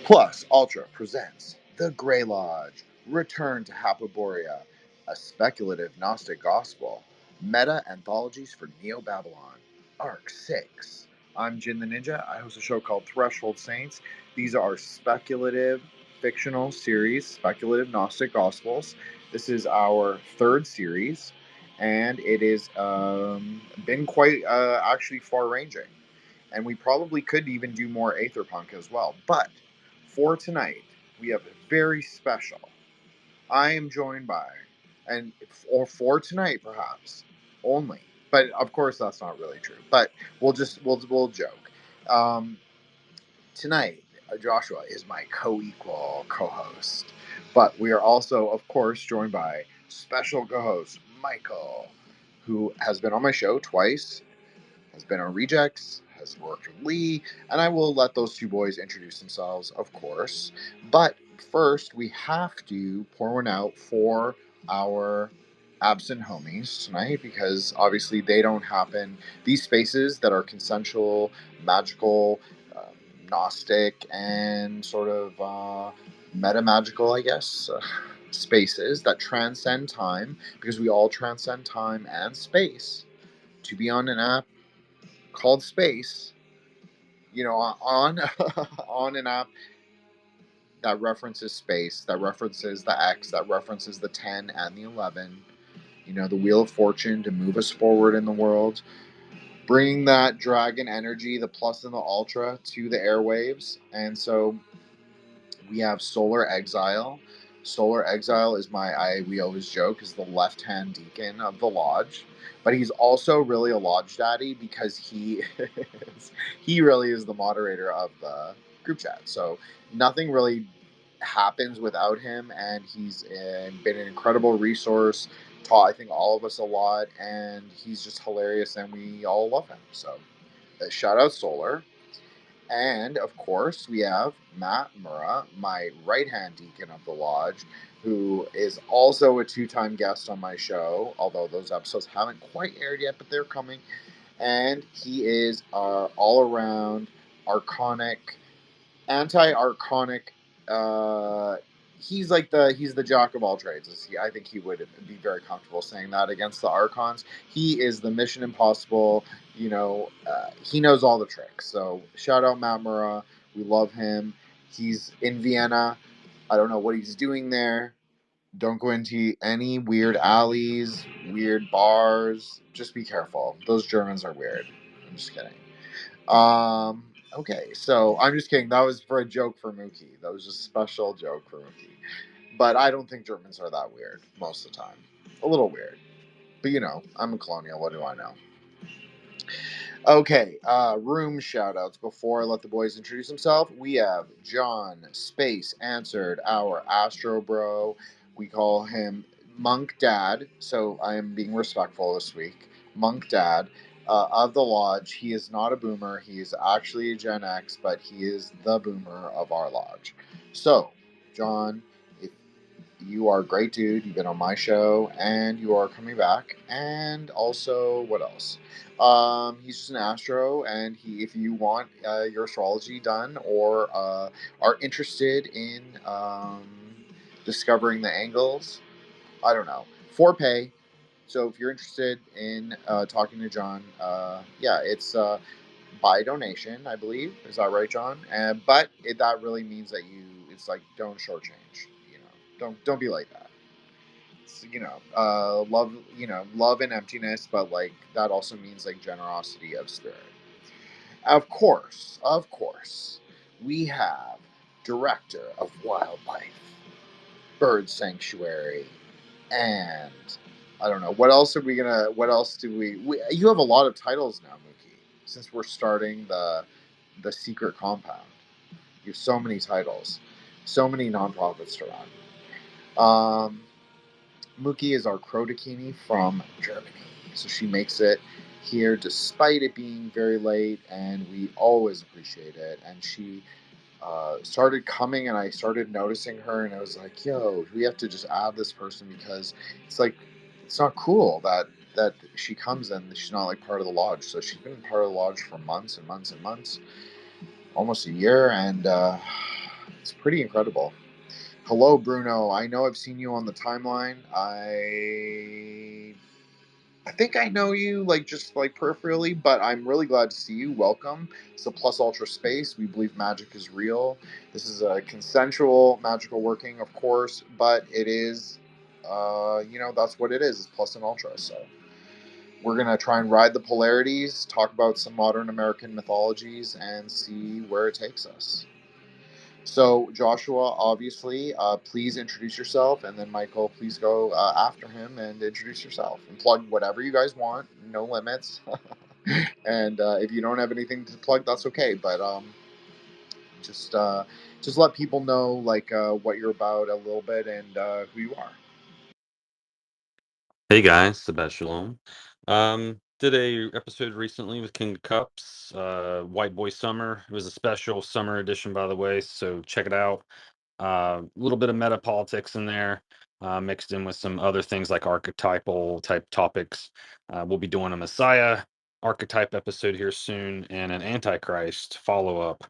Plus, Ultra presents The Grey Lodge, Return to Hyperborea, a speculative Gnostic gospel, meta-anthologies for Neo-Babalon, Arc 6. I'm Jin the Ninja. I host a show called Threshold Saints. These are speculative fictional series, speculative Gnostic gospels. This is our third series, and it has been quite actually far-ranging. And we probably could even do more Aetherpunk as well. But for tonight, we have a very special. I am joined by, or for tonight perhaps, only. But of course, that's not really true. But we'll joke. Um, Tonight, Joshua is my co-equal co-host. But we are also, of course, joined by special co-host Michael, who has been on my show twice, has been on Rejects, has worked with Lee, and I will let those two boys introduce themselves, of course. But first, we have to pour one out for our absent homies tonight, because obviously they don't happen. These spaces that are consensual, magical, Gnostic, and sort of metamagical, I guess, spaces that transcend time, because we all transcend time and space, to be on an app called Space, on on an app that references space, that references the X, that references the 10 and the 11, the Wheel of Fortune to move us forward in the world, bring that dragon energy, the plus and the ultra, to the airwaves. And so we have Solar Exile. Solar Exile is we always joke, is the left-hand deacon of the lodge. But he's also really a lodge daddy, because he really is the moderator of the group chat. So nothing really happens without him, and he's been an incredible resource, taught, I think, all of us a lot, and he's just hilarious, and we all love him. So shout out Solar. And, of course, we have Matt Murrah, my right-hand deacon of the lodge, who is also a two-time guest on my show, although those episodes haven't quite aired yet, but they're coming. And he is our all-around archonic, anti-archonic, he's the jack of all trades. I think he would be very comfortable saying that against the archons. He is the Mission Impossible. He knows all the tricks. So shout out Matt Murrah. We love him. He's in Vienna. I don't know what he's doing there. Don't go into any weird alleys, weird bars. Just be careful. Those Germans are weird. I'm just kidding. Okay, so I'm just kidding. That was for a joke for Mookie. That was just a special joke for Mookie. But I don't think Germans are that weird most of the time. A little weird. But I'm a colonial. What do I know? Okay, room shoutouts. Before I let the boys introduce themselves, we have John Space Answered, our Astro Bro. We call him Monk Dad, so I am being respectful this week. Monk Dad of the Lodge. He is not a boomer. He is actually a Gen X, but he is the boomer of our lodge. So, John, if you are a great dude. You've been on my show, and you are coming back. And also, what else? He's just an astro, and if you want your astrology done, or are interested in discovering the angles, I don't know, for pay. So if you're interested in talking to John, it's by donation, I believe. Is that right, John? But that really means that it's like, don't shortchange. Don't be like that. It's, love and emptiness, but like that also means like generosity of spirit. Of course, we have director of wildlife, bird sanctuary, and I don't know what else are we gonna. What else do we? You have a lot of titles now, Mookie. Since we're starting the secret compound, you have so many titles, so many nonprofits to run. Mookie is our Crotakini from Germany. So she makes it here despite it being very late, and we always appreciate it. And she started coming, and I started noticing her, and I was like, yo, we have to just add this person, because it's like, it's not cool that she comes and she's not like part of the lodge. So she's been part of the lodge for months and months and months, almost a year, and It's pretty incredible. Hello, Bruno. I know I've seen you on the timeline. I think I know you, like, just like peripherally, but I'm really glad to see you. Welcome. It's a plus ultra space. We believe magic is real. This is a consensual magical working, of course, but it is, that's what it is. It's plus and ultra. So we're gonna try and ride the polarities, talk about some modern American mythologies, and see where it takes us. So, Joshua, obviously, please introduce yourself, and then Michael, please go after him and introduce yourself and plug whatever you guys want. No limits. And if you don't have anything to plug, that's okay. But just just let people know like what you're about a little bit and who you are. Hey guys, Sebastian. Did a episode recently with King of Cups, White Boy Summer. It was a special summer edition, by the way, so check it out. A little bit of meta politics in there, mixed in with some other things like archetypal type topics. We'll be doing a Messiah archetype episode here soon, and an Antichrist follow up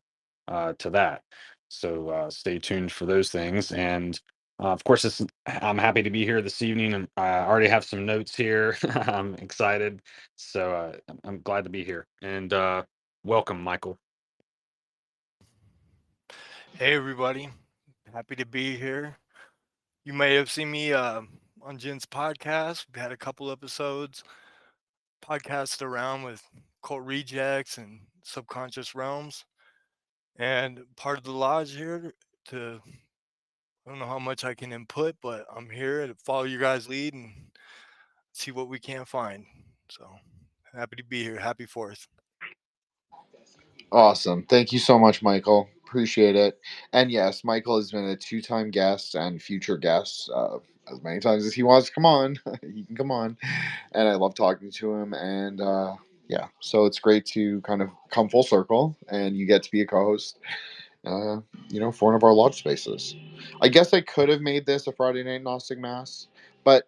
to that. So stay tuned for those things. And of course, I'm happy to be here this evening, and I already have some notes here. I'm excited, so I'm glad to be here. And welcome, Michael. Hey everybody, happy to be here. You may have seen me on Jin's podcast. We had a couple episodes, podcast around with cult rejects and subconscious realms. And part of the lodge here to, I don't know how much I can input, but I'm here to follow your guys' lead and see what we can find. So happy to be here. Happy 4th. Awesome. Thank you so much, Michael. Appreciate it. And yes, Michael has been a two-time guest and future guest as many times as he wants to come on. He can come on. And I love talking to him. And yeah, so it's great to kind of come full circle and you get to be a co host, uh, for one of our lodge spaces. I guess I could have made this a Friday night Gnostic Mass, but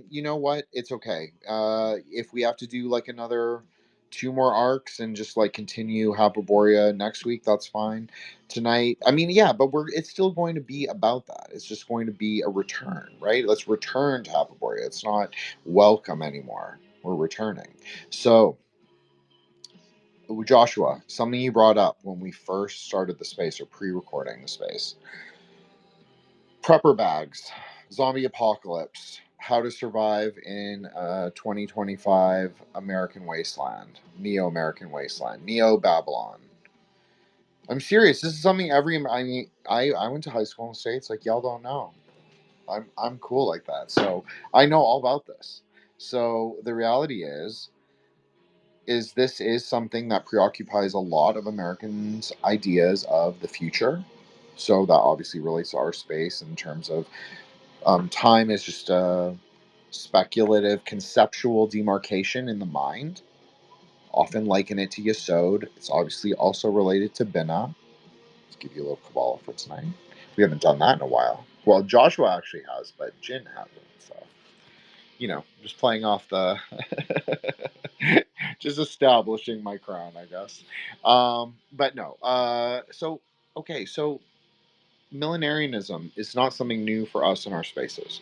you know what? It's okay. If we have to do like another two more arcs and just like continue Hyperborea next week, that's fine. Tonight, I mean, yeah, but it's still going to be about that. It's just going to be a return, right? Let's return to Hyperborea. It's not welcome anymore. We're returning. So, Joshua, something you brought up when we first started the space or pre-recording the space. Prepper bags, zombie apocalypse, how to survive in 2025 American wasteland, Neo-American wasteland, Neo-Babylon. I'm serious. This is something I mean, I went to high school in the States. Like, y'all don't know. I'm cool like that. So I know all about this. So the reality is this is something that preoccupies a lot of Americans' ideas of the future. So that obviously relates to our space in terms of time is just a speculative, conceptual demarcation in the mind. Often liken it to Yesod. It's obviously also related to Binah. Let's give you a little Kabbalah for tonight. We haven't done that in a while. Well, Joshua actually has, but Jin hasn't. So just playing off the, just establishing my crown, I guess. But no. Okay, so millenarianism is not something new for us in our spaces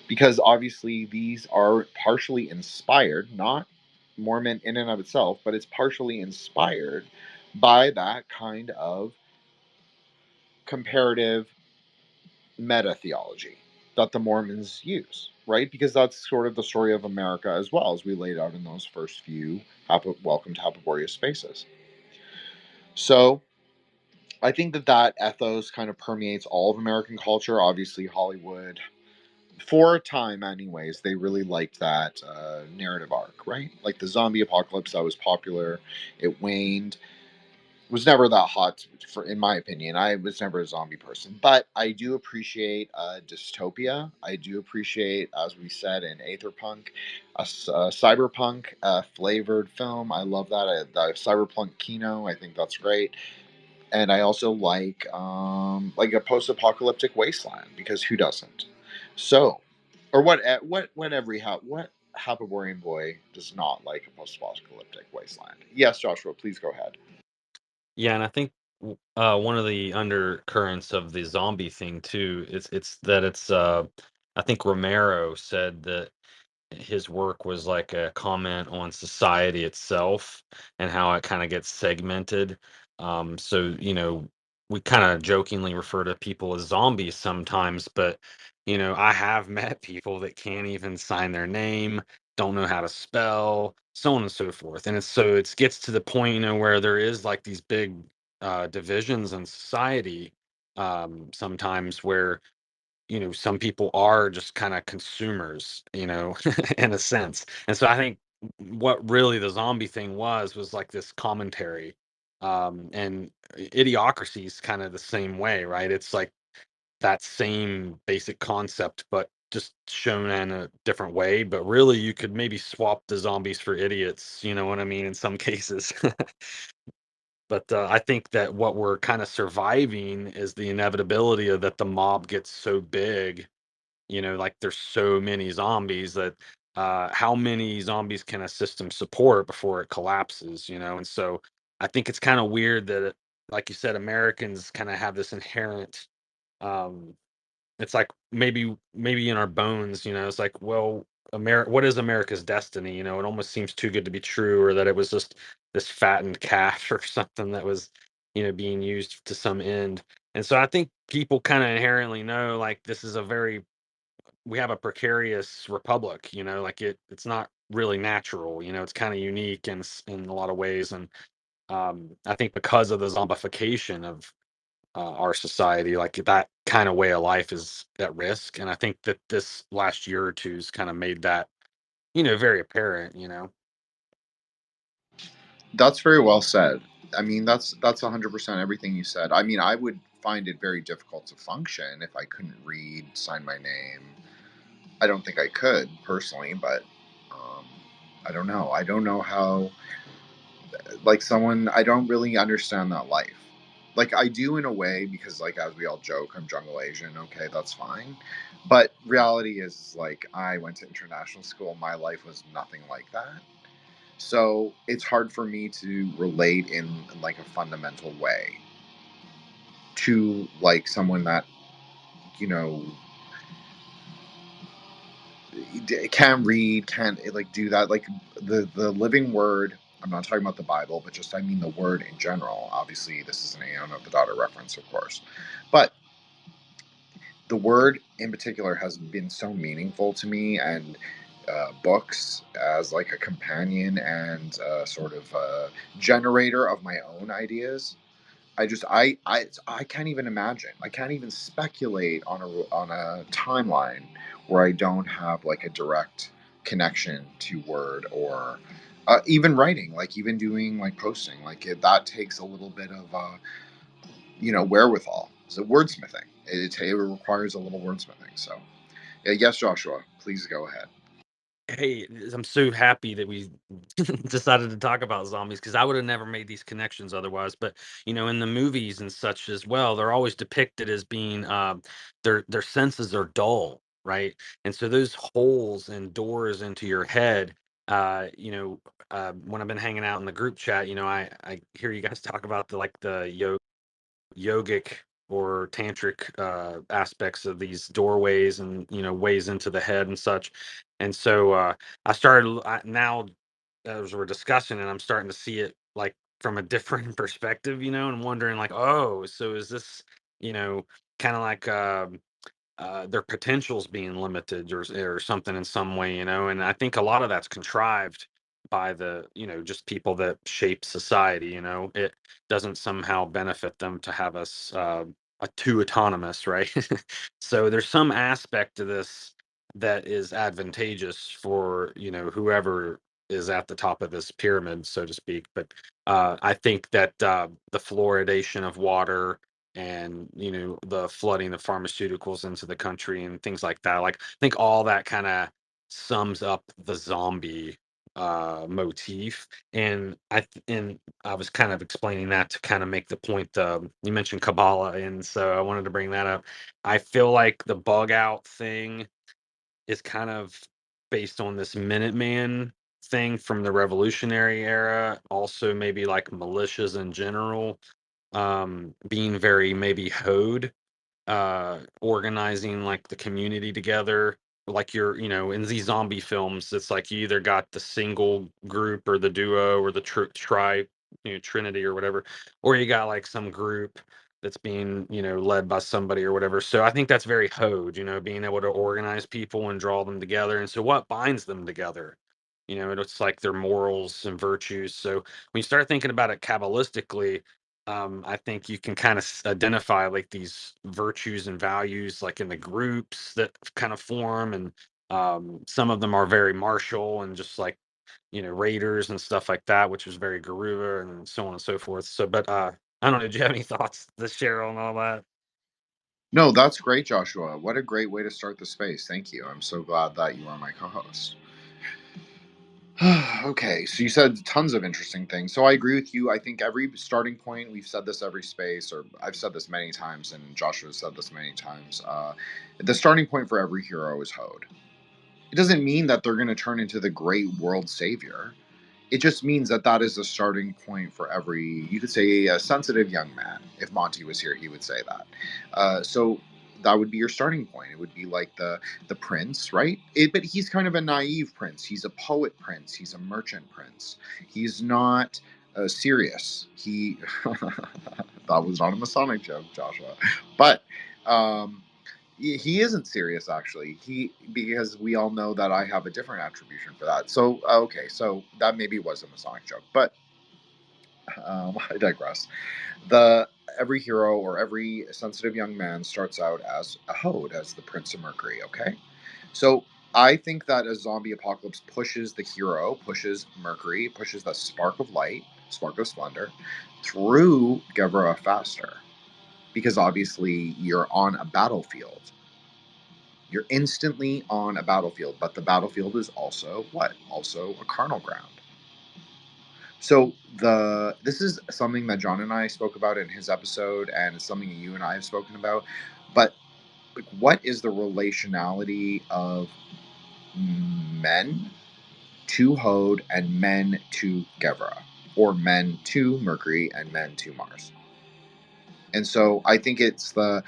because obviously these are partially inspired, not Mormon in and of itself, but it's partially inspired by that kind of comparative meta theology that the Mormons use, right? Because that's sort of the story of America as well, as we laid out in those first few Welcome to Hyperborea spaces. So I think that ethos kind of permeates all of American culture. Obviously, Hollywood, for a time, anyways, they really liked that narrative arc, right? Like the zombie apocalypse that was popular, it waned, was never that hot for, in my opinion. I was never a zombie person, but I do appreciate dystopia. I do appreciate, as we said in Aetherpunk, a cyberpunk flavored film. I love that. The cyberpunk kino. I think that's great. And I also like a post-apocalyptic wasteland because who doesn't? So, or what what Hyperborean boy does not like a post-apocalyptic wasteland? Yes, Joshua, please go ahead. Yeah, and I think one of the undercurrents of the zombie thing too. It's I think Romero said that his work was like a comment on society itself and how it kind of gets segmented. So, we kind of jokingly refer to people as zombies sometimes, but, I have met people that can't even sign their name, don't know how to spell, so on and so forth. And it gets to the point, where there is like these big divisions in society sometimes where some people are just kind of consumers, in a sense. And so I think what really the zombie thing was like this commentary. And idiocracy is kind of the same way, right? It's like that same basic concept, but just shown in a different way. But really, you could maybe swap the zombies for idiots, you know what I mean, in some cases. But I think that what we're kind of surviving is the inevitability of that the mob gets so big, like there's so many zombies that how many zombies can a system support before it collapses, and so I think it's kind of weird that like you said, Americans kind of have this inherent um it's like maybe in our bones, it's like, well, what is America's destiny? It almost seems too good to be true, or that it was just this fattened calf or something that was being used to some end. And so I think people kind of inherently know, like, this is a very we have a precarious republic, like it's not really natural, it's kind of unique in a lot of ways. And I think because of the zombification of our society, like that kind of way of life is at risk. And I think that this last year or two's kind of made that, very apparent. That's very well said. I mean, that's 100% everything you said. I mean, I would find it very difficult to function if I couldn't read, sign my name. I don't think I could personally, but um, I don't know. I don't know how, like, someone, I don't really understand that life. Like, I do in a way because, like, as we all joke, I'm jungle Asian. Okay, that's fine. But reality is, like, I went to international school. My life was nothing like that. So it's hard for me to relate in like a fundamental way to like someone that, you know, can't read, can't like do that. Like the living word. I'm not talking about the Bible, but just I mean the word in general. Obviously, this is an Aeon of the Daughter reference, of course, but the word in particular has been so meaningful to me, and books as like a companion and sort of generator of my own ideas. I can't even imagine. I can't even speculate on a timeline where I don't have like a direct connection to word or even writing, like even doing like posting, like that takes a little bit of wherewithal. So wordsmithing, it requires a little wordsmithing. So yeah, yes, Joshua, please go ahead. Hey, I'm so happy that we decided to talk about zombies, because I would have never made these connections otherwise. But in the movies and such as well, they're always depicted as being their senses are dull, right? And so those holes and doors into your head, when I've been hanging out in the group chat, I hear you guys talk about the yogic or tantric aspects of these doorways and ways into the head and such. And so now, as we're discussing it, I'm starting to see it like from a different perspective, and wondering like, oh, so is this you know kind of like their potentials being limited, or something in some way, and I think a lot of that's contrived by the just people that shape society. It doesn't somehow benefit them to have us too autonomous, right? So there's some aspect to this that is advantageous for whoever is at the top of this pyramid, so to speak. But I think that the fluoridation of water, and the flooding of pharmaceuticals into the country and things like that, like, I think all that kind of sums up the zombie motif. And I was kind of explaining that to kind of make the point. You mentioned Kabbalah, and so I wanted to bring that up. I feel like the bug out thing is kind of based on this Minuteman thing from the Revolutionary era, also maybe like militias in general. being very maybe hoed, organizing like the community together. Like you're, in these zombie films, it's like you either got the single group or the duo or the trinity or whatever, or you got like some group that's being, led by somebody or whatever. So I think that's very hoed, being able to organize people and draw them together. And so what binds them together? It's like their morals and virtues. So when you start thinking about it Kabbalistically, I think you can kind of identify like these virtues and values like in the groups that kind of form, and some of them are very martial and just like raiders and stuff like that, which was very Garuda and so on and so forth. So, but I don't know. Do you have any thoughts to share on all that? No, that's great, Joshua. What a great way to start the space. Thank you. I'm so glad that you are my co-host. Okay, so you said tons of interesting things. So I agree with you. I think every starting point, we've said this every space, or I've said this many times, and Joshua said this many times. The starting point for every hero is Hode. It doesn't mean that they're going to turn into the great world savior. It just means that that is the starting point for every, you could say, a sensitive young man. If Monty was here, he would say that. So that would be your starting point. It would be like the prince, right? But he's kind of a naive prince. He's a poet prince. He's a merchant prince. He's not serious. He that was not a Masonic joke, Joshua, but he isn't serious actually. Because we all know that I have a different attribution for that. So okay, so that maybe was a Masonic joke, but I digress. The Every hero or every sensitive young man starts out as a Hode, as the Prince of Mercury. Okay, so I think that a zombie apocalypse pushes the hero, pushes Mercury, pushes that spark of light, spark of splendor, through Gevra faster, because obviously you're on a battlefield. You're instantly on a battlefield, but the battlefield is also what? Also a carnal ground. So this is something that John and I spoke about in his episode, and it's something you and I have spoken about. But like, what is the relationality of men to Hode and men to Gevra, or men to Mercury and men to Mars? And so I think it's the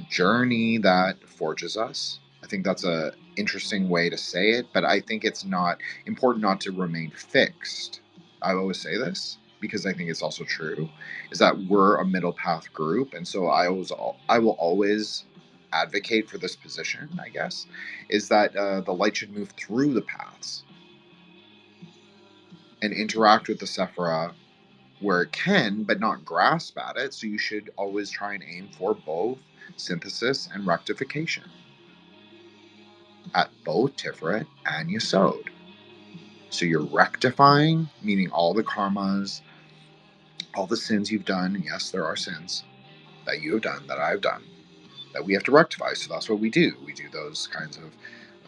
journey that forges us. I think that's a interesting way to say it, but I think it's not important not to remain fixed. I always say this because I think it's also true, is that we're a middle path group, and so I will always advocate for this position. I guess is that the light should move through the paths and interact with the Sephira where it can, but not grasp at it. So you should always try and aim for both synthesis and rectification at both Tiferet and Yesod. So you're rectifying, meaning all the karmas, all the sins you've done. And yes, there are sins that you have done, that I've done, that we have to rectify. So that's what we do. We do those kinds of,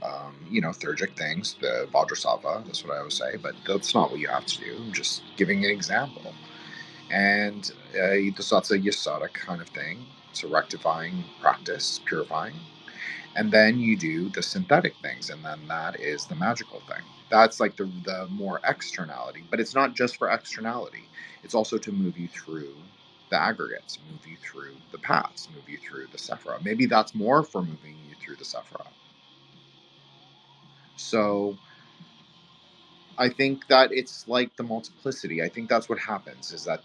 thurgic things, the Vajrasattva, that's what I always say, but that's not what you have to do. I'm just giving an example. And that's a yasodic kind of thing. It's a rectifying practice, purifying. And then you do the synthetic things, and then that is the magical thing. That's like the more externality, but it's not just for externality. It's also to move you through the aggregates, move you through the paths, move you through the Sephira. Maybe that's more for moving you through the Sephira. So I think that it's like the multiplicity. I think that's what happens is that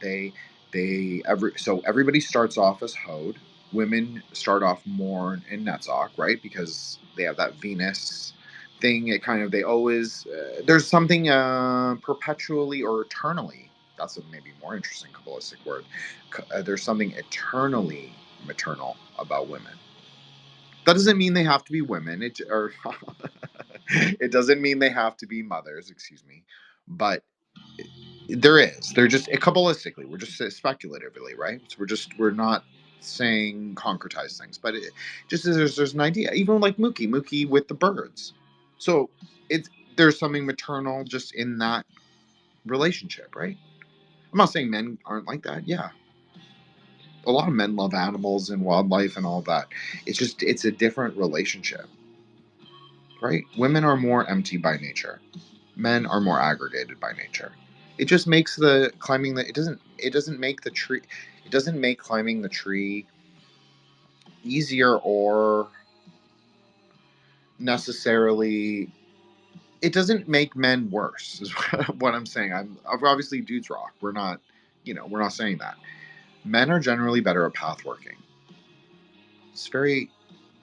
everybody starts off as Hode. Women start off more in Netzach, right? Because they have that Venus thing. It kind of they always there's something perpetually or eternally. That's a maybe more interesting Kabbalistic word. There's something eternally maternal about women. That doesn't mean they have to be women. It doesn't mean they have to be mothers. Excuse me, but there is. They're just kabbalistically. We're just speculatively, right? So we're not saying concretize things, but just as there's an idea. Even like Mookie with the birds. So there's something maternal just in that relationship, right? I'm not saying men aren't like that. Yeah, a lot of men love animals and wildlife and all that. It's a different relationship, right? Women are more empty by nature. Men are more aggregated by nature. It just makes the climbing it doesn't make the tree. It doesn't make climbing the tree easier or necessarily. It doesn't make men worse, is what I'm saying. Obviously dudes rock. We're not saying that. Men are generally better at path working.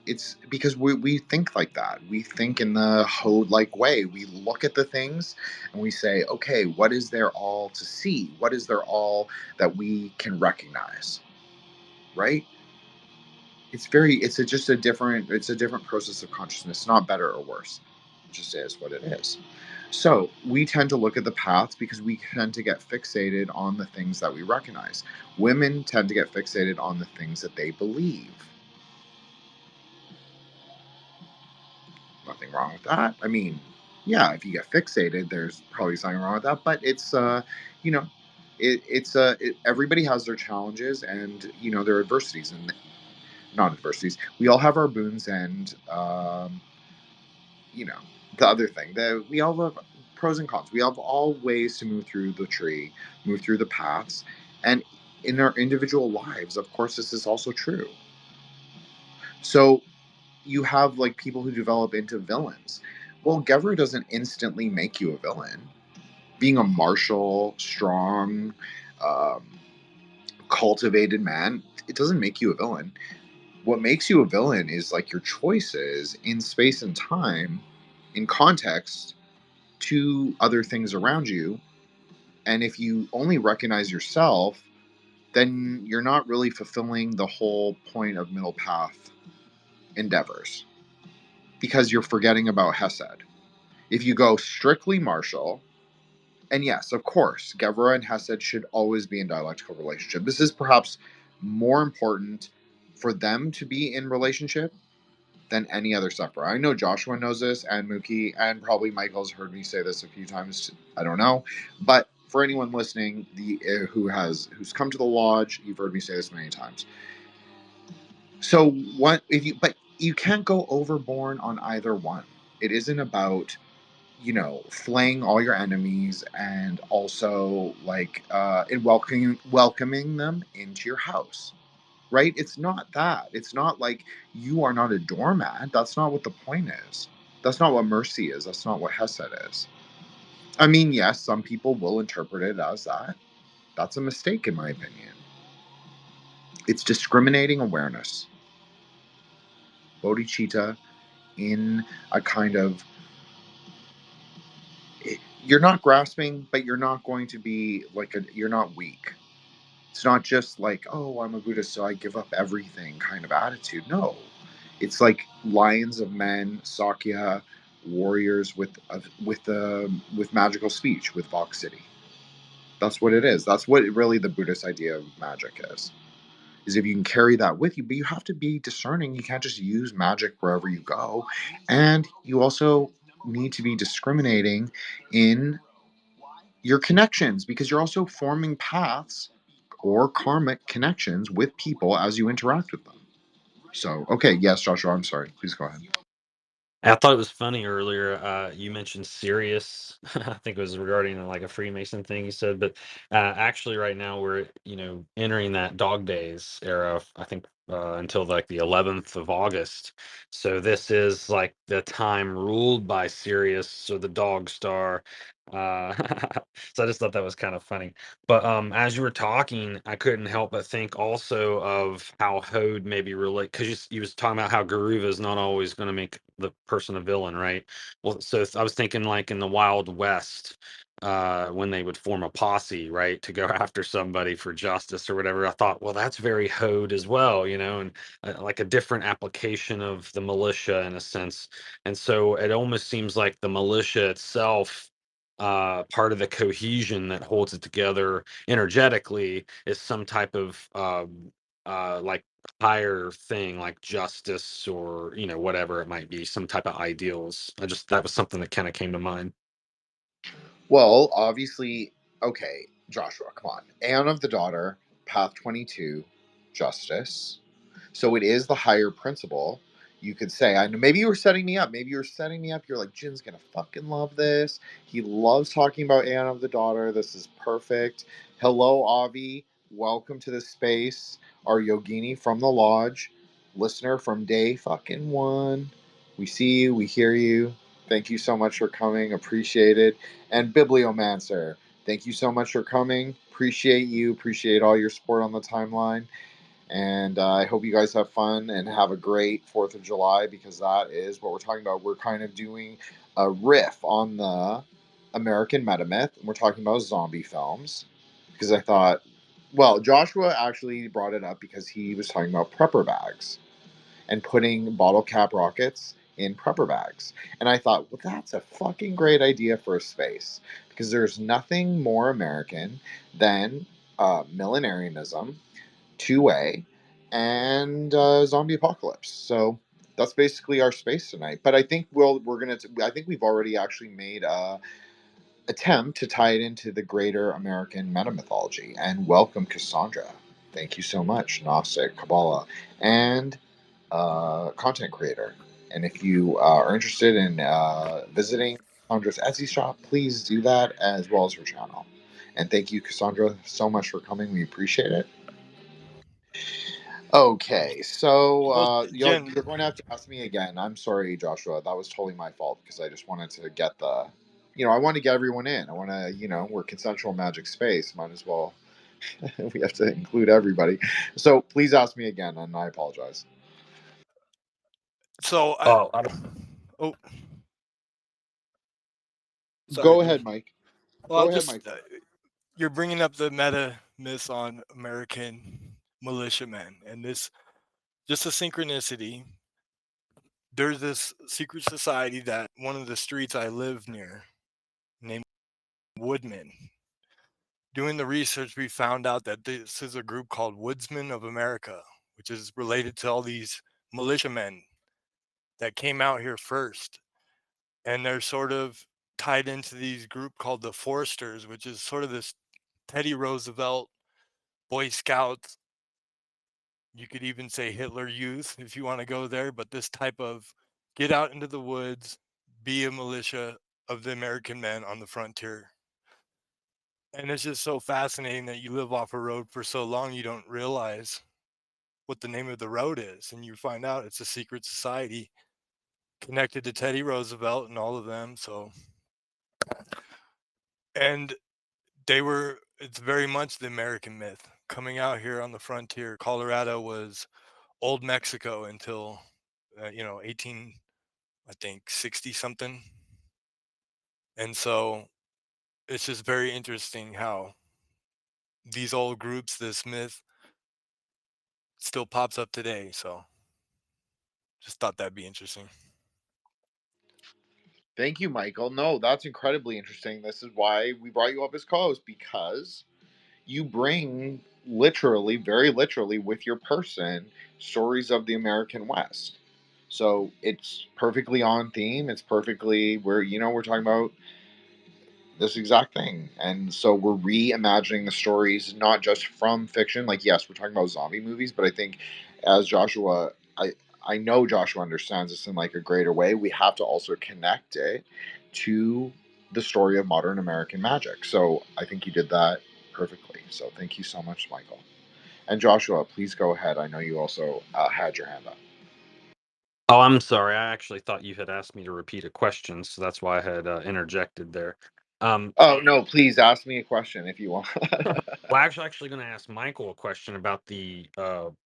It's because we think like that. We think in the Hode-like way. We look at the things and we say, okay, what is there all to see? What is there all that we can recognize? Right? It's a different process of consciousness, not better or worse. It just is what it is. So we tend to look at the paths because we tend to get fixated on the things that we recognize. Women tend to get fixated on the things that they believe. Nothing wrong with that. I mean, yeah, if you get fixated, there's probably something wrong with that. But it's, everybody has their challenges and their adversities and not adversities. We all have our boons and the other thing that we all have pros and cons. We have all ways to move through the tree, move through the paths, and in our individual lives, of course, this is also true. So you have like people who develop into villains. Well, Gevra doesn't instantly make you a villain. Being a martial, strong, um, cultivated man, it doesn't make you a villain. What makes you a villain is like your choices in space and time, in context to other things around you. And if you only recognize yourself, then you're not really fulfilling the whole point of middle path endeavors because you're forgetting about Hesed. If you go strictly martial, and yes, of course, Gevra and Hesed should always be in dialectical relationship. This is perhaps more important for them to be in relationship than any other sufferer. I know Joshua knows this, and Mookie, and probably Michael's heard me say this a few times. I don't know, but for anyone listening, who's come to the lodge, you've heard me say this many times. So what if you? But you can't go overboard on either one. It isn't about flaying all your enemies and also like in welcoming them into your house, right? It's not that. It's not like you are not a doormat. That's not what the point is. That's not what mercy is. That's not what Hesed is. I mean, yes, some people will interpret it as that. That's a mistake, in my opinion. It's discriminating awareness. Bodhicitta in a kind of. You're not grasping, but you're not going to be you're not weak. It's not just like, oh, I'm a Buddhist, so I give up everything kind of attitude. No, it's like lions of men, Sakya warriors with magical speech, with Vox City. That's what it is. That's what really the Buddhist idea of magic is. Is if you can carry that with you, but you have to be discerning. You can't just use magic wherever you go, and you also need to be discriminating in your connections because you're also forming paths or karmic connections with people as you interact with them. So, okay, yes, Joshua, I'm sorry. Please go ahead. I thought it was funny earlier. You mentioned Sirius. I think it was regarding like a Freemason thing you said, but actually, right now we're entering that Dog Days era. I think until like the 11th of August. So this is like the time ruled by Sirius, or the Dog Star. Uh, so I just thought that was kind of funny. But as you were talking, I couldn't help but think also of how Hode maybe relate, because you was talking about how Garuva is not always going to make the person a villain, right? Well, so I was thinking like in the Wild West, when they would form a posse, right, to go after somebody for justice or whatever. I thought, well, that's very Hode as well, and like a different application of the militia in a sense. And so it almost seems like the militia itself, part of the cohesion that holds it together energetically, is some type of like higher thing, like justice, or whatever it might be, some type of ideals. That was something that kind of came to mind. Well, obviously, okay, Joshua, come on. Aeon of the Daughter, Path 22, Justice. So it is the higher principle. You could say, I know maybe you were setting me up. Maybe you were setting me up. You're like, Jin's going to fucking love this. He loves talking about Aeon of the Daughter. This is perfect. Hello, Avi. welcome to the space. Our Yogini from the Lodge, listener from day fucking one. We see you, we hear you. Thank you so much for coming. Appreciate it. And Bibliomancer, thank you so much for coming. Appreciate you. Appreciate all your support on the timeline. And I hope you guys have fun and have a great 4th of July, because that is what we're talking about. We're kind of doing a riff on the American metamyth, and we're talking about zombie films. Because I thought, well, Joshua actually brought it up because he was talking about prepper bags and putting bottle cap rockets in prepper bags. And I thought, well, that's a fucking great idea for a space, because there's nothing more American than millenarianism, 2A, and zombie apocalypse. So that's basically our space tonight. But I think I think we've already actually made a attempt to tie it into the greater American meta mythology. And welcome, Cassandra. Thank you so much, Gnostic, Kabbalah, and content creator. And if you are interested in visiting Cassandra's Etsy shop, please do that, as well as her channel. And thank you, Cassandra, so much for coming. We appreciate it. Okay, so Well, you're Jen, going to have to ask me again. I'm sorry, Joshua. That was totally my fault, because I just wanted to get I want to get everyone in. I want to, we're consensual magic space. Might as well, we have to include everybody. So please ask me again, and I apologize. so Oh, I don't- oh, sorry, Go dude. ahead, Mike. Well, I'll Go ahead, just Michael. you're bringing up the meta myths on American militiamen, and this just a synchronicity. There's this secret society that one of the streets I live near, named Woodmen. Doing the research, we found out that this is a group called Woodsmen of America, which is related to all these militiamen that came out here first. And they're sort of tied into these group called the Foresters, which is sort of this Teddy Roosevelt, Boy Scouts. You could even say Hitler Youth if you want to go there, but this type of get out into the woods, be a militia of the American men on the frontier. And it's just so fascinating that you live off a road for so long you don't realize what the name of the road is, and you find out it's a secret society connected to Teddy Roosevelt and all of them. So, and it's very much the American myth coming out here on the frontier. Colorado was old Mexico until 18, I think 60 something. And so it's just very interesting how these old groups, this myth still pops up today. So just thought that'd be interesting. Thank you, Michael. No, that's incredibly interesting. This is why we brought you up as co-host, because you bring literally, very literally, with your person, stories of the American West. So it's perfectly on theme. It's perfectly we're talking about this exact thing. And so we're reimagining the stories, not just from fiction. Like, yes, we're talking about zombie movies, but I think as I know Joshua understands this in like a greater way. We have to also connect it to the story of modern American magic. So I think you did that perfectly. So thank you so much, Michael. And Joshua, please go ahead. I know you also had your hand up. oh, I'm sorry. I actually thought you had asked me to repeat a question, so that's why I had interjected there. Oh no, please ask me a question if you want. Well, I was actually going to ask Michael a question about the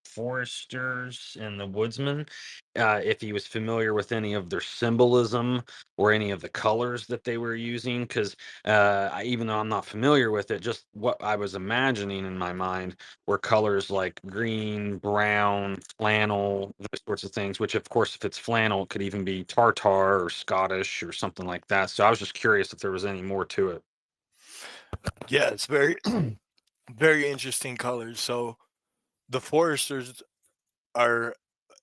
foresters and the woodsmen, if he was familiar with any of their symbolism or any of the colors that they were using. Because even though I'm not familiar with it, just what I was imagining in my mind were colors like green, brown, flannel, those sorts of things. Which, of course, if it's flannel, it could even be tartar or Scottish or something like that. So I was just curious if there was any more to it. Yeah, it's very, very interesting colors. So the Foresters are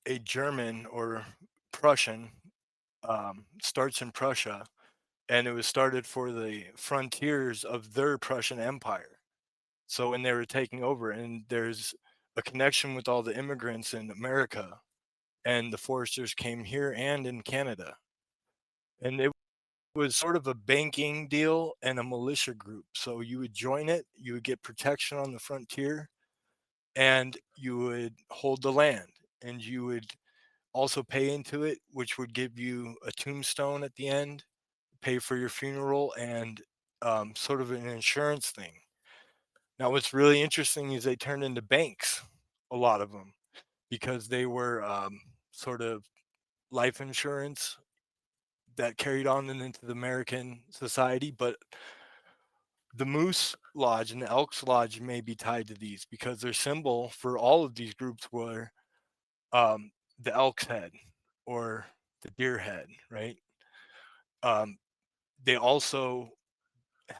a German or Prussian, starts in Prussia, and it was started for the frontiers of their Prussian Empire. So when they were taking over, and there's a connection with all the immigrants in America, and the Foresters came here and in Canada. And it was sort of a banking deal and a militia group. So you would join it, you would get protection on the frontier, and you would hold the land, and you would also pay into it, which would give you a tombstone at the end, pay for your funeral, and sort of an insurance thing. Now, what's really interesting is they turned into banks, a lot of them, because they were sort of life insurance that carried on into the American society. But the Moose Lodge and the Elks Lodge may be tied to these because their symbol for all of these groups were the elk's head or the deer head, right? Um, they also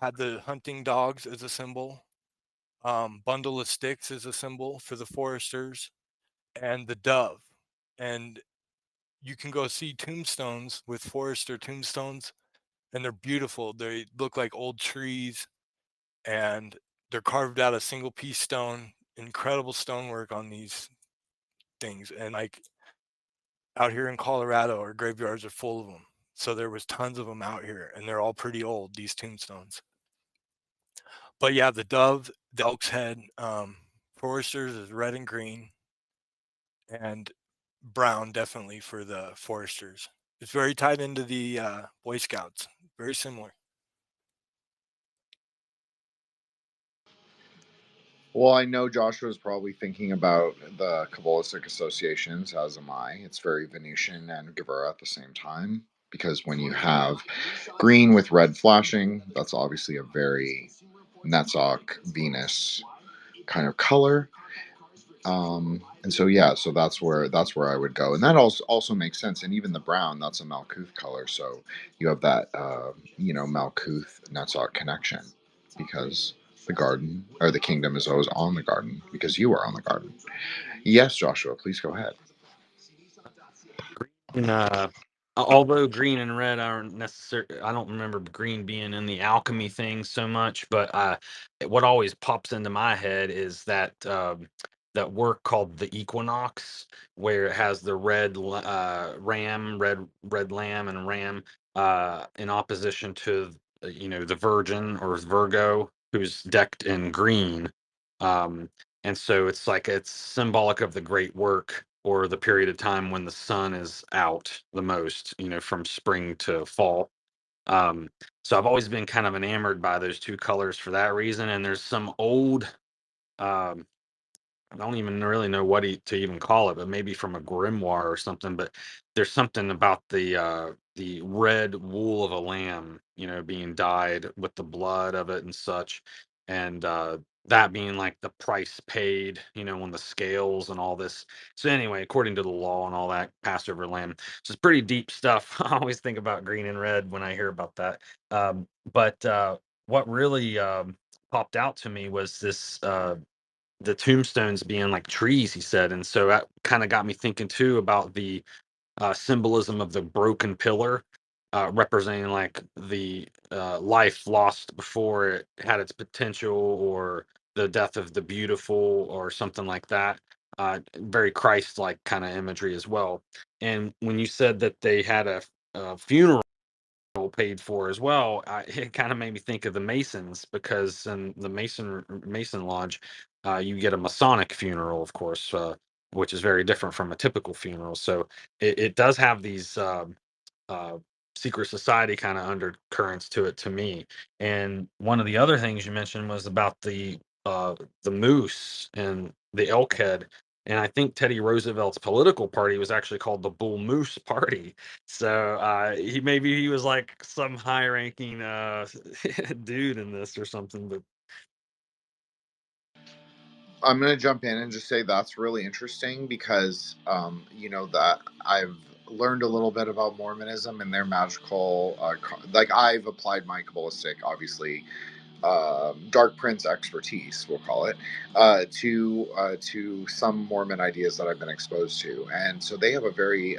had the hunting dogs as a symbol, bundle of sticks as a symbol for the foresters, and the dove. And you can go see tombstones with forester tombstones, and they're beautiful. They look like old trees, and they're carved out of single piece stone. Incredible stonework on these things. And like out here in Colorado, our graveyards are full of them. So there was tons of them out here, and they're all pretty old, these tombstones. But yeah, the dove, the elk's head, foresters is red and green, and brown definitely for the foresters. It's very tied into the Boy Scouts, very similar. Well, I know Joshua's probably thinking about the Kabbalistic associations, as am I. It's very Venetian and Gevura at the same time, because when you have green with red flashing, that's obviously a very Netzach Venus kind of color. And so yeah, so that's where I would go, and that also makes sense. And even the brown, that's a Malkuth color, so you have that Malkuth Netzach connection, because the garden or the kingdom is always on the garden because you are on the garden. Yes, Joshua, please go ahead. And, although green and red aren't necessarily, I don't remember green being in the alchemy thing so much, but what always pops into my head is that that work called the Equinox, where it has the red ram, red lamb, and ram in opposition to the Virgin or Virgo, who's decked in green. And so it's symbolic of the great work, or the period of time when the sun is out the most, from spring to fall. Um, so I've always been kind of enamored by those two colors for that reason. And there's some old, um, I don't even really know what to even call it, but maybe from a grimoire or something. But there's something about the red wool of a lamb, being dyed with the blood of it and such, and that being like the price paid, on the scales and all this. So anyway, according to the law and all that, Passover lamb. So it's pretty deep stuff. I always think about green and red when I hear about that. But what really popped out to me was this. The tombstones being like trees, he said. And so that kind of got me thinking too about the symbolism of the broken pillar, representing like the life lost before it had its potential, or the death of the beautiful, or something like that. Very Christ-like kind of imagery as well. And when you said that they had a funeral paid for as well, it kind of made me think of the Masons, because in the Mason Lodge, you get a Masonic funeral, of course, which is very different from a typical funeral. So it does have these uh, secret society kind of undercurrents to it, to me. And one of the other things you mentioned was about the moose and the elk head. And I think Teddy Roosevelt's political party was actually called the Bull Moose Party. So he was like some high ranking dude in this or something. But I'm going to jump in and just say that's really interesting because, that I've learned a little bit about Mormonism and their magical, like I've applied my Kabbalistic, obviously, Dark Prince expertise, we'll call it, to some Mormon ideas that I've been exposed to. And so they have a very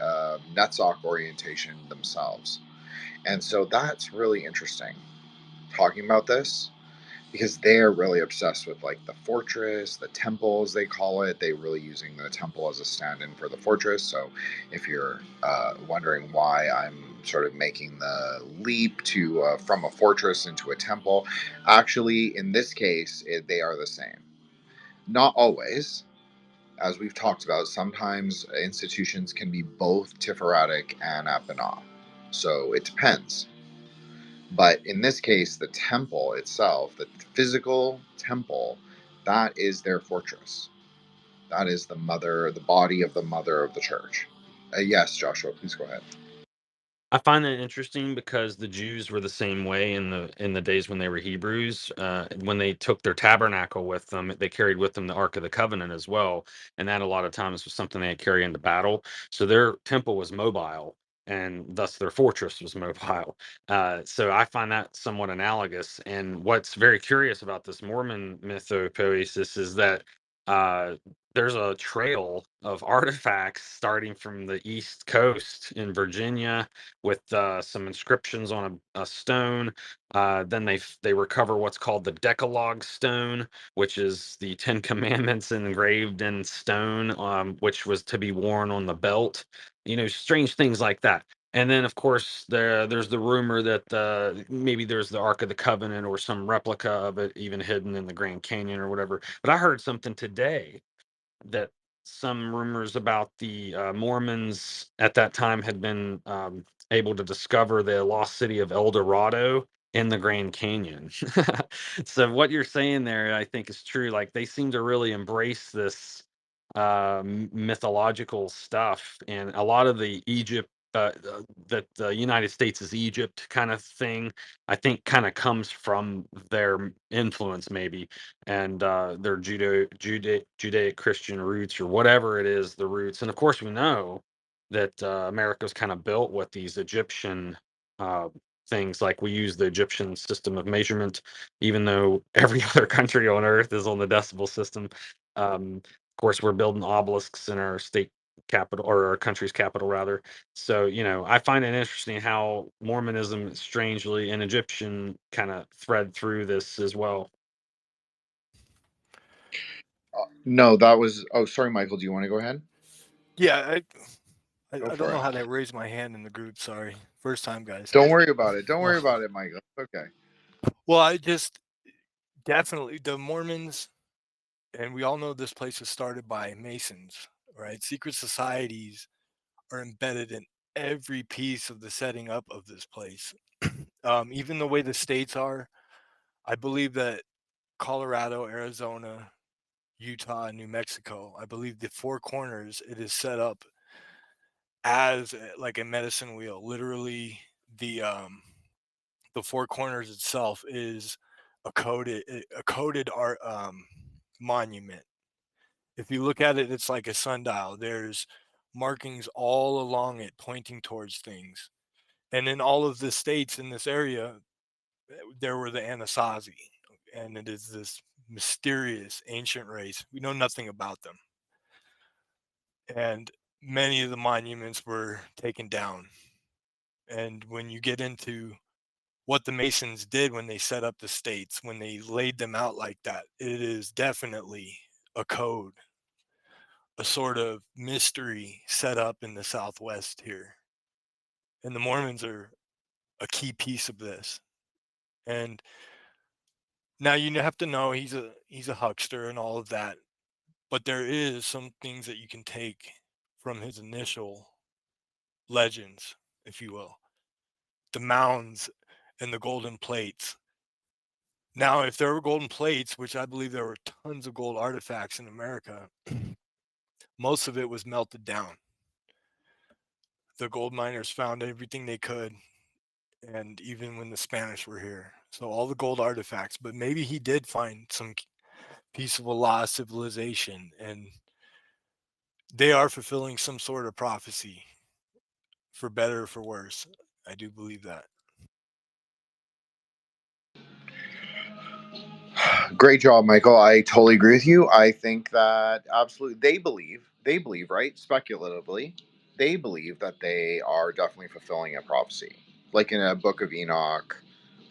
Netzach orientation themselves. And so that's really interesting talking about this, because they're really obsessed with like the fortress, the temple as they call it. They really using the temple as a stand-in for the fortress. So if you're wondering why I'm sort of making the leap to from a fortress into a temple, actually in this case they are the same. Not always. As we've talked about, sometimes institutions can be both Tiferatic and Apana. So it depends. But in this case, the temple itself, the physical temple, that is their fortress. That is the mother, the body of the mother of the church. Yes, Joshua, please go ahead. I find that interesting because the Jews were the same way in the days when they were Hebrews. When they took their tabernacle with them, they carried with them the Ark of the Covenant as well, and that a lot of times was something they had carry into battle. So their temple was mobile, and thus their fortress was mobile. So I find that somewhat analogous. And what's very curious about this Mormon mythopoesis is that uh, there's a trail of artifacts starting from the East Coast in Virginia with some inscriptions on a stone. Then they recover what's called the Decalogue stone, which is the Ten Commandments engraved in stone, which was to be worn on the belt. You know, strange things like that. And then, of course, there's the rumor that maybe there's the Ark of the Covenant or some replica of it, even hidden in the Grand Canyon or whatever. But I heard something today that some rumors about the Mormons at that time had been able to discover the lost city of El Dorado in the Grand Canyon. So what you're saying there, I think, is true. Like they seem to really embrace this mythological stuff, and a lot of the Egypt. That the United States is Egypt kind of thing, I think, kind of comes from their influence, maybe, and their Judaic Christian roots or whatever it is, the roots. And of course, we know that America was kind of built with these Egyptian uh, things. Like we use the Egyptian system of measurement, even though every other country on Earth is on the decimal system. Of course, we're building obelisks in our state capital or our country's capital rather. So, you know, I find it interesting how Mormonism strangely and Egyptian kind of thread through this as well. No, that was. Oh, sorry, Michael. Do you want to go ahead? Yeah, Go I don't for know it. how to raise my hand in the group. Sorry, first time, guys. Don't worry about it. Don't Well, worry about it, Michael. It's okay. well, I just definitely the Mormons, and we all know this place was started by Masons, right? Secret societies are embedded in every piece of the setting up of this place. Even the way the states are, I believe that Colorado, Arizona, Utah, and New Mexico, I believe the four corners, it is set up as like a medicine wheel. Literally, the four corners itself is a coded art monument. If you look at it, it's like a sundial. There's markings all along it pointing towards things. And in all of the states in this area, there were the Anasazi, and it is this mysterious ancient race. We know nothing about them, and many of the monuments were taken down. And when you get into what the Masons did when they set up the states, when they laid them out like that, it is definitely a code, a sort of mystery set up in the Southwest here. And the Mormons are a key piece of this. And now you have to know he's a huckster and all of that, but there is some things that you can take from his initial legends, if you will. The mounds and the golden plates. Now, if there were golden plates, which I believe there were tons of gold artifacts in America, most of it was melted down. The gold miners found everything they could, and even when the Spanish were here. So all the gold artifacts, but maybe he did find some piece of a lost civilization, and they are fulfilling some sort of prophecy, for better or for worse. I do believe that. Great job, Michael. I totally agree with you. I think that absolutely they believe, right? Speculatively, they believe that they are definitely fulfilling a prophecy. Like in a book of Enoch,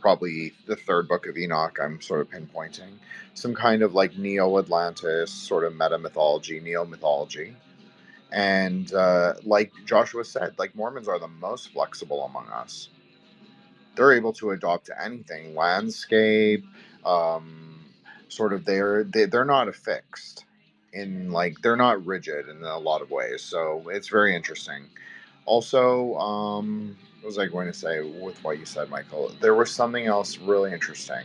probably the third book of Enoch, I'm sort of pinpointing some kind of like Neo Atlantis sort of meta mythology, neo mythology. And like Joshua said, like Mormons are the most flexible among us. They're able to adopt to anything, landscape, um, sort of they're not affixed in like they're not rigid in a lot of ways. So it's very interesting. Also, what was I going to say with what you said, Michael? There was something else really interesting.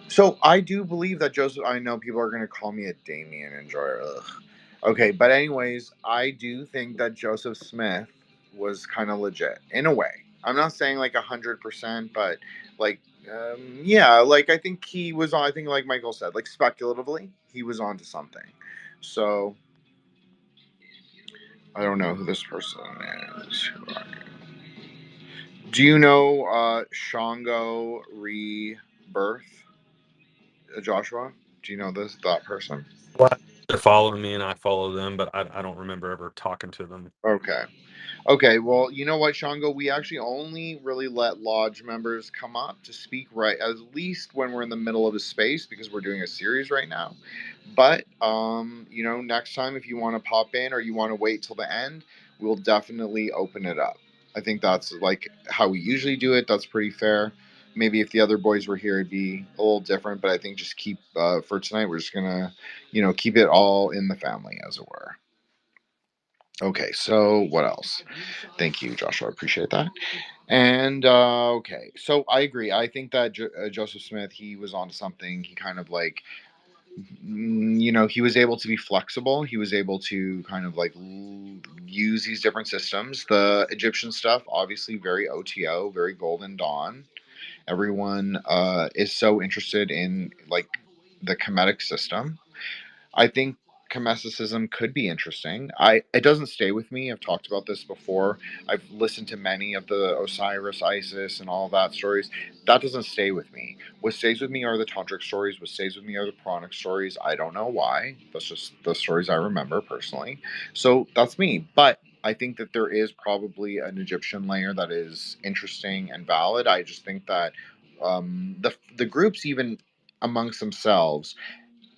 So I do believe that Joseph. I know people are going to call me a Damien enjoyer. Ugh. Okay, but anyways, I do think that Joseph Smith was kind of legit in a way. I'm not saying like 100%, but like, yeah, like I think he was on. I think like Michael said, like speculatively, he was onto something. So I don't know who this person is. Do you know Shango Rebirth, Joshua? Do you know that person? What? They're following me and I follow them, but I don't remember ever talking to them. Okay. Okay, well, you know what, Shango? We actually only really let lodge members come up to speak right, at least when we're in the middle of a space, because we're doing a series right now. But you know, next time if you want to pop in or you want to wait till the end, we'll definitely open it up. I think that's like how we usually do it. That's pretty fair. Maybe if the other boys were here, it'd be a little different. But I think just keep for tonight, we're just gonna, you know, keep it all in the family, as it were. Okay, so what else? Thank you, Joshua. I appreciate that. And okay, so I agree. I think that Joseph Smith, he was onto something. He kind of like, you know, he was able to be flexible. He was able to kind of like use these different systems. The Egyptian stuff, obviously, very OTO, very Golden Dawn. Everyone is so interested in like the Kemetic system. I think Kemeticism could be interesting. It doesn't stay with me. I've talked about this before. I've listened to many of the Osiris, Isis, and all of that stories. That doesn't stay with me. What stays with me are the tantric stories. What stays with me are the pranic stories. I don't know why. That's just the stories I remember personally. So that's me. But I think that there is probably an Egyptian layer that is interesting and valid. I just think that the groups even amongst themselves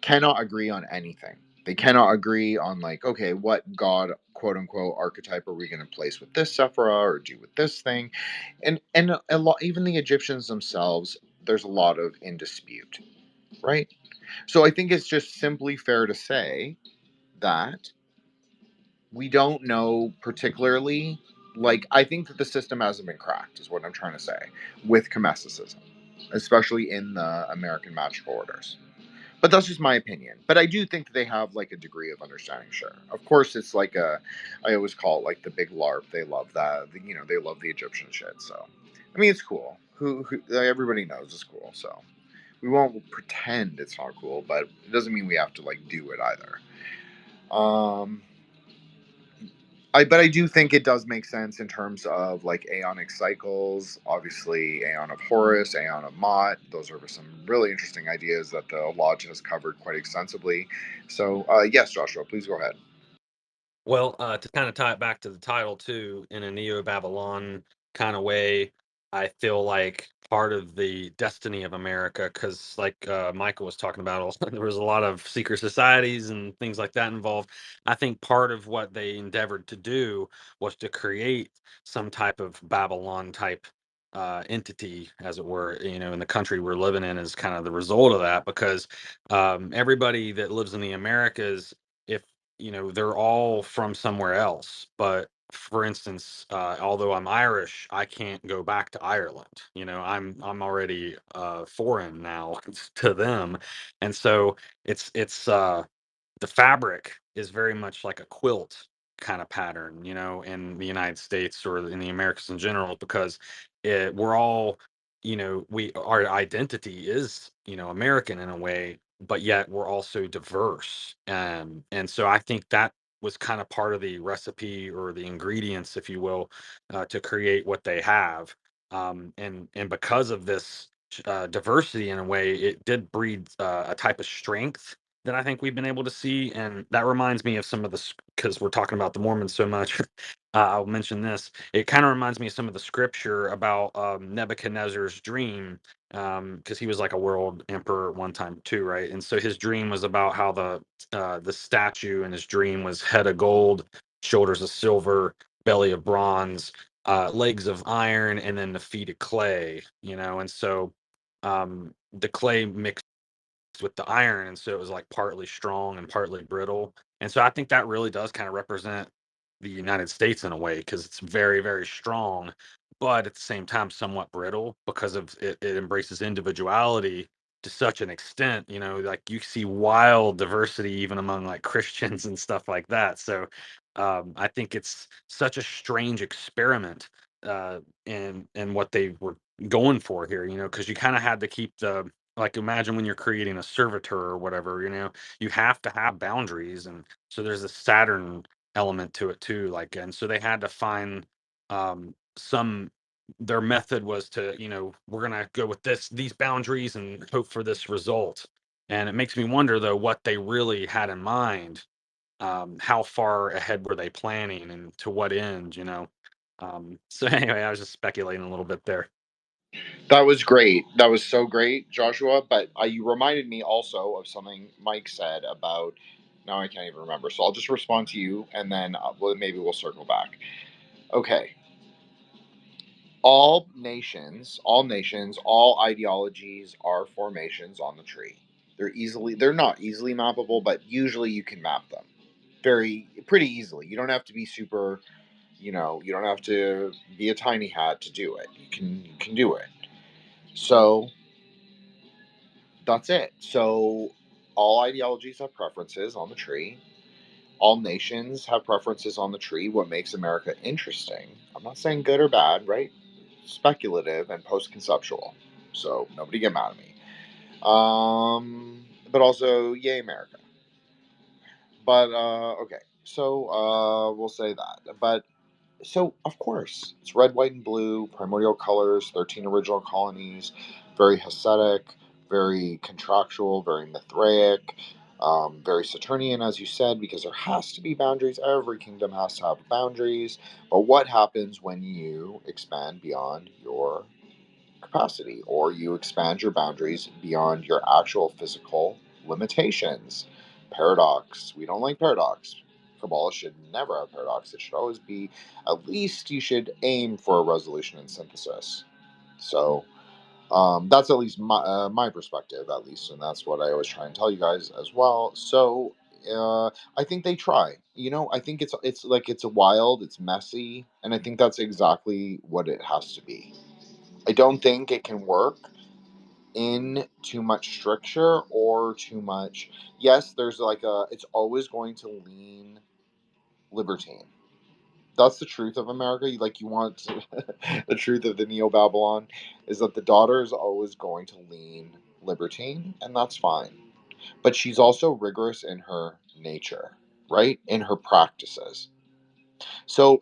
cannot agree on anything. They cannot agree on like, okay, what god quote unquote archetype are we going to place with this Sephira or do with this thing, and a lot even the Egyptians themselves. There's a lot of in dispute, right? So I think it's just simply fair to say that we don't know particularly. Like I think that the system hasn't been cracked, is what I'm trying to say with Kemeticism, especially in the American magical orders. But that's just my opinion. But I do think that they have like a degree of understanding. Sure, of course, it's like I always call it like the big LARP. They love that. You know, they love the Egyptian shit. So, I mean, it's cool. Who everybody knows it's cool. So we won't pretend it's not cool, but it doesn't mean we have to like do it either. Um, but I do think it does make sense in terms of like aeonic cycles. Obviously, Aeon of Horus, Aeon of Mot. Those are some really interesting ideas that the Lodge has covered quite extensively. So, yes, Joshua, please go ahead. Well, to kind of tie it back to the title too, in a Neo-Babylon kind of way, I feel like part of the destiny of America, because like Michael was talking about, there was a lot of secret societies and things like that involved. I think part of what they endeavored to do was to create some type of Babylon type entity, as it were, you know, in the country we're living in is kind of the result of that, because everybody that lives in the Americas, if you know, they're all from somewhere else. But for instance, although I'm Irish, I can't go back to Ireland. You know, I'm already foreign now to them, and so it's the fabric is very much like a quilt kind of pattern, you know, in the United States or in the Americas in general, because we're all, you know, our identity is, you know, American in a way, but yet we're also diverse. And so I think that was kind of part of the recipe or the ingredients, if you will, to create what they have. And because of this diversity in a way, it did breed a type of strength that I think we've been able to see. And that reminds me of some of the, because we're talking about the Mormons so much. I'll mention this. It kind of reminds me of some of the scripture about Nebuchadnezzar's dream, because he was like a world emperor at one time too, right? And so his dream was about how the statue in his dream was head of gold, shoulders of silver, belly of bronze, legs of iron, and then the feet of clay. You know, and so the clay mixed mixed with the iron, and so it was like partly strong and partly brittle. And so I think that really does kind of represent the United States in a way, because it's very, very strong, but at the same time somewhat brittle, because of it embraces individuality to such an extent. Like you see wild diversity even among like Christians and stuff like that. So I think it's such a strange experiment in what they were going for here, because you kind of had to keep the, like, imagine when you're creating a servitor or whatever, you have to have boundaries. And so there's a Saturn element to it too, like, and so they had to find some, their method was to, we're gonna go with these boundaries and hope for this result. And it makes me wonder though what they really had in mind. How far ahead were they planning, and to what end? So anyway, I was just speculating a little bit there. That was great. That was so great, Joshua. But you reminded me also of something Mike said about. Now I can't even remember. So I'll just respond to you, and then maybe we'll circle back. Okay. All nations, all ideologies are formations on the tree. They're not easily mappable, but usually you can map them pretty easily. You don't have to be super, you don't have to be a tiny hat to do it. You can do it. So that's it. So all ideologies have preferences on the tree. All nations have preferences on the tree. What makes America interesting? I'm not saying good or bad, right? Speculative and post-conceptual. So nobody get mad at me. But also, yay America. But okay, so we'll say that. But so of course it's red, white, and blue, primordial colors, 13 original colonies, very Hasidic, very contractual, very Mithraic, very Saturnian, as you said, because there has to be boundaries. Every kingdom has to have boundaries. But what happens when you expand beyond your capacity, or you expand your boundaries beyond your actual physical limitations? Paradox. We don't like paradox. Kabbalah should never have paradox. It should always be, at least you should aim for a resolution and synthesis. So that's at least my perspective, at least, and that's what I always try and tell you guys as well. So I think they try. I think it's wild, it's messy, and I think that's exactly what it has to be. I don't think it can work in too much stricture or too much. Yes, there's it's always going to lean libertine. That's the truth of America. You want the truth of the Neo-Babalon is that the daughter is always going to lean libertine, and that's fine. But she's also rigorous in her nature, right? In her practices. So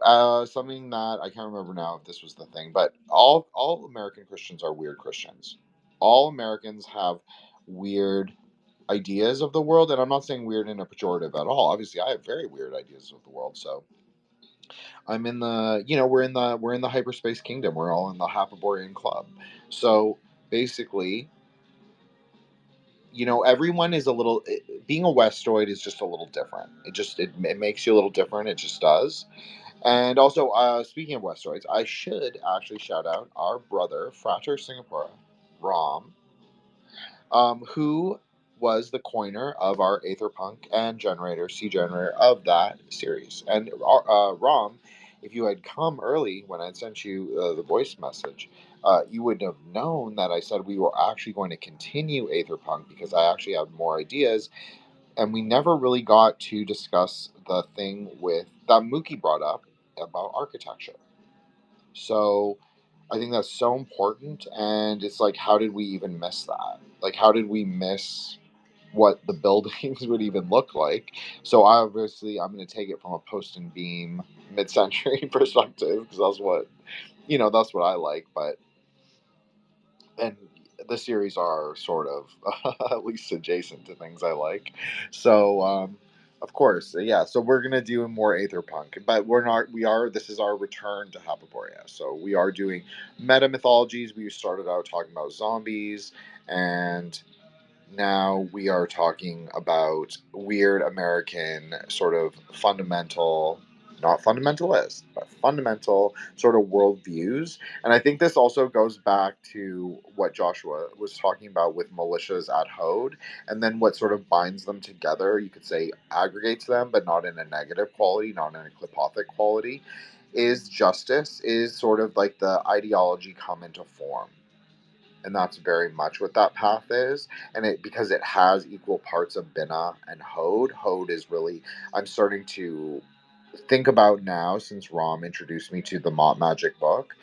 something that I can't remember now if this was the thing, but all American Christians are weird Christians. All Americans have weird ideas of the world, and I'm not saying weird in a pejorative at all. Obviously, I have very weird ideas of the world. So I'm in the, we're in the hyperspace kingdom. We're all in the Hyperborean club. So basically, everyone is a little. Being a Westoid is just a little different. It makes you a little different. It just does. And also, speaking of Westoids, I should actually shout out our brother, Frater Singapore, Rom, who was the coiner of our Aetherpunk and generator, C generator of that series. And Rom, if you had come early when I sent you the voice message, you would have known that I said we were actually going to continue Aetherpunk because I actually have more ideas. And we never really got to discuss the thing with that Mookie brought up about architecture. So I think that's so important. And it's like, how did we even miss that? Like, how did we miss what the buildings would even look like? So obviously, I'm going to take it from a post and beam mid-century perspective because that's what I like. But and the series are sort of at least adjacent to things I like. So of course, yeah. So we're gonna do more Aetherpunk, but we're not. We are. This is our return to Hyperborea. So we are doing meta mythologies. We started out talking about zombies, and now we are talking about weird American sort of fundamental, not fundamentalist, but fundamental sort of worldviews. And I think this also goes back to what Joshua was talking about with militias ad hod, and then what sort of binds them together, you could say aggregates them, but not in a negative quality, not in a clipothic quality, is justice, is sort of like the ideology come into form. And that's very much what that path is. And it, because it has equal parts of Bina and Hod. Hod is really, I'm starting to think about now, since Ram introduced me to the Metamagic book,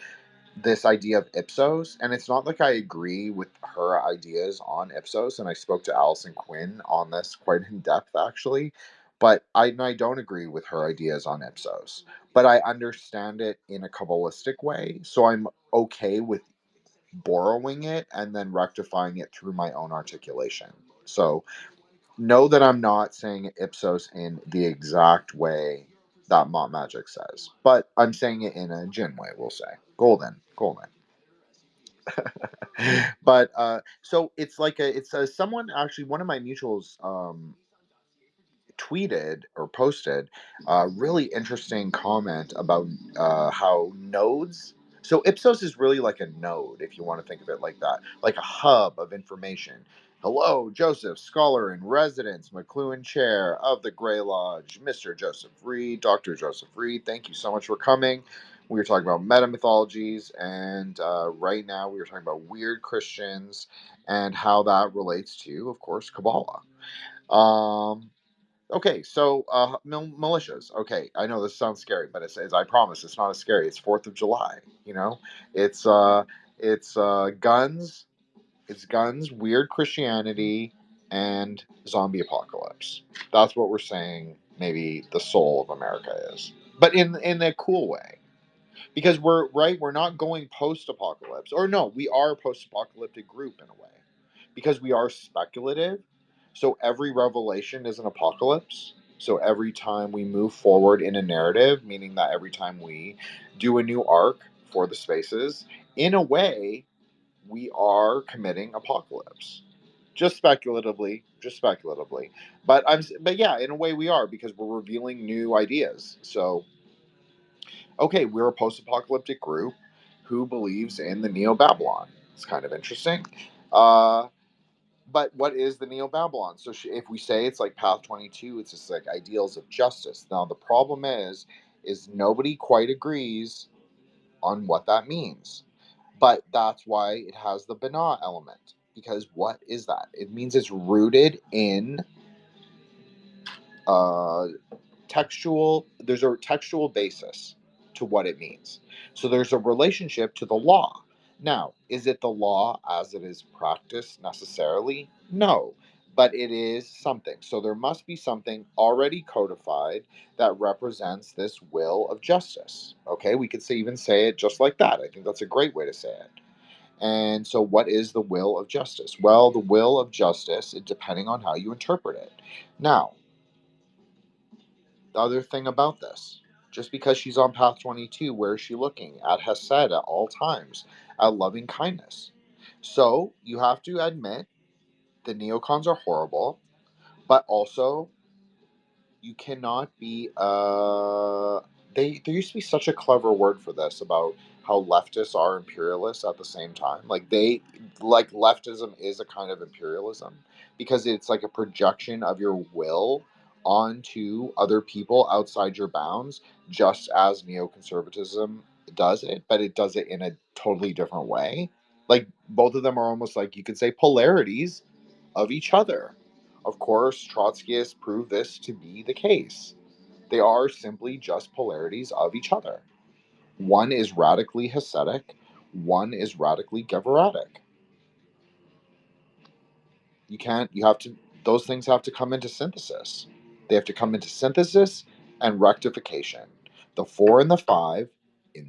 this idea of Ipsos. And it's not like I agree with her ideas on Ipsos, and I spoke to Alison Quinn on this quite in depth actually, but I don't agree with her ideas on Ipsos, but I understand it in a Kabbalistic way, so I'm okay with borrowing it and then rectifying it through my own articulation. So know that I'm not saying Ipsos in the exact way that Metamagic says, but I'm saying it in a Jin way, we'll say. Golden. But so it's like someone actually, one of my mutuals tweeted or posted a really interesting comment about how nodes. So Ipsos is really like a node, if you want to think of it like that, like a hub of information. Hello, Joseph, scholar in residence, McLuhan Chair of the Grey Lodge, Mr. Joseph Reed, Dr. Joseph Reed. Thank you so much for coming. We were talking about Mythologies, and right now we were talking about weird Christians and how that relates to, of course, Kabbalah. Okay, so militias. Okay, I know this sounds scary, but it's I promise it's not as scary. It's 4th of July. You know, it's guns, it's guns, weird Christianity, and zombie apocalypse. That's what we're saying. Maybe the soul of America is, but in a cool way, because we're right. We're not going post-apocalypse, or no, we are a post-apocalyptic group in a way, because we are speculative. So every revelation is an apocalypse. So every time we move forward in a narrative, meaning that every time we do a new arc for the spaces, in a way, we are committing apocalypse. Just speculatively, but yeah, in a way we are, because we're revealing new ideas. So okay, we're a post-apocalyptic group who believes in the Neo-Babalon. It's kind of interesting. But what is the Neo-Babalon? So if we say it's like Path 22, it's just like ideals of justice. Now the problem is nobody quite agrees on what that means. But that's why it has the Bina element. Because what is that? It means it's rooted in uh, there's a textual basis to what it means. So there's a relationship to the law. Now, is it the law as it is practiced necessarily? No, but it is something. So there must be something already codified that represents this will of justice. Okay, we could even say it just like that. I think that's a great way to say it. And so, what is the will of justice? Well, the will of justice, depending on how you interpret it. Now, the other thing about this, just because she's on path 22, where is she looking? At Hesed at all times, at loving kindness. So you have to admit the neocons are horrible, but also you cannot be there used to be such a clever word for this about how leftists are imperialists at the same time. Like leftism is a kind of imperialism, because it's like a projection of your will onto other people outside your bounds, just as neoconservatism does it, but it does it in a totally different way. Like both of them are almost like, you could say, polarities of each other. Of course, Trotskyists prove this to be the case. They are simply just polarities of each other. One is radically Hasidic, one is radically Gevuratic. You have to, those things have to come into synthesis. They have to come into synthesis and rectification. The 4 and the 5,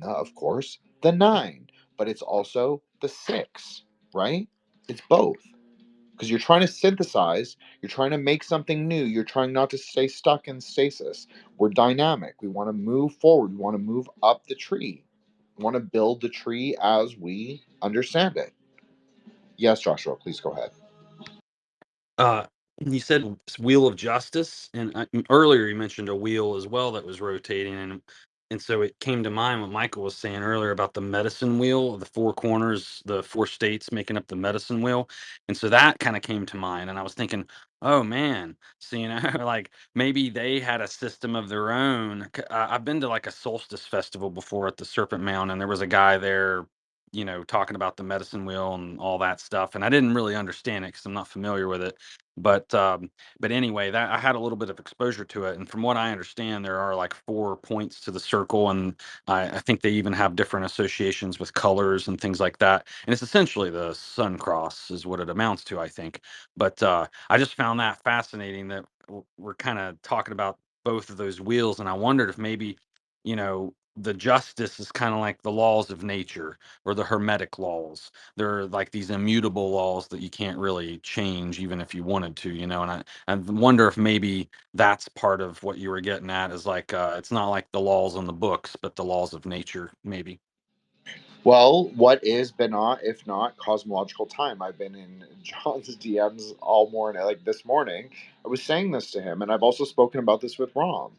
of course, the 9, but it's also the 6, right? It's both. Because you're trying to synthesize, you're trying to make something new, you're trying not to stay stuck in stasis. We're dynamic. We want to move forward. We want to move up the tree. We want to build the tree as we understand it. Yes, Joshua, please go ahead. Uh, you said wheel of justice, and earlier you mentioned a wheel as well that was rotating, and And so it came to mind what Michael was saying earlier about the medicine wheel, the four corners, the four states making up the medicine wheel. And so that kind of came to mind. And I was thinking, oh man, so, like maybe they had a system of their own. I've been to like a solstice festival before at the Serpent Mound, and there was a guy there, talking about the medicine wheel and all that stuff. And I didn't really understand it because I'm not familiar with it. But anyway, that I had a little bit of exposure to it, and from what I understand, there are like 4 points to the circle, and I think they even have different associations with colors and things like that. And it's essentially the sun cross, is what it amounts to, I think. But I just found that fascinating that we're kind of talking about both of those wheels, and I wondered if maybe, the justice is kind of like the laws of nature or the hermetic laws. They're like these immutable laws that you can't really change even if you wanted to, and I wonder if maybe that's part of what you were getting at, is like it's not like the laws on the books but the laws of nature, maybe. Well, what is Binah if not cosmological time? I've been in John's DMs all morning. Like this morning, I was saying this to him, and I've also spoken about this with Rom.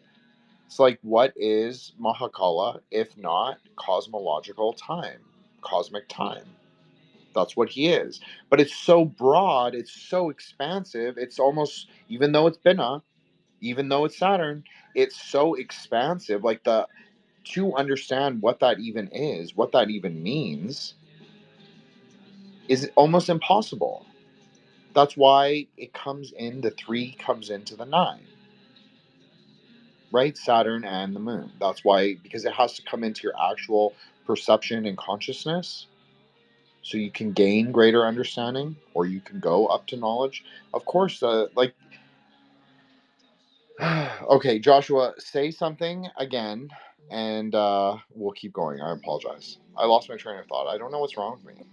It's like, what is Mahakala if not cosmological time, cosmic time? That's what he is. But it's so broad, it's so expansive. It's almost, even though it's Binah, even though it's Saturn, it's so expansive. Like to understand what that even is, what that even means, is almost impossible. That's why it comes in, the three comes into the nine, right? Saturn and the moon. That's why, because it has to come into your actual perception and consciousness so you can gain greater understanding or you can go up to knowledge. Of course, okay, Joshua, say something again and we'll keep going. I apologize. I lost my train of thought. I don't know what's wrong with me.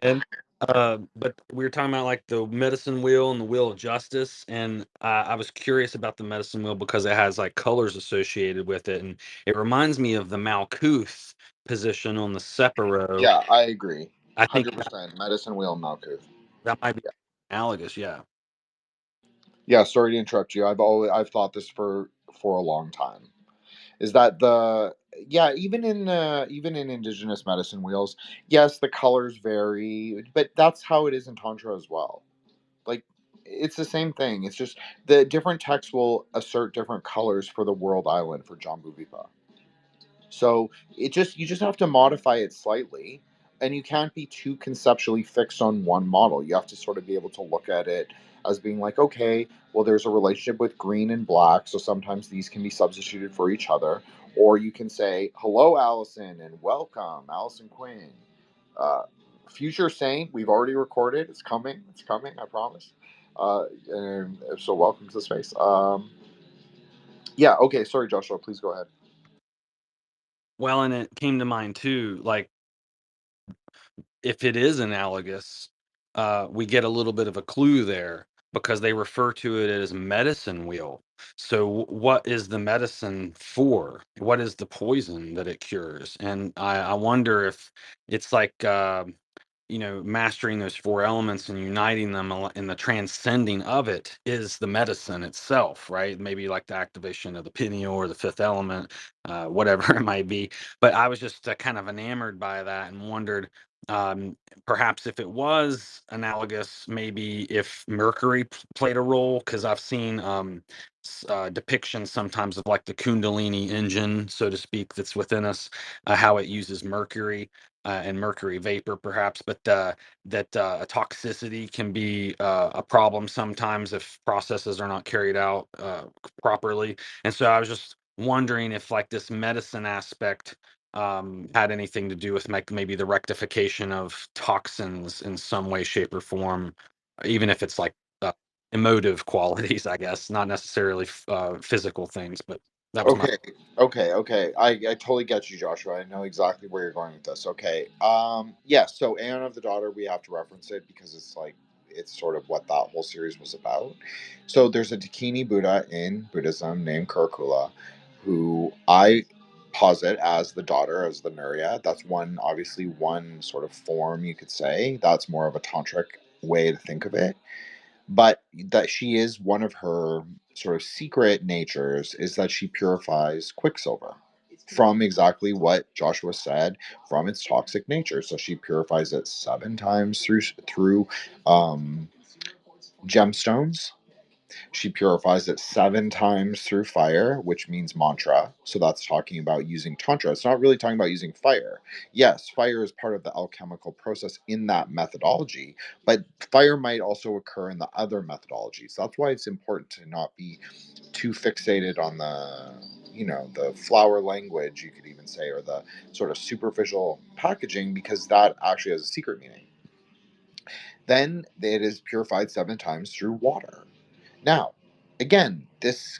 And but we were talking about like the medicine wheel and the wheel of justice, and I was curious about the medicine wheel because it has like colors associated with it, and it reminds me of the Malkuth position on the Sephiroth. Yeah, I agree. I think that, 100%. Medicine wheel Malkuth. that might be analogous. Yeah. Yeah, sorry to interrupt you. I've thought this for a long time. Is that the yeah, even in indigenous medicine wheels, yes, the colors vary, but that's how it is in tantra as well. Like it's the same thing. It's just the different texts will assert different colors for the world island for Jambu Vipa. So you just have to modify it slightly, and you can't be too conceptually fixed on one model. You have to sort of be able to look at it as being like, okay, well, there's a relationship with green and black, so sometimes these can be substituted for each other. Or you can say, hello, Allison, and welcome, Allison Quinn. Uh, Future Saint, we've already recorded. It's coming. It's coming. I promise. And so, welcome to the space. Yeah. Okay. Sorry, Joshua. Please go ahead. Well, and it came to mind too, like if it is analogous, we get a little bit of a clue there because they refer to it as medicine wheel. So, what is the medicine for? What is the poison that it cures? And I wonder if it's like, mastering those four elements and uniting them in the transcending of it is the medicine itself, right? Maybe like the activation of the pineal or the fifth element, whatever it might be. But I was just kind of enamored by that and wondered, um, perhaps if it was analogous, maybe if Mercury played a role, because I've seen depictions sometimes of like the Kundalini engine, so to speak, that's within us, how it uses Mercury and mercury vapor, perhaps, but that a toxicity can be a problem sometimes if processes are not carried out properly. And so I was just wondering if like this medicine aspect had anything to do with like maybe the rectification of toxins in some way, shape, or form, even if it's like emotive qualities, I guess, not necessarily physical things, but that was my. Okay. I totally get you, Joshua. I know exactly where you're going with this. Okay. Yes, so Aeon of the Daughter, we have to reference it because it's like it's sort of what that whole series was about. So there's a Dakini Buddha in Buddhism named Kurakula, who I posit as the daughter, as the Nuria. That's one sort of form you could say. That's more of a tantric way to think of it. But that she is one of her sort of secret natures is that she purifies Quicksilver from exactly what Joshua said, from its toxic nature. So she purifies it 7 times through gemstones. She purifies it 7 times through fire, which means mantra. So that's talking about using tantra. It's not really talking about using fire. Yes, fire is part of the alchemical process in that methodology, but fire might also occur in the other methodologies. That's why it's important to not be too fixated on the flower language, you could even say, or the sort of superficial packaging, because that actually has a secret meaning. Then it is purified 7 times through water. Now, again, this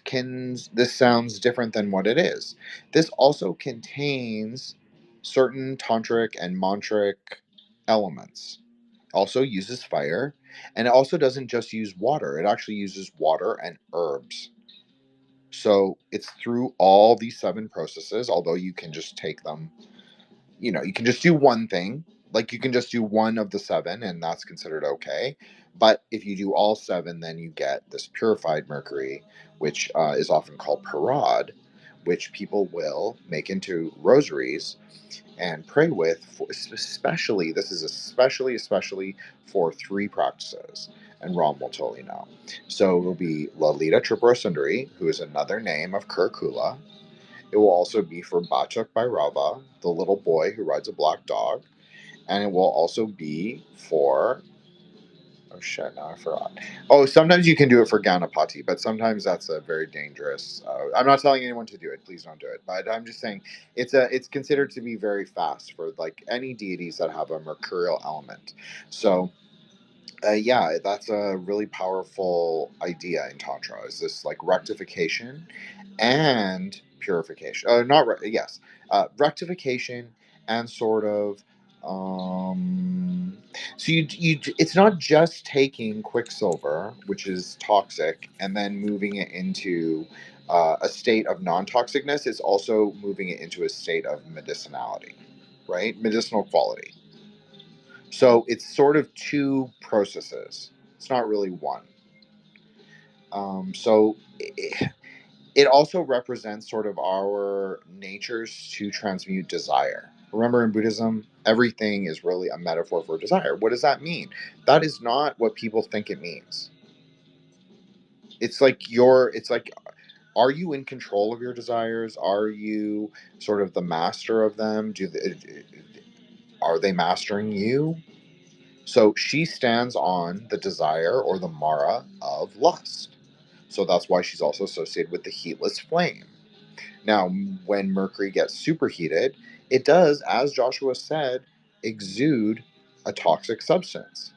sounds different than what it is. This also contains certain tantric and mantric elements. Also uses fire, and it also doesn't just use water. It actually uses water and herbs. So it's through all these 7 processes, although you can just take them, you can just do one thing. Like you can just do one of the 7 and that's considered okay. But if you do all 7, then you get this purified mercury, which is often called parad, which people will make into rosaries and pray with, especially for 3 practices. And Ram will totally know. So it will be Lalita Tripura Sundari, who is another name of Kurkula. It will also be for Bachak Bhairava, the little boy who rides a black dog. And it will also be for... Oh shit, now I forgot. Oh, sometimes you can do it for Ganapati, but sometimes that's a very dangerous... I'm not telling anyone to do it. Please don't do it. But I'm just saying it's considered to be very fast for like any deities that have a mercurial element. So... yeah, that's a really powerful idea in Tantra. Is this like rectification and purification? Yes, rectification and sort of. So it's not just taking Quicksilver, which is toxic, and then moving it into a state of non-toxicness. It's also moving it into a state of medicinality, right? Medicinal quality. So it's sort of 2 processes. It's not really one. So it also represents sort of our natures to transmute desire. Remember, in Buddhism, everything is really a metaphor for desire. What does that mean? That is not what people think it means. It's like are you in control of your desires? Are you sort of the master of them? Are they mastering you? So she stands on the desire or the Mara of lust. So that's why she's also associated with the heatless flame. Now, when Mercury gets superheated, it does, as Joshua said, exude a toxic substance.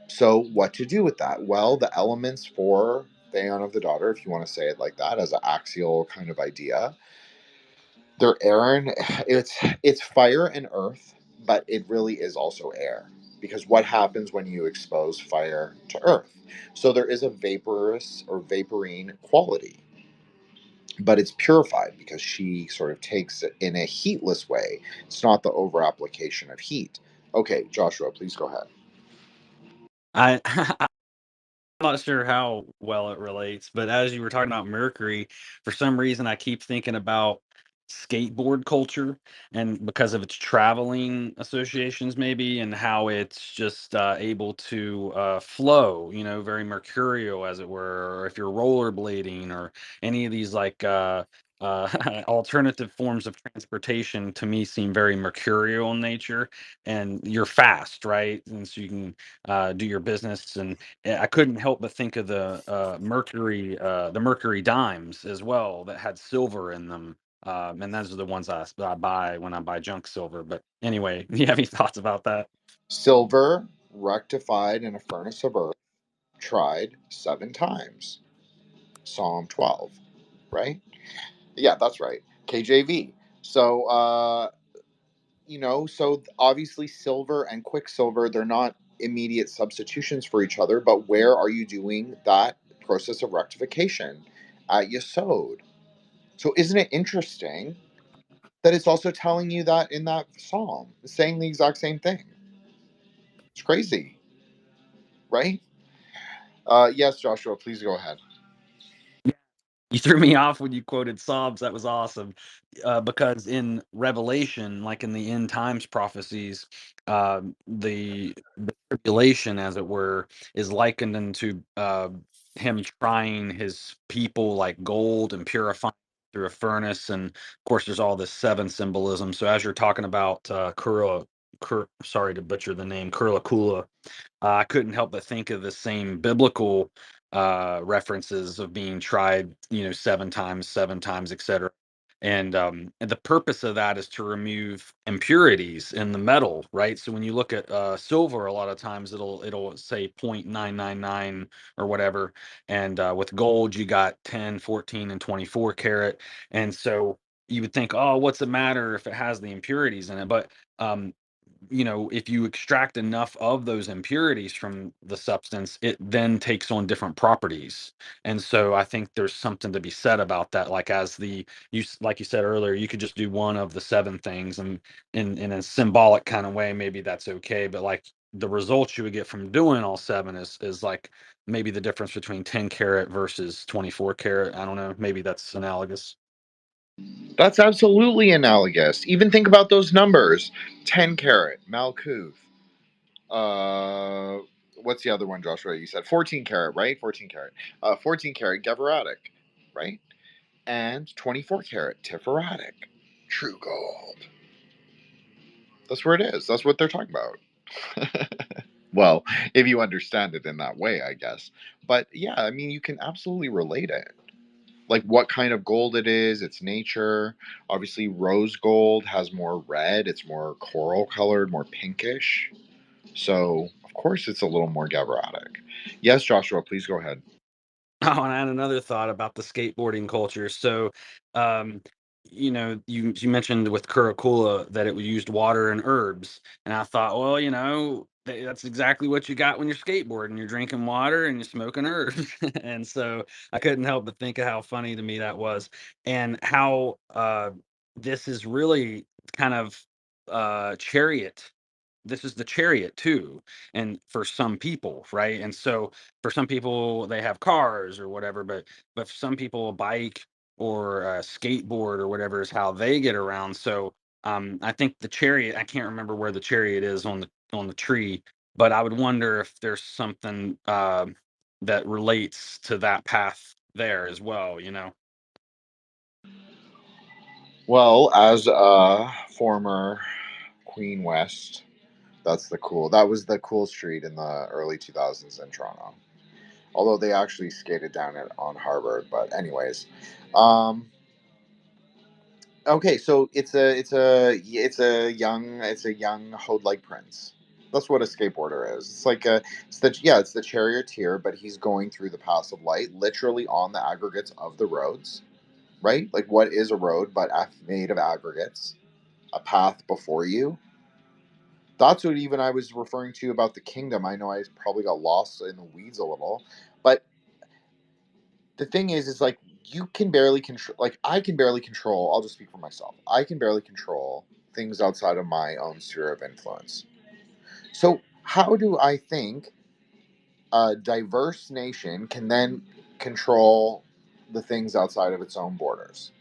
So, what to do with that? Well, the elements for Theon of the Daughter, if you want to say it like that, as an axial kind of idea, they're air and it's fire and earth, but it really is also air. Because what happens when you expose fire to earth? So there is a vaporous or vaporine quality, but it's purified because she sort of takes it in a heatless way. It's not the over application of heat. Okay, Joshua, please go ahead. I I'm not sure how well it relates, but as you were talking about Mercury, for some reason I keep thinking about skateboard culture, and because of its traveling associations maybe, and how it's just able to flow, very mercurial as it were, or if you're rollerblading or any of these like alternative forms of transportation, to me seem very mercurial in nature, and you're fast, right? And so you can do your business. And I couldn't help but think of the Mercury dimes as well that had silver in them. And those are the ones I buy when I buy junk silver. But anyway, do you have any thoughts about that? Silver rectified in a furnace of earth, tried 7 times. Psalm 12, right? Yeah, that's right. KJV. So, so obviously silver and quicksilver, they're not immediate substitutions for each other, but where are you doing that process of rectification? At Yesod. So isn't it interesting that it's also telling you that in that psalm, saying the exact same thing? It's crazy. right? Yes, Joshua, please go ahead. You threw me off when you quoted Psalms. That was awesome. Because in Revelation, like in the end times prophecies, the tribulation, as it were, is likened unto him trying his people like gold and purifying through a furnace. And of course, there's all this seven symbolism. So as you're talking about sorry to butcher the name, Kurla, I couldn't help but think of the same biblical references of being tried, seven times, etc. And the purpose of that is to remove impurities in the metal, right? So when you look at silver, a lot of times it'll say 0.999 or whatever, and with gold you got 10, 14, and 24 karat, and so you would think, oh, what's the matter if it has the impurities in it? But um, if you extract enough of those impurities from the substance, it then takes on different properties. And so I think there's something to be said about that. Like like you said earlier, you could just do one of the seven things, and in a symbolic kind of way, maybe that's okay. But like the results you would get from doing all seven is like maybe the difference between 10 karat versus 24 karat. I don't know. Maybe that's analogous. That's absolutely analogous. Even think about those numbers: 10 karat, Malkuth. What's the other one, Joshua? You said 14 karat, right? 14 karat. 14 karat, Geveratic, right? And 24 karat, Tiferatic. True gold. That's where it is. That's what they're talking about. Well, if you understand it in that way, I guess. But yeah, I mean, you can absolutely relate it. Like what kind of gold it is, its nature. Obviously, rose gold has more red, it's more coral colored, more pinkish. So, of course, it's a little more Gavrotic. Yes, Joshua, please go ahead. Oh, and I had another thought about the skateboarding culture. So, um, you mentioned with Curacula that it used water and herbs, and I thought, well, that's exactly what you got when you're skateboarding. You're drinking water and you're smoking herbs, and so I couldn't help but think of how funny to me that was, and how this is really kind of chariot. This is the chariot too, and for some people, right? And so for some people they have cars or whatever, but for some people a bike or a skateboard or whatever is how they get around. So I think the chariot, I can't remember where the chariot is on the tree, but I would wonder if there's something that relates to that path there as well. Well, as a former Queen West, that was the cool street in the early 2000s in Toronto. Although they actually skated down it on Harvard, but anyways. Um, okay, so it's a young Hode-like prince. That's what a skateboarder is. It's the charioteer, but he's going through the paths of light, literally on the aggregates of the roads, right? Like what is a road but made of aggregates? A path before you. That's what even I was referring to about the kingdom. I know I probably got lost in the weeds a little, but the thing is like you can barely control. Like I can barely control. I'll just speak for myself. I can barely control things outside of my own sphere of influence. So how do I think a diverse nation can then control the things outside of its own borders?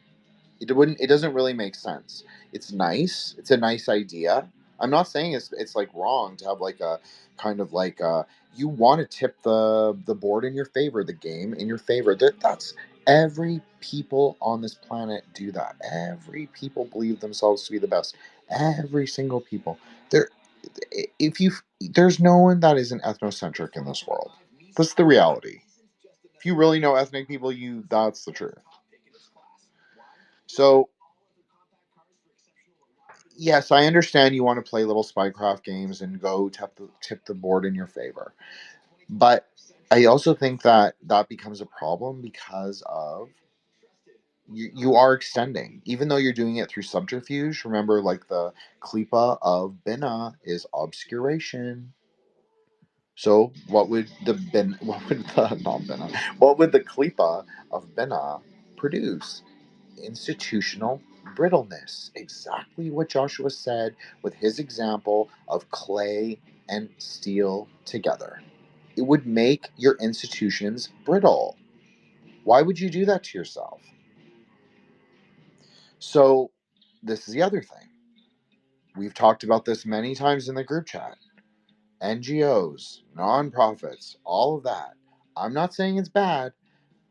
It doesn't really make sense. It's nice. It's a nice idea. I'm not saying it's like wrong to have like a kind of like you want to tip the board in your favor, the game in your favor. That's every people on this planet do that. Every people believe themselves to be the best. Every single people. There if you there's no one that isn't ethnocentric in this world. That's the reality. If you really know ethnic people, that's the truth. So yes, I understand you want to play little spycraft games and go tip the board in your favor. But I also think that becomes a problem because of you are extending, even though you're doing it through subterfuge. Remember, like the klipa of Bina is obscuration. So what would the not Bina, what would the klipa of Bina produce? Institutional brittleness. Exactly what Joshua said with his example of clay and steel together. it would make your institutions brittle. Why would you do that to yourself? So, this is the other thing. We've talked about this many times in the group chat. NGOs, nonprofits, all of that. I'm not saying it's bad,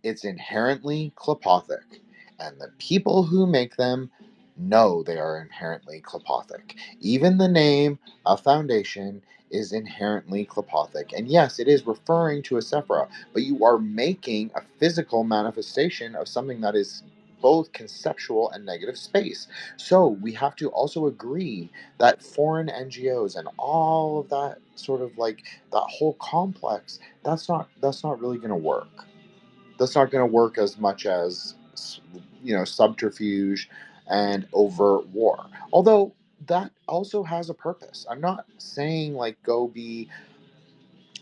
it's inherently klipothic. And the people who make them know they are inherently klipothic. Even the name, a foundation, is inherently klipothic. And yes, it is referring to a Sephira, but you are making a physical manifestation of something that is both conceptual and negative space. So we have to also agree that foreign NGOs and all of that sort of like that whole complex, that's not really going to work. That's not going to work as much as subterfuge and overt war. Although that also has a purpose. I'm not saying like go be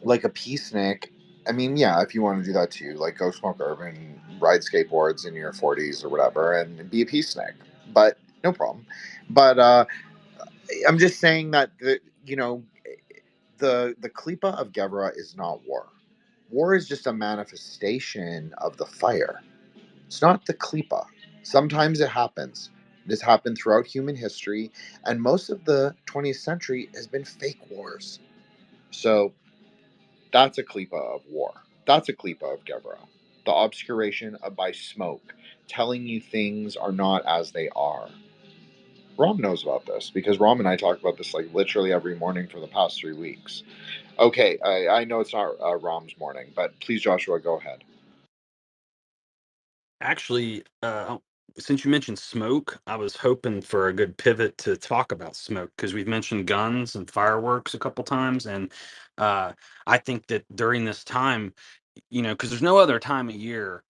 like a peacenik. I mean, yeah, if you want to do that too, like go smoke herb and ride skateboards in your 40s or whatever and be a peacenik. But no problem. But I'm just saying that the klipa of Gevra is not war. War is just a manifestation of the fire. It's not the klipa. Sometimes it happens. It has happened throughout human history, and most of the 20th century has been fake wars. So that's a klipa of war. That's a klipa of Gevra. The obscuration by smoke, telling you things are not as they are. Rom knows about this because Rom and I talk about this like literally every morning for the past 3 weeks. Okay, I know it's not Rom's morning, but please, Joshua, go ahead. Actually, since you mentioned smoke, I was hoping for a good pivot to talk about smoke because we've mentioned guns and fireworks a couple times, and uh, I think that during this time, because there's no other time of year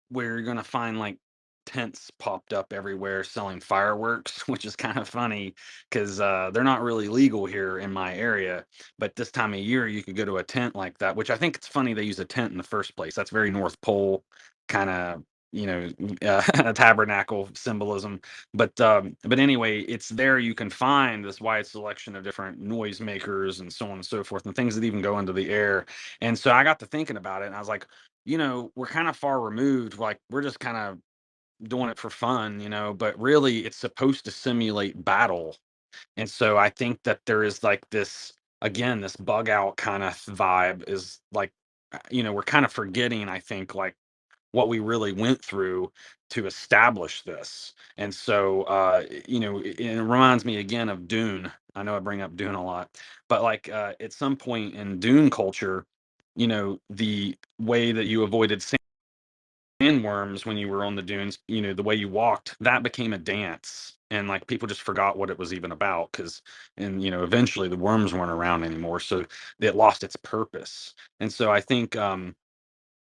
where you're gonna find like tents popped up everywhere selling fireworks, which is kind of funny because they're not really legal here in my area. But this time of year, you could go to a tent like that, which I think it's funny they use a tent in the first place. That's very North Pole kind of, a tabernacle symbolism. But anyway, it's there you can find this wide selection of different noisemakers and so on and so forth, and things that even go into the air. And so I got to thinking about it, and I was like, we're kind of far removed. Like we're just kind of doing it for fun, but really it's supposed to simulate battle. And so I think that there is like this, again, this bug out kind of vibe is like, we're kind of forgetting, I think, like what we really went through to establish this. And so, it reminds me again of Dune. I know I bring up Dune a lot, but like at some point in Dune culture, the way that you avoided sandworms when you were on the dunes, the way you walked, that became a dance. And like people just forgot what it was even about and eventually the worms weren't around anymore. So it lost its purpose. And so I think,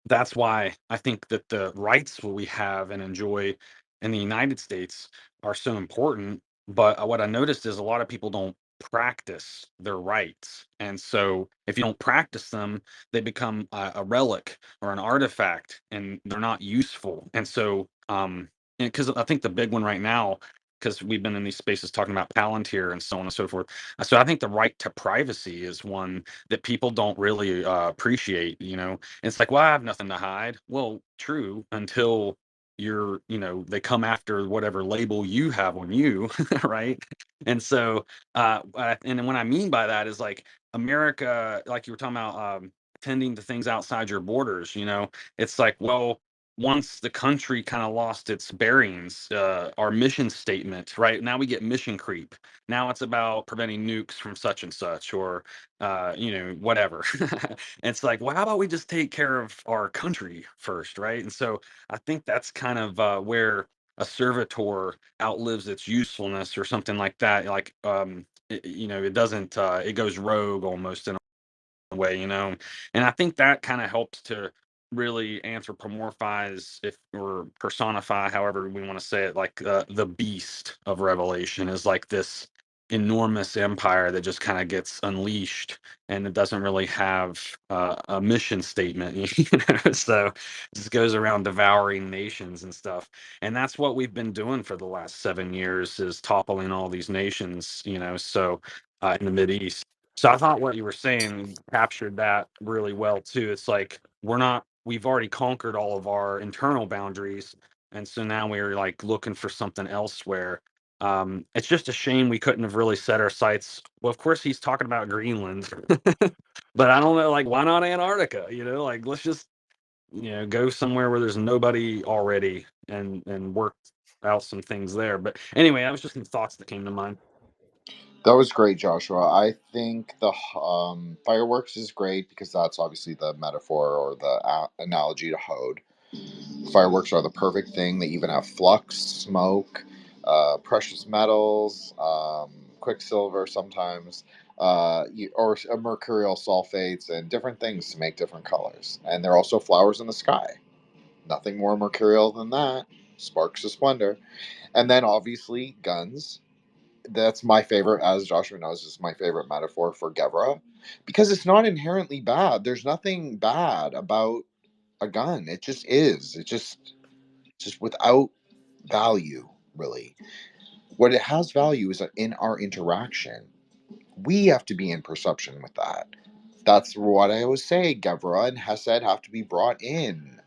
that's why I think that the rights we have and enjoy in the United States are so important. But what I noticed is a lot of people don't practice their rights. And so if you don't practice them, they become a relic or an artifact and they're not useful. And so, because I think the big one right now, because we've been in these spaces talking about Palantir and so on and so forth. So I think the right to privacy is one that people don't really appreciate, it's like, well, I have nothing to hide. Well, true, until they come after whatever label you have on you, right? And so, and then what I mean by that is like America, like you were talking about, tending to things outside your borders, it's like, well, once the country kind of lost its bearings, our mission statement, right? Now we get mission creep. Now it's about preventing nukes from such and such, or whatever. It's like, well, how about we just take care of our country first, right? And so I think that's kind of where a servitor outlives its usefulness or something like that. Like, it doesn't, it goes rogue almost in a way, and I think that kind of helps to really anthropomorphize, if or personify, however we want to say it, like the beast of Revelation is like this enormous empire that just kind of gets unleashed and it doesn't really have a mission statement. So it just goes around devouring nations and stuff, and that's what we've been doing for the last 7 years, is toppling all these nations, so in the Mid East. So I thought what you were saying captured that really well too. It's like we've already conquered all of our internal boundaries, and so now we're like looking for something elsewhere. It's just a shame we couldn't have really set our sights. Well, of course he's talking about Greenland, but I don't know, like why not Antarctica? Like let's just go somewhere where there's nobody already and work out some things there. But anyway, that was just some thoughts that came to mind. That was great, Joshua. I think the fireworks is great because that's obviously the metaphor or the analogy to Hode. Fireworks are the perfect thing. They even have flux, smoke, precious metals, quicksilver sometimes, or mercurial sulfates, and different things to make different colors. And they're also flowers in the sky. Nothing more mercurial than that. Sparks of splendor. And then obviously guns. That's my favorite, as Joshua knows, is my favorite metaphor for Gevra, because it's not inherently bad. There's nothing bad about a gun. It just is. Just without value, really. What it has value is in our interaction. We have to be in perception with that. That's what I always say. Gevra and Hesed have to be brought in.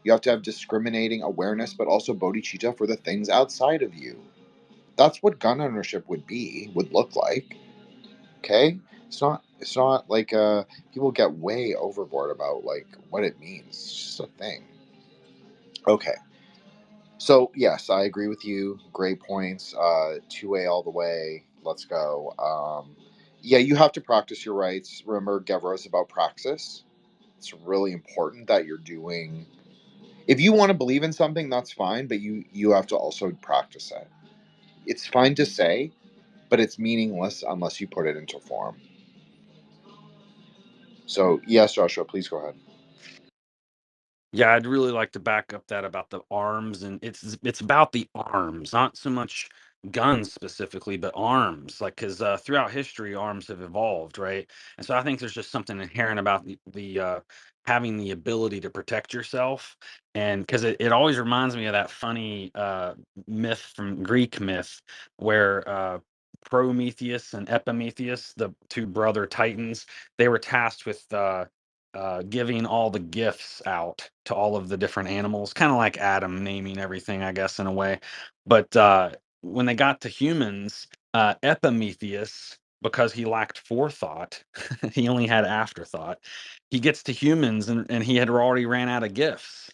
You have to have discriminating awareness, but also bodhicitta for the things outside of you. That's what gun ownership would look like. Okay? It's not like people get way overboard about like what it means. It's just a thing. Okay. So yes, I agree with you. Great points. 2A all the way. Let's go. Yeah, you have to practice your rights. Remember, Gevra is about praxis. It's really important that you're doing. If you want to believe in something, that's fine, but you have to also practice it. It's fine to say, but it's meaningless unless you put it into form. So yes, Joshua, please go ahead. Yeah, I'd really like to back up that about the arms, and it's about the arms, not so much guns specifically, but arms. Like, because throughout history, arms have evolved, right? And so I think there's just something inherent about the having the ability to protect yourself, and because it always reminds me of that funny myth from Greek myth where Prometheus and Epimetheus, the two brother titans, they were tasked with giving all the gifts out to all of the different animals, kind of like Adam naming everything, I guess, in a way. But when they got to humans, Epimetheus, because he lacked forethought, he only had afterthought. He gets to humans and he had already ran out of gifts.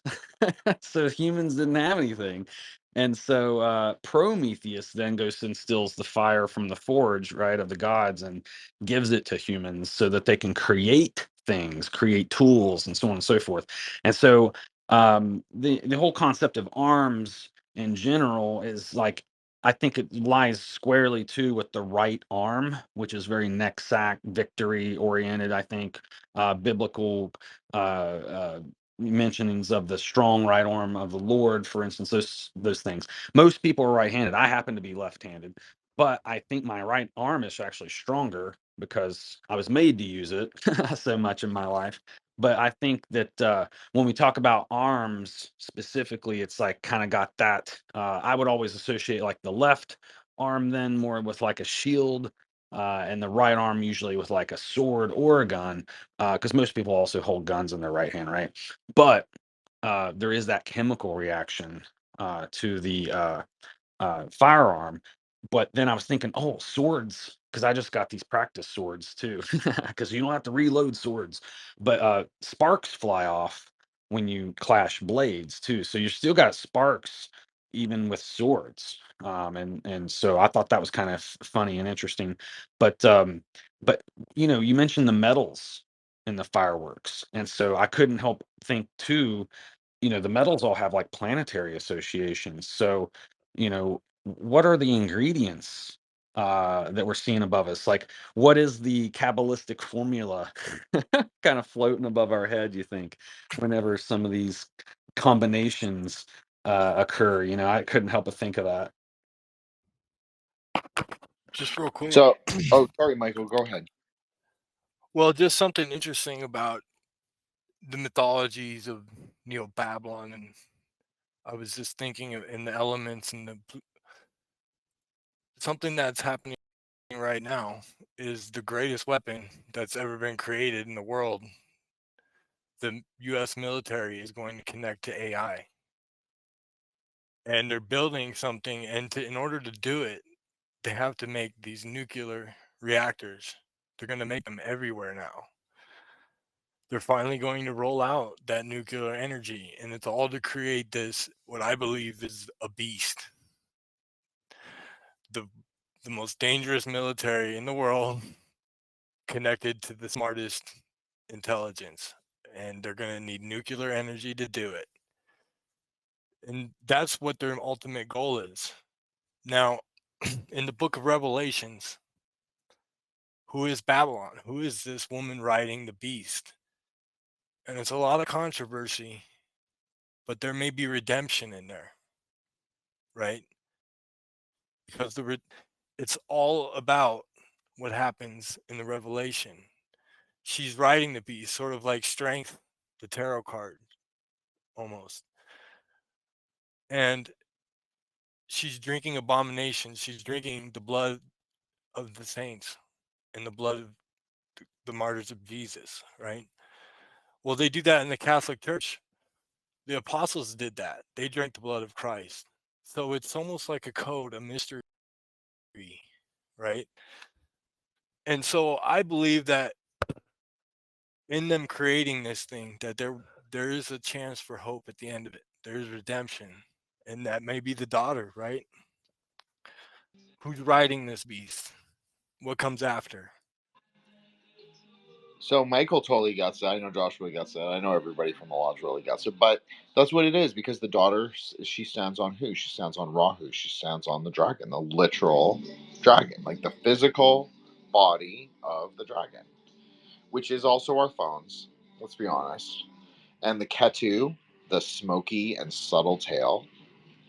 So humans didn't have anything. And so Prometheus then goes and steals the fire from the forge, right, of the gods and gives it to humans so that they can create things, create tools, and so on and so forth. And so the whole concept of arms in general is like I think it lies squarely too with the right arm, which is very neck sack victory oriented. I think biblical mentionings of the strong right arm of the Lord, for instance, those things. Most people are right-handed. I happen to be left-handed, but I think my right arm is actually stronger because I was made to use it so much in my life. But I think that when we talk about arms specifically, it's like kind of got that. I would always associate like the left arm then more with like a shield, and the right arm usually with like a sword or a gun, because most people also hold guns in their right hand, right? But there is that chemical reaction to the firearm. But then I was thinking, oh, swords, because I just got these practice swords too, because you don't have to reload swords. But sparks fly off when you clash blades too, so you still got sparks even with swords. And so I thought that was kind of funny and interesting. But but you mentioned the metals in the fireworks, and so I couldn't help think too, the metals all have like planetary associations. So, what are the ingredients that we're seeing above us? Like, what is the Kabbalistic formula kind of floating above our head, you think, whenever some of these combinations occur? I couldn't help but think of that. Just real quick. So, oh, sorry, Michael, go ahead. Well, just something interesting about the mythologies of Neo-Babalon, and I was just thinking in the elements and something that's happening right now is the greatest weapon that's ever been created in the world. The U.S. military is going to connect to AI. And they're building something, and in order to do it, they have to make these nuclear reactors. They're going to make them everywhere now. They're finally going to roll out that nuclear energy, and it's all to create this, what I believe is a beast. The most dangerous military in the world connected to the smartest intelligence, and they're going to need nuclear energy to do it. And that's what their ultimate goal is. Now, in the book of Revelations, who is Babylon? Who is this woman riding the beast? And it's a lot of controversy, but there may be redemption in there, right? Because it's all about what happens in the Revelation. She's riding the beast, sort of like Strength, the tarot card, almost. And she's drinking abomination. She's drinking the blood of the saints and the blood of the martyrs of Jesus, right? Well, they do that in the Catholic Church. The apostles did that. They drank the blood of Christ. So it's almost like a code, a mystery, right? And so I believe that in them creating this thing, that there is a chance for hope at the end of it. There's redemption. And that may be the daughter, right? Who's riding this beast? What comes after? So Michael totally gets it. I know Joshua gets it. I know everybody from the lodge really gets it. But that's what it is, because the daughter, she stands on who? She stands on Rahu. She stands on the dragon, the literal dragon, like the physical body of the dragon, which is also our phones. Let's be honest. And the Ketu, the smoky and subtle tail,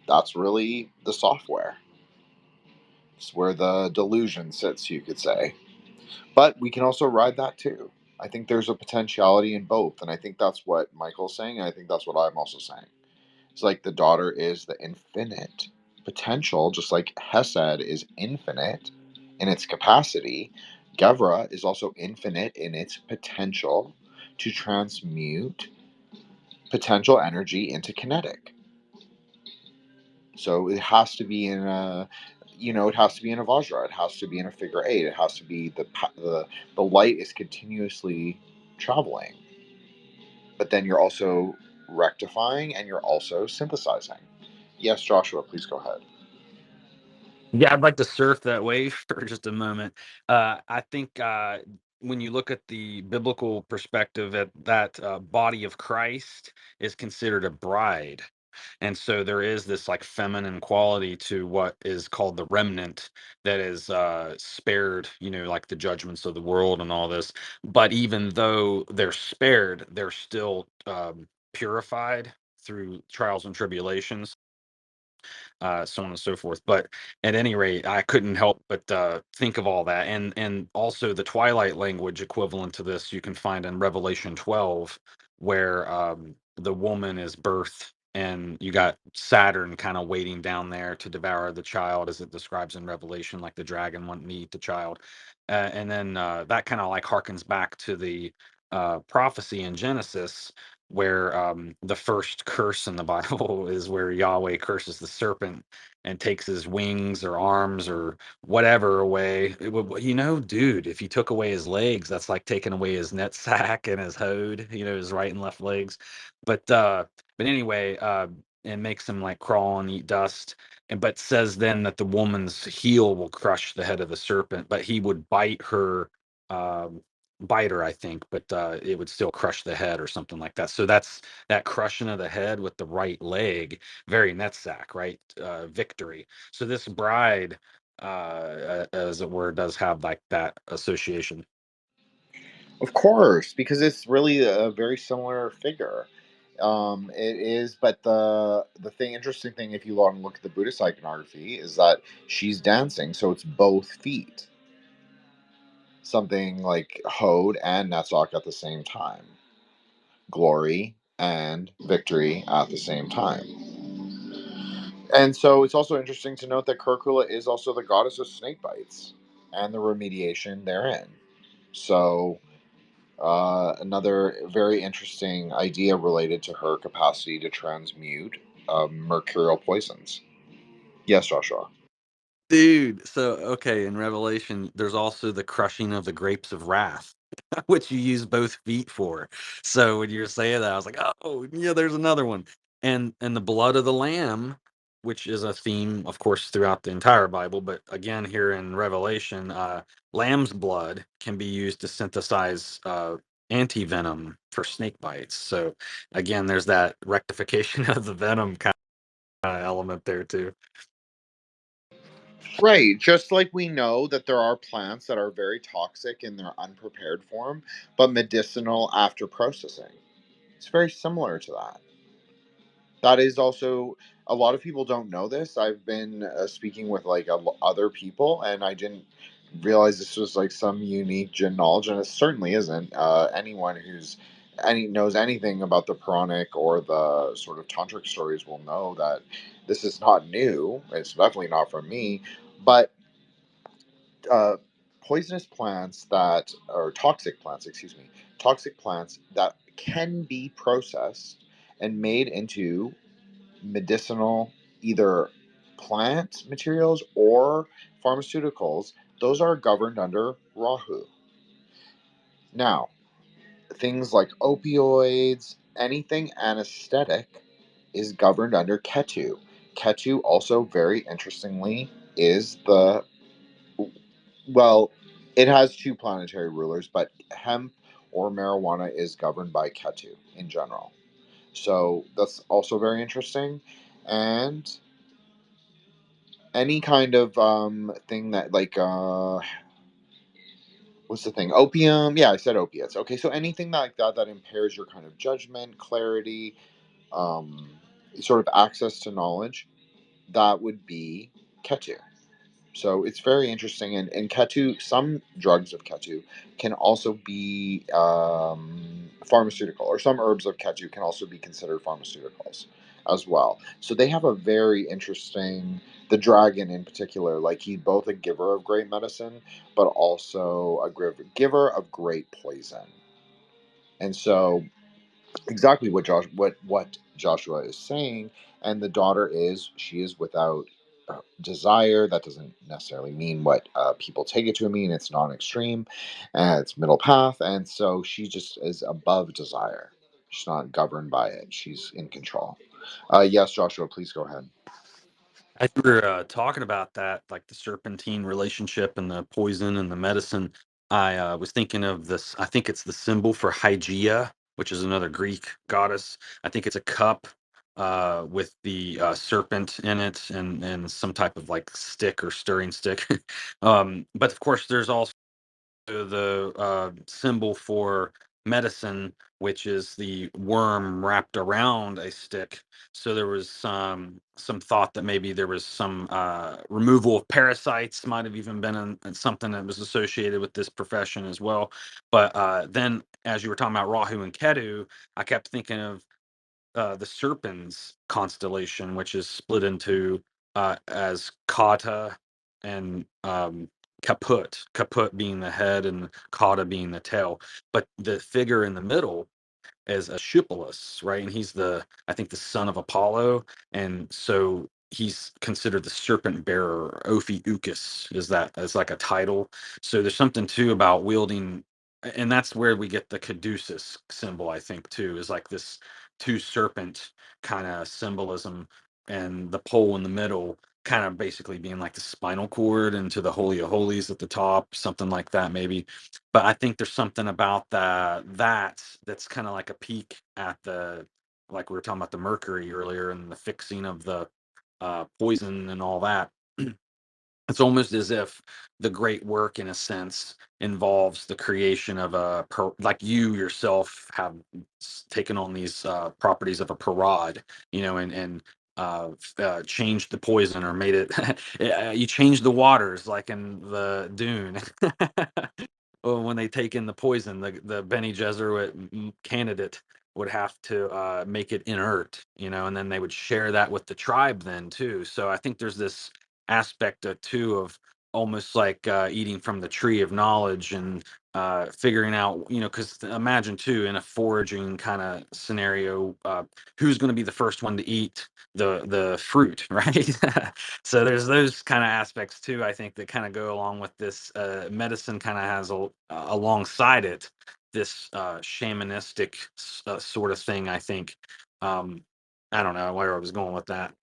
that's really the software. It's where the delusion sits, you could say. But we can also ride that too. I think there's a potentiality in both. And I think that's what Michael's saying. And I think that's what I'm also saying. It's like the daughter is the infinite potential, just like Hesed is infinite in its capacity. Gevra is also infinite in its potential to transmute potential energy into kinetic. So it has to be in a, it has to be in a Vajra. It has to be in a figure eight. It has to be the light is continuously traveling, but then you're also rectifying and you're also synthesizing. Yes, Joshua, please go ahead. Yeah, I'd like to surf that wave for just a moment. I think when you look at the biblical perspective, that body of Christ is considered a bride. And so there is this like feminine quality to what is called the remnant that is spared, like the judgments of the world and all this. But even though they're spared, they're still purified through trials and tribulations, so on and so forth. But at any rate, I couldn't help but think of all that, and also the Twilight language equivalent to this you can find in Revelation 12, where the woman is birthed, and you got Saturn kind of waiting down there to devour the child, as it describes in Revelation, like the dragon wanting to eat the child, and then that kind of like harkens back to the prophecy in Genesis, where the first curse in the Bible is where Yahweh curses the serpent and takes his wings or arms or whatever away. Dude, if you took away his legs, that's like taking away his net sack and his hode, his right and left legs. But anyway, and makes him like crawl and eat dust. But says then that the woman's heel will crush the head of the serpent, but he would um, bite her, I think, but it would still crush the head or something like that. So that's that crushing of the head with the right leg, very Netzach, right? Victory. So this bride, as it were, does have like that association. Of course, because it's really a very similar figure. It is, but interesting thing, if you want to look at the Buddhist iconography, is that she's dancing, so it's both feet. Something like Hod and Netzach at the same time, glory and victory at the same time. And so it's also interesting to note that Kurkula is also the goddess of snake bites. and the remediation therein. So, another very interesting idea related to her capacity to transmute mercurial poisons. Yes, Joshua. Dude, so okay, in Revelation, there's also the crushing of the grapes of wrath, which you use both feet for. So when you're saying that, I was like, oh, yeah, there's another one. And the blood of the lamb, which is a theme, of course, throughout the entire Bible, but again here in Revelation, lamb's blood can be used to synthesize anti-venom for snake bites. So again, there's that rectification of the venom kind of element there too. Right, just like we know that there are plants that are very toxic in their unprepared form, but medicinal after processing. It's very similar to that. That is also, a lot of people don't know this. I've been speaking with like other people, and I didn't realize this was like some unique gin knowledge, and it certainly isn't. Anyone who's any knows anything about the Puranic or the sort of tantric stories will know that this is not new. It's definitely not from me, but uh, poisonous plants that, or toxic plants, excuse me, toxic plants that can be processed and made into medicinal, either plant materials or pharmaceuticals, those are governed under Rahu. Now, things like opioids, anything anesthetic is governed under Ketu. Ketu also, very interestingly, is the, well, it has two planetary rulers, but hemp or marijuana is governed by Ketu in general. So that's also very interesting. And any kind of thing that like what's the thing, opium, yeah, I said opiates. Okay, so anything like that that impairs your kind of judgment, clarity, um sort of access to knowledge, that would be Ketu. So it's very interesting. And Ketu, some drugs of Ketu can also be pharmaceutical, or some herbs of Ketu can also be considered pharmaceuticals as well. So they have a very interesting, the dragon in particular, like he's both a giver of great medicine, but also a giver of great poison. And so exactly what Joshua is saying, and the daughter is, she is without desire. That doesn't necessarily mean what people take it to mean. It's non-extreme, it's middle path, and so she just is above desire. She's not governed by it. She's in control. Yes, Joshua, please go ahead. As we were talking about that, like the serpentine relationship and the poison and the medicine, I was thinking of this. I think it's the symbol for Hygeia, which is another Greek goddess. I think it's a cup with the serpent in it and some type of like stick or stirring stick. But of course, there's also the symbol for medicine, which is the worm wrapped around a stick. So there was some thought that maybe there was some removal of parasites, might have even been in something that was associated with this profession as well. But then, as you were talking about Rahu and Ketu, I kept thinking of the Serpens constellation, which is split into as Kata and Kaput. Kaput being the head and Kata being the tail. But the figure in the middle is Asclepius, right? And he's I think, the son of Apollo, and so he's considered the serpent bearer. Ophiuchus is that as like a title. So there's something too about wielding, and that's where we get the caduceus symbol. I think too is like this two serpent kind of symbolism, and the pole in the middle kind of basically being like the spinal cord into the holy of holies at the top, something like that maybe. But I think there's something about that's kind of like a peek at the, like we were talking about the mercury earlier and the fixing of the poison and all that. It's almost as if the great work, in a sense, involves the creation of like you yourself have taken on these properties of a parad, and changed the poison or made it. You changed the waters, like in the Dune. Well, when they take in the poison, the Bene Gesserit candidate would have to make it inert, and then they would share that with the tribe then too. So I think there's this aspect too of almost like eating from the tree of knowledge and figuring out, because imagine too, in a foraging kind of scenario, who's going to be the first one to eat the fruit, right? So there's those kind of aspects too, I think, that kind of go along with this. Medicine kind of has alongside it this shamanistic sort of thing, I think. I don't know where I was going with that.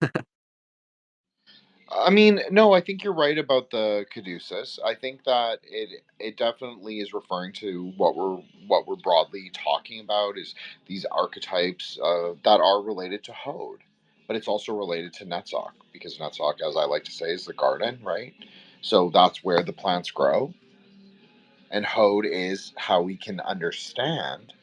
I mean, no, I think you're right about the caduceus. I think that it definitely is referring to what we're broadly talking about is these archetypes that are related to Hode, but it's also related to Netzach because Netzach, as I like to say, is the garden, right? So that's where the plants grow, and Hode is how we can understand,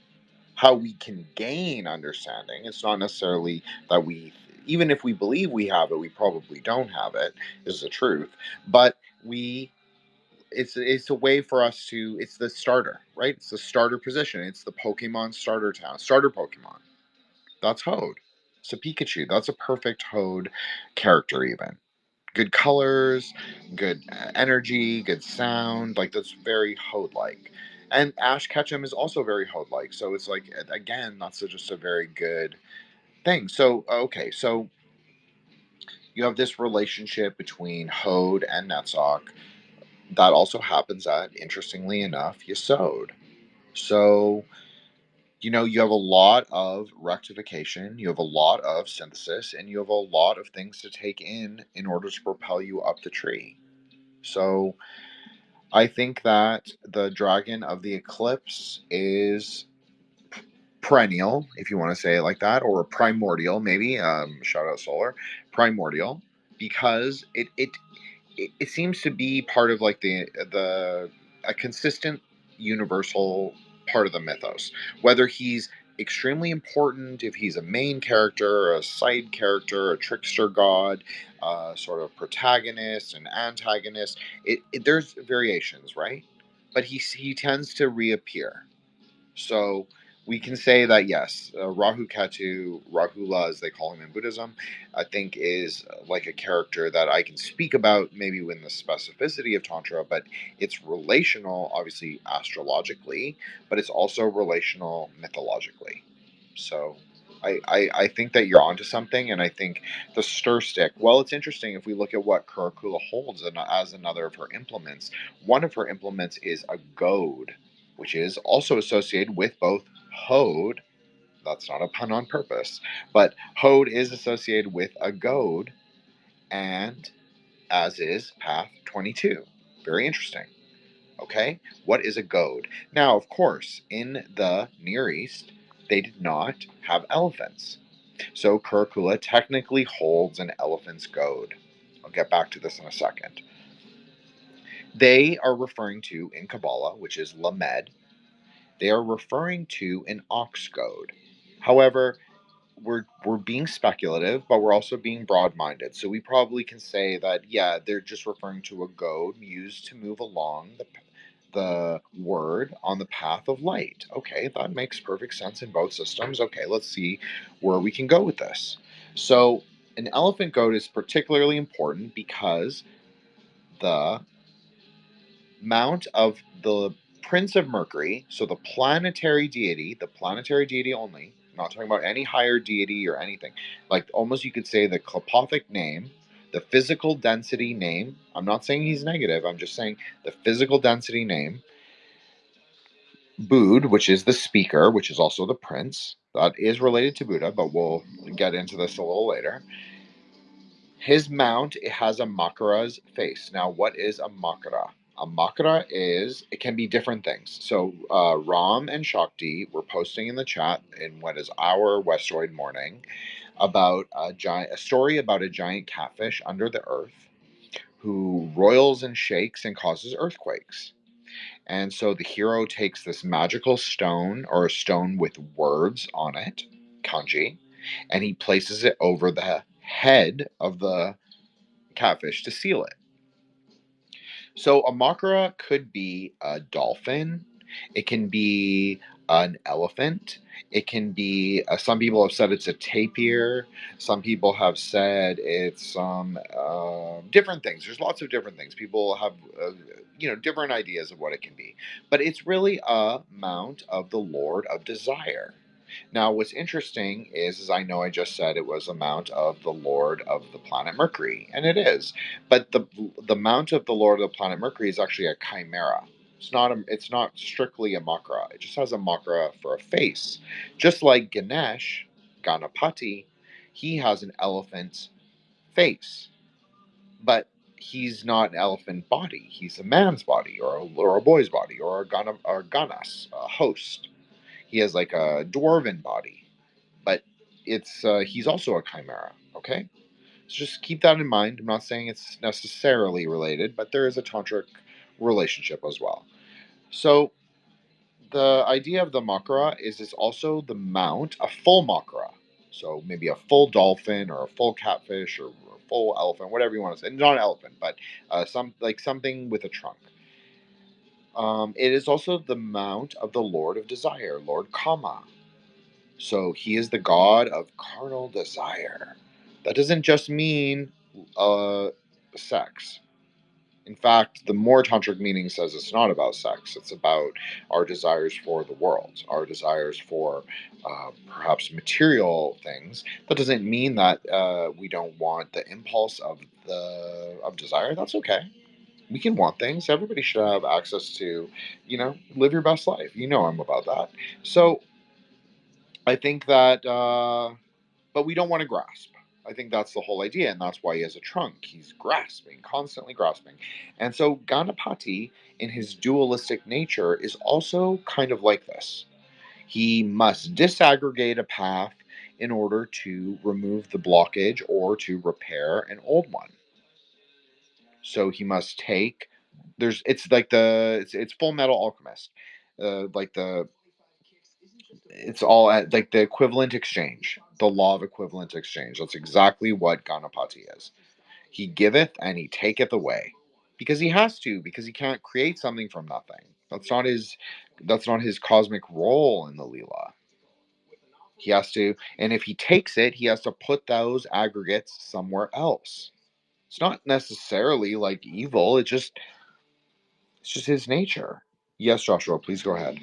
how we can gain understanding. It's not necessarily that we, even if we believe we have it, we probably don't have it, is the truth. But we, it's a way for us to, it's the starter, right? It's the starter position. It's the Pokemon starter town, starter Pokemon. That's Hode. It's a Pikachu. That's a perfect Hode character, even. Good colors, good energy, good sound. Like that's very Hode like. And Ash Ketchum is also very Hode like. So it's like again, that's just a very good thing. So okay, so you have this relationship between Hode and Netzach that also happens at, interestingly enough, Yesod. So you have a lot of rectification, you have a lot of synthesis, and you have a lot of things to take in order to propel you up the tree. So I think that the Dragon of the Eclipse is perennial, if you want to say it like that, or primordial, maybe. Shout out Solar, primordial, because it seems to be part of like the a consistent universal part of the mythos. Whether he's extremely important, if he's a main character, a side character, a trickster god, sort of protagonist and antagonist, there's variations, right? But he tends to reappear. So we can say that yes, Rahu Ketu, Rahula, as they call him in Buddhism, I think is like a character that I can speak about maybe with the specificity of Tantra, but it's relational, obviously astrologically, but it's also relational mythologically. So I think that you're onto something, and I think the stir stick, well, it's interesting if we look at what Kurakula holds as another of her implements. One of her implements is a goad, which is also associated with both Hode. That's not a pun on purpose, but Hode is associated with a goad, and as is Path 22. Very interesting. Okay, what is a goad? Now, of course, in the Near East, they did not have elephants. So Kurakula technically holds an elephant's goad. I'll get back to this in a second. They are referring to, in Kabbalah, which is Lamed, they are referring to an ox goad. However, we're being speculative, but we're also being broad-minded. So we probably can say that yeah, they're just referring to a goad used to move along the word on the path of light. Okay, that makes perfect sense in both systems. Okay, let's see where we can go with this. So an elephant goad is particularly important because the mount of the Prince of Mercury, so the planetary deity only, not talking about any higher deity or anything, like almost you could say the Klapothic name, the physical density name. I'm not saying he's negative, I'm just saying the physical density name. Bud, which is the speaker, which is also the prince, that is related to Buddha, but we'll get into this a little later. His mount, it has a Makara's face. Now, what is a Makara? A Makara it can be different things. So, Ram and Shakti were posting in the chat in what is our Westoid morning about a story about a giant catfish under the earth who roils and shakes and causes earthquakes. And so the hero takes this magical stone or a stone with words on it, kanji, and he places it over the head of the catfish to seal it. So a makara could be a dolphin, It can be an elephant. It can be, some people have said it's a tapir. Some people have said it's some different things. There's lots of different things. People have, different ideas of what it can be. But it's really a mount of the Lord of Desire. Now, what's interesting is I know I just said it was a mount of the Lord of the planet Mercury, and it is. But the mount of the Lord of the planet Mercury is actually a chimera. It's not strictly a makara. It just has a makara for a face. Just like Ganesh, Ganapati, he has an elephant's face. But he's not an elephant body. He's a man's body, or a boy's body, or or ganas, a host. He has like a dwarven body, but it's he's also a chimera. Okay, so just keep that in mind. I'm not saying it's necessarily related, but there is a tantric relationship as well. So the idea of the makara is it's also the mount, a full makara. So maybe a full dolphin or a full catfish or a full elephant, whatever you want to say. Not an elephant, but something with a trunk. It is also the mount of the Lord of Desire, Lord Kama. So he is the god of carnal desire. That doesn't just mean sex. In fact, the more tantric meaning says it's not about sex. It's about our desires for the world, our desires for perhaps material things. That doesn't mean that we don't want the impulse of desire. That's okay. We can want things. Everybody should have access to, live your best life. I'm about that. So I think that, but we don't want to grasp. I think that's the whole idea, and that's why he has a trunk. He's grasping, constantly grasping. And so Ganapati, in his dualistic nature, is also kind of like this. He must disaggregate a path in order to remove the blockage or to repair an old one. So he must take. It's like it's Full Metal Alchemist, like the it's all at like the equivalent exchange, the law of equivalent exchange. That's exactly what Ganapati is. He giveth and he taketh away, because he has to, because he can't create something from nothing. That's not his cosmic role in the Leela. He has to, and if he takes it, he has to put those aggregates somewhere else. It's not necessarily like evil. It's just his nature. Yes, Joshua, please go ahead.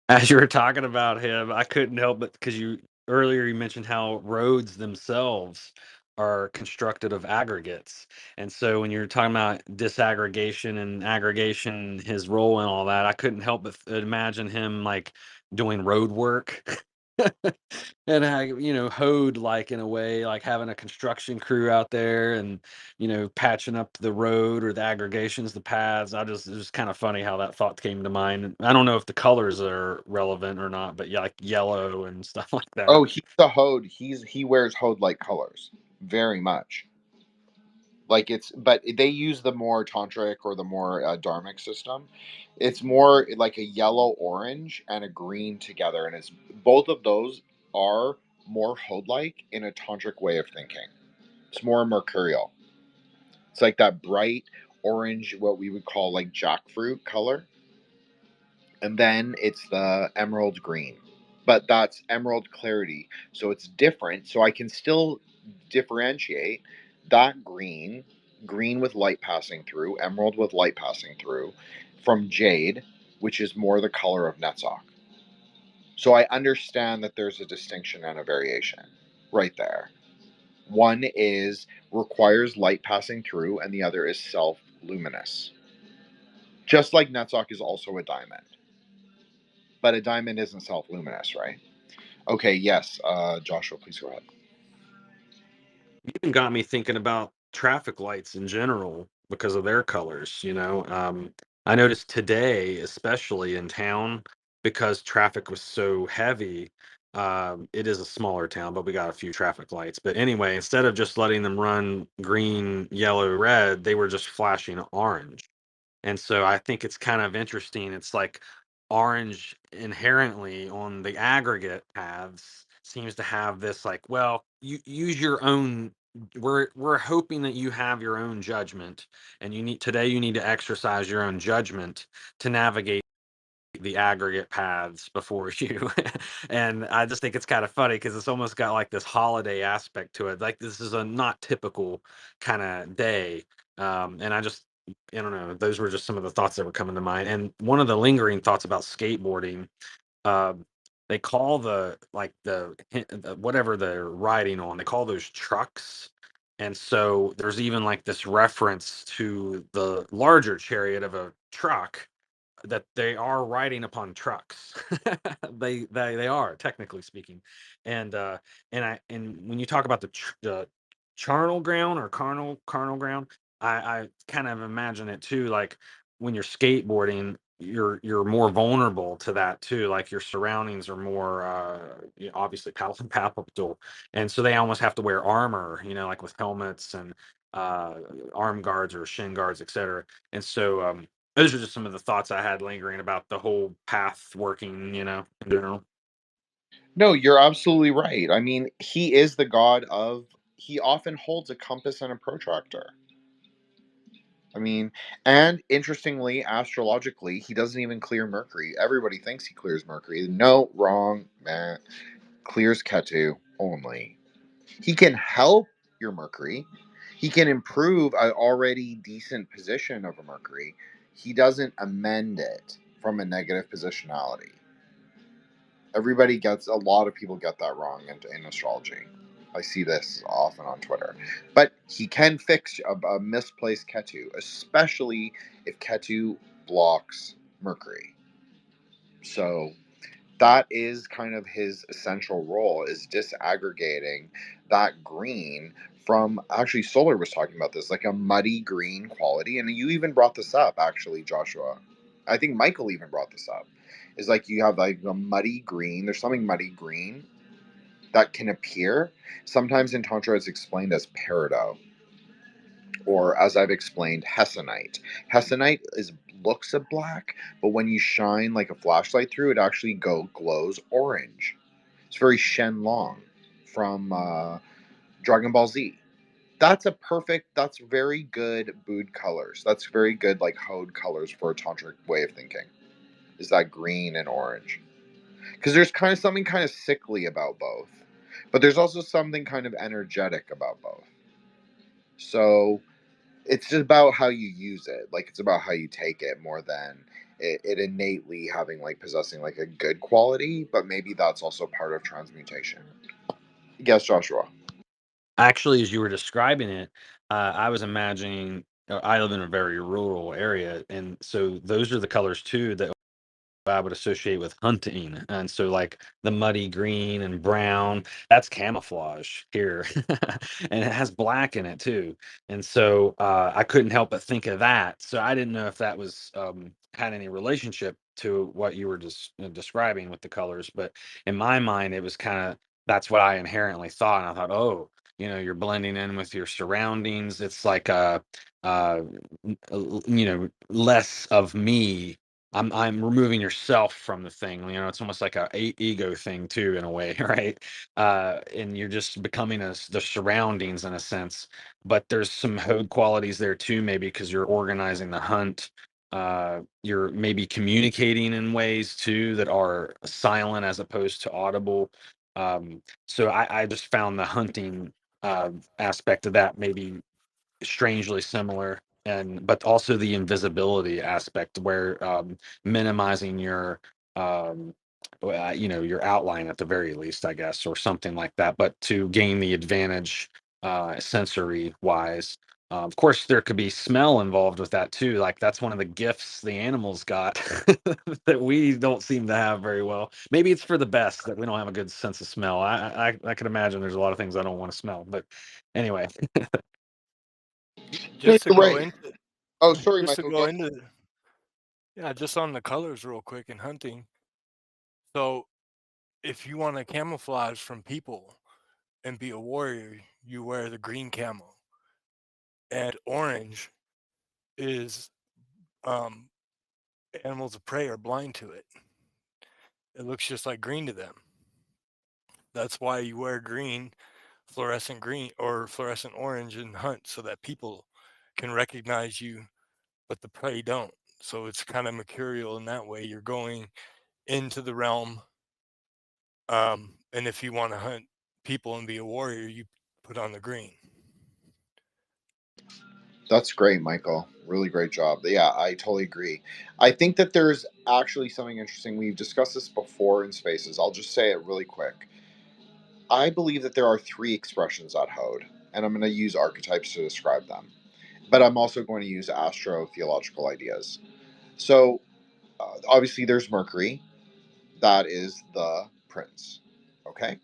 As you were talking about him, I couldn't help but because you mentioned how roads themselves are constructed of aggregates. And so when you're talking about disaggregation and aggregation, his role and all that, I couldn't help but imagine him like doing road work. And hoed like in a way, like having a construction crew out there and patching up the road or the aggregations, the paths. It's just kind of funny how that thought came to mind. And I don't know if the colors are relevant or not, but yeah, like yellow and stuff like Oh, that. he's a Hode. He wears Hode like colors, very much. But they use the more tantric or the more dharmic system. It's more like a yellow orange and a green together, and it's both of those are more Hode like in a tantric way of thinking. It's more mercurial. It's like that bright orange, what we would call like jackfruit color, and then it's the emerald green, but that's emerald clarity, so it's different. So I can still differentiate that green with light passing through, emerald with light passing through, from jade, which is more the color of Netzach. So I understand that there's a distinction and a variation right there. One is requires light passing through, and the other is self luminous, just like Netzach is also a diamond. But a diamond isn't self-luminous, right? Okay, yes, Joshua, please go ahead. You even got me thinking about traffic lights in general because of their colors. I noticed today, especially in town, because traffic was so heavy. It is a smaller town, but we got a few traffic lights. But anyway, instead of just letting them run green, yellow, red, they were just flashing orange. And so I think it's kind of interesting. It's like orange inherently on the aggregate paths seems to have this like, well, you use your own we're hoping that you have your own judgment, and you need to exercise your own judgment to navigate the aggregate paths before you. And I just think it's kind of funny because it's almost got like this holiday aspect to it. Like this is a not typical kind of day. And I don't know, those were just some of the thoughts that were coming to mind. And one of the lingering thoughts about skateboarding, um, they call whatever they're riding on, they call those trucks. And so there's even like this reference to the larger chariot of a truck, that they are riding upon trucks. They are, technically speaking. And when you talk about the charnel ground or carnal ground, I kind of imagine it too, like when you're skateboarding, you're more vulnerable to that too. Like your surroundings are more obviously palpable, and so they almost have to wear armor, like with helmets and uh arm guards or shin guards, etc. And so those are just some of the thoughts I had lingering about the whole path working, in general. No, you're absolutely right. I mean, he is the god of. He often holds a compass and a protractor. I mean, and interestingly, astrologically, he doesn't even clear Mercury. Everybody thinks he clears Mercury. No, wrong, man. Clears Ketu only. He can help your Mercury. He can improve an already decent position of a Mercury. He doesn't amend it from a negative positionality. A lot of people get that wrong in astrology. I see this often on Twitter. But he can fix a misplaced Ketu, especially if Ketu blocks Mercury. So that is kind of his essential role, is disaggregating that green from, actually Solar was talking about this, like a muddy green quality. And you even brought this up, actually, Joshua. I think Michael even brought this up. Is like you have like a muddy green, there's something muddy green that can appear. Sometimes in Tantra it's explained as peridot, or as I've explained, Hessonite. Hessonite looks a black, but when you shine like a flashlight through it, actually glows orange. It's very Shenlong from Dragon Ball Z. That's very good Bood colors. That's very good like Hode colors for a tantric way of thinking. Is that green and orange? Because there's kind of something kind of sickly about both, but there's also something kind of energetic about both. So it's just about how you use it. Like it's about how you take it more than it innately having like possessing like a good quality. But maybe that's also part of transmutation. Yes, Joshua. Actually, as you were describing it, I was imagining. I live in a very rural area, and so those are the colors too that I would associate with hunting. And so like the muddy green and brown, that's camouflage here. And it has black in it too. And so I couldn't help but think of that. So I didn't know if that was had any relationship to what you were just describing with the colors, but in my mind it was kind of, that's what I inherently thought. And I thought, oh, you're blending in with your surroundings. It's like uh less of me. I'm removing yourself from the thing. It's almost like a ego thing too, in a way, right? And you're just becoming the surroundings in a sense. But there's some Hode qualities there too, maybe because you're organizing the hunt. You're maybe communicating in ways too that are silent as opposed to audible. So I just found the hunting aspect of that maybe strangely similar, and but also the invisibility aspect where minimizing your your outline at the very least, I guess, or something like that, but to gain the advantage sensory wise. Of course there could be smell involved with that too, like that's one of the gifts the animals got that we don't seem to have very well. Maybe it's for the best that we don't have a good sense of smell. I can imagine there's a lot of things I don't want to smell, but anyway. No, Just to you're go right. into Oh, sorry, just to Michael. go Go. into yeah, just on the colors real quick in hunting. So if you want to camouflage from people and be a warrior, you wear the green camo. And orange is um, animals of prey are blind to it. It looks just like green to them. That's why you wear green fluorescent green or fluorescent orange and hunt so that people can recognize you, but the prey don't. So it's kind of mercurial in that way. You're going into the realm. And if you want to hunt people and be a warrior, you put on the green. That's great, Michael. Really great job. Yeah, I totally agree. I think that there's actually something interesting. We've discussed this before in spaces. I'll just say it really quick. I believe that there are three expressions at Hode, and I'm going to use archetypes to describe them. But I'm also going to use astro-theological ideas. So, obviously, there's Mercury. That is the prince. Okay?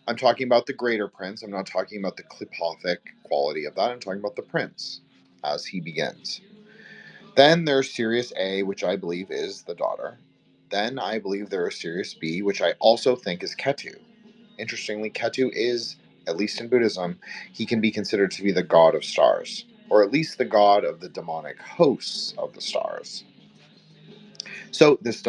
I'm talking about the greater prince. I'm not talking about the clipothic quality of that. I'm talking about the prince as he begins. Then there's Sirius A, which I believe is the daughter. Then I believe there is Sirius B, which I also think is Ketu. Interestingly, Ketu is, at least in Buddhism, he can be considered to be the god of stars, or at least the god of the demonic hosts of the stars. So this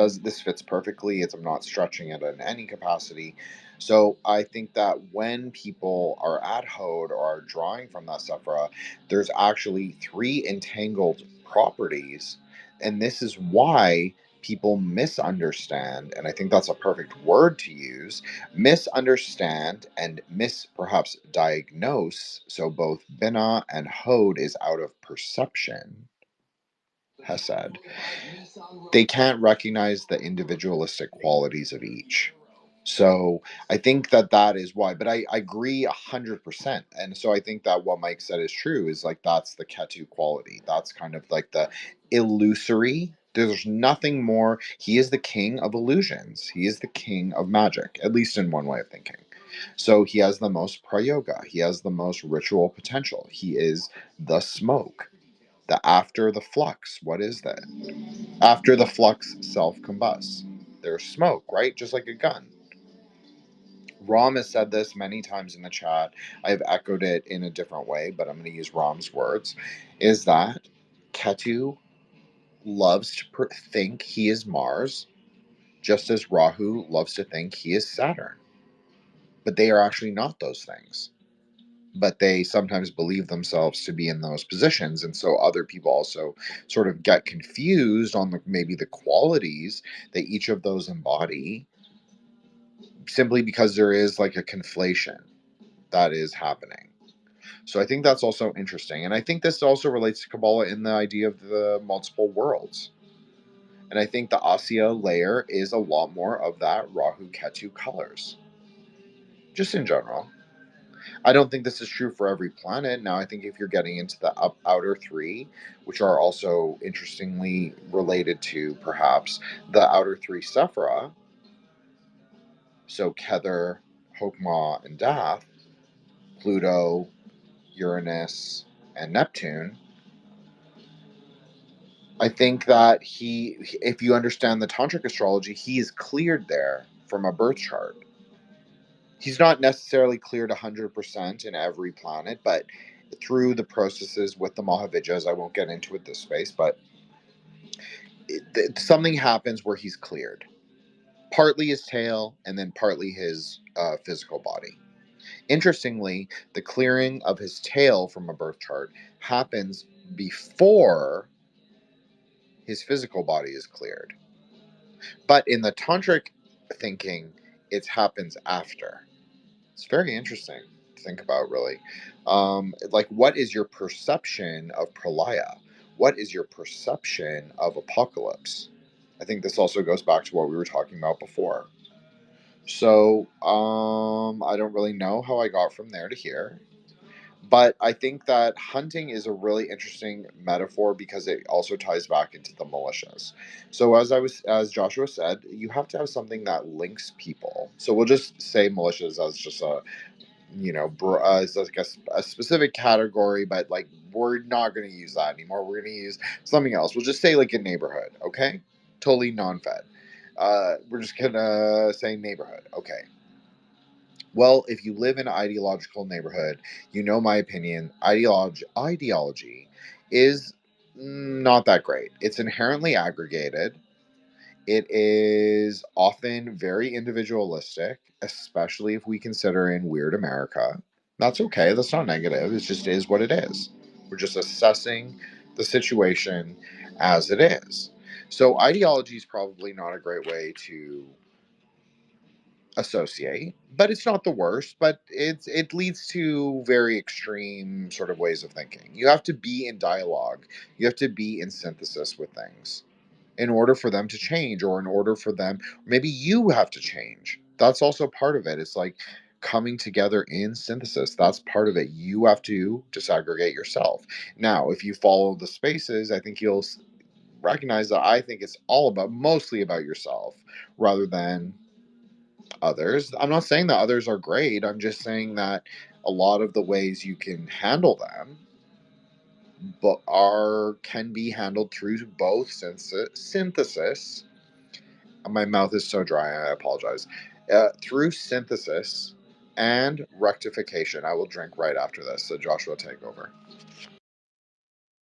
fits perfectly. I'm not stretching it in any capacity. So I think that when people are at Hode or are drawing from that Sephira, there's actually three entangled properties, and this is why people misunderstand, and I think that's a perfect word to use, misunderstand and perhaps diagnose. So both Binah and Hode is out of perception, Hesed. They can't recognize the individualistic qualities of each. So I think that is why. But I agree 100%. And so I think that what Mike said is true. Is like that's the Ketu quality. That's kind of like the illusory. There's nothing more. He is the king of illusions. He is the king of magic, at least in one way of thinking. So he has the most prayoga. He has the most ritual potential. He is the smoke. The after the flux. What is that? After the flux self-combusts. There's smoke, right? Just like a gun. Ram has said this many times in the chat. I've echoed it in a different way, but I'm going to use Ram's words. Is that Ketu loves to think he is Mars, just as Rahu loves to think he is Saturn. But they are actually not those things. But they sometimes believe themselves to be in those positions, and so other people also sort of get confused on maybe the qualities that each of those embody, simply because there is like a conflation that is happening. So I think that's also interesting, and I think this also relates to Kabbalah in the idea of the multiple worlds. And I think the Asya layer is a lot more of that Rahu Ketu colors, just in general. I don't think this is true for every planet. Now, I think if you're getting into the outer three, which are also interestingly related to perhaps the outer three Sephira, so Kether, Hokmah, and Dath, Pluto, Uranus, and Neptune, I think that if you understand the Tantric astrology, he is cleared there from a birth chart. He's not necessarily cleared 100% in every planet, but through the processes with the Mahavijjas, I won't get into it this space, but something happens where he's cleared. Partly his tail, and then partly his physical body. Interestingly, the clearing of his tail from a birth chart happens before his physical body is cleared. But in the tantric thinking, it happens after. It's very interesting to think about, really. Like, what is your perception of pralaya? What is your perception of apocalypse? I think this also goes back to what we were talking about before. So, I don't really know how I got from there to here. But I think that hunting is a really interesting metaphor because it also ties back into the militias. So as Joshua said, you have to have something that links people. So we'll just say militias as just a as like a specific category, but like we're not going to use that anymore. We're going to use something else. We'll just say like a neighborhood, okay? Totally non-fed. We're just gonna say neighborhood, okay? Well, if you live in an ideological neighborhood, you know my opinion. Ideology is not that great. It's inherently aggregated. It is often very individualistic, especially if we consider in weird America. That's okay. That's not negative. It just is what it is. We're just assessing the situation as it is. So ideology is probably not a great way to associate, but it's not the worst. But it leads to very extreme sort of ways of thinking. You have to be in dialogue. You have to be in synthesis with things in order for them to change, or in order for them, maybe you have to change. That's also part of it. It's like coming together in synthesis. That's part of it. You have to disaggregate yourself. Now, if you follow the spaces, I think you'll recognize that I think it's all about, mostly about yourself rather than others. I'm not saying that others are great. I'm just saying that a lot of the ways you can handle them but are can be handled through both synthesis. My mouth is so dry, I apologize. Through synthesis and rectification. I will drink right after this. So Joshua, take over.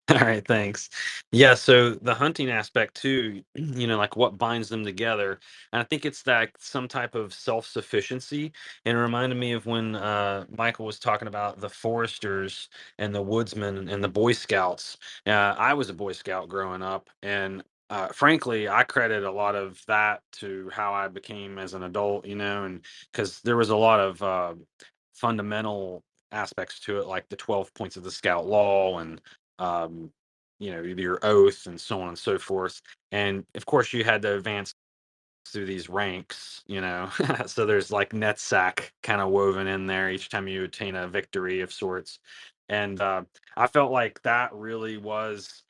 All right, thanks. Yeah, so the hunting aspect too, like what binds them together. And I think it's that some type of self-sufficiency. And it reminded me of when Michael was talking about the foresters and the woodsmen and the Boy Scouts. I was a Boy Scout growing up, and frankly, I credit a lot of that to how I became as an adult, and because there was a lot of fundamental aspects to it, like the 12 points of the Scout Law and um, your oath and so on and so forth. And of course, you had to advance through these ranks, so there's like net sack kind of woven in there each time you attain a victory of sorts. And I felt like that really was,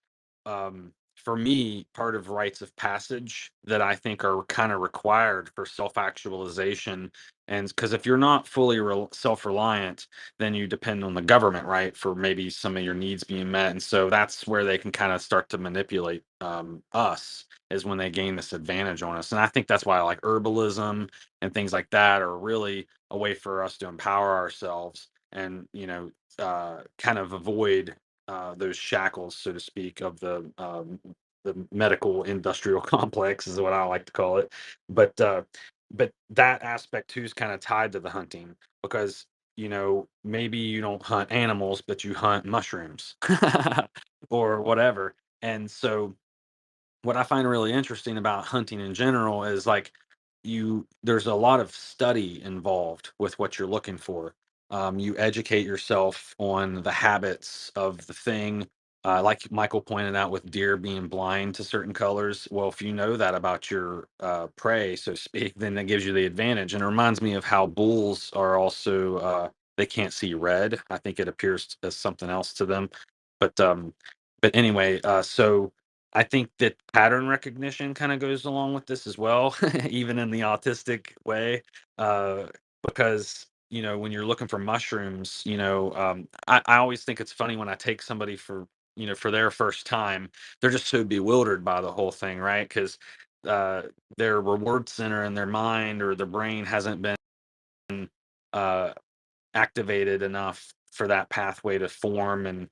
for me, part of rites of passage that I think are kind of required for self-actualization. And because if you're not fully self-reliant, then you depend on the government, right, for maybe some of your needs being met. And so that's where they can kind of start to manipulate us, is when they gain this advantage on us. And I think that's why like herbalism and things like that are really a way for us to empower ourselves and, kind of avoid those shackles, so to speak, of the medical industrial complex, is what I like to call it. But that aspect too is kind of tied to the hunting, because maybe you don't hunt animals, but you hunt mushrooms or whatever. And so what I find really interesting about hunting in general is like there's a lot of study involved with what you're looking for. You educate yourself on the habits of the thing. Like Michael pointed out with deer being blind to certain colors. Well, if you know that about your prey, so to speak, then that gives you the advantage. And it reminds me of how bulls are also, they can't see red. I think it appears as something else to them. But anyway, so I think that pattern recognition kind of goes along with this as well, even in the autistic way, uh, because when you're looking for mushrooms, I always think it's funny when I take somebody for their first time, they're just so bewildered by the whole thing, right? Because uh, their reward center in their mind or their brain hasn't been uh, activated enough for that pathway to form and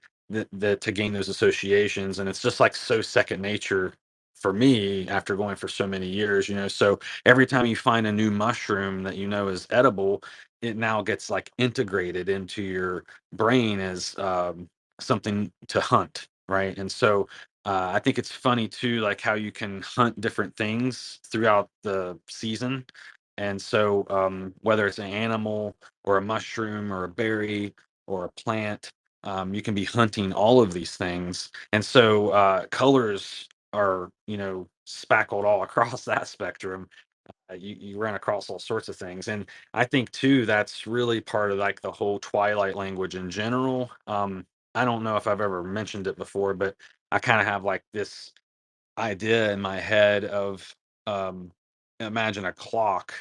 to gain those associations. And it's just like so second nature for me after going for so many years, so every time you find a new mushroom that is edible, it now gets like integrated into your brain as something to hunt, right? And so I think it's funny too, like how you can hunt different things throughout the season. And so whether it's an animal or a mushroom or a berry or a plant, you can be hunting all of these things. And so colors are, spackled all across that spectrum. You run across all sorts of things. And I think too, that's really part of like the whole Twilight language in general. I don't know if I've ever mentioned it before, but I kind of have like this idea in my head of, um, imagine a clock,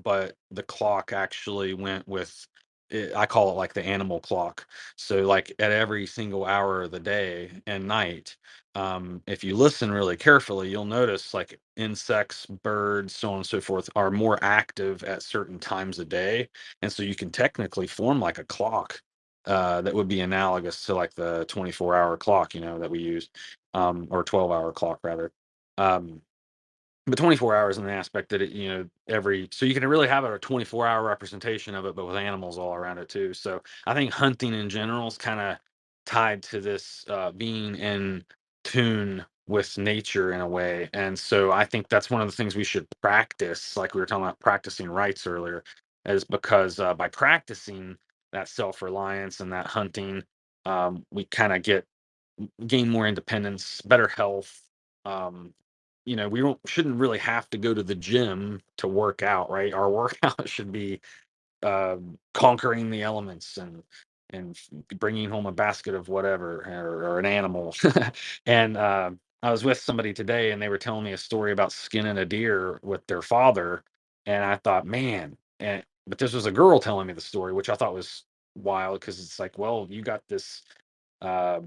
but the clock actually went with I call it like the animal clock. So like at every single hour of the day and night, if you listen really carefully, you'll notice like insects, birds, so on and so forth are more active at certain times of day. And so you can technically form like a clock that would be analogous to like the 24-hour clock, that we use, or 12-hour clock rather. Um, but 24 hours in the aspect that so you can really have a 24-hour representation of it, but with animals all around it too. So I think hunting in general is kind of tied to this being in tune with nature in a way. And so I think that's one of the things we should practice, like we were talking about practicing rights earlier, is because by practicing that self-reliance and that hunting, we kind of gain more independence, better health. Um, we shouldn't really have to go to the gym to work out, right? Our workout should be conquering the elements and bringing home a basket of whatever or an animal. And I was with somebody today, and they were telling me a story about skinning a deer with their father, and I thought, man, but this was a girl telling me the story, which I thought was wild because it's like, well, you got this. Uh,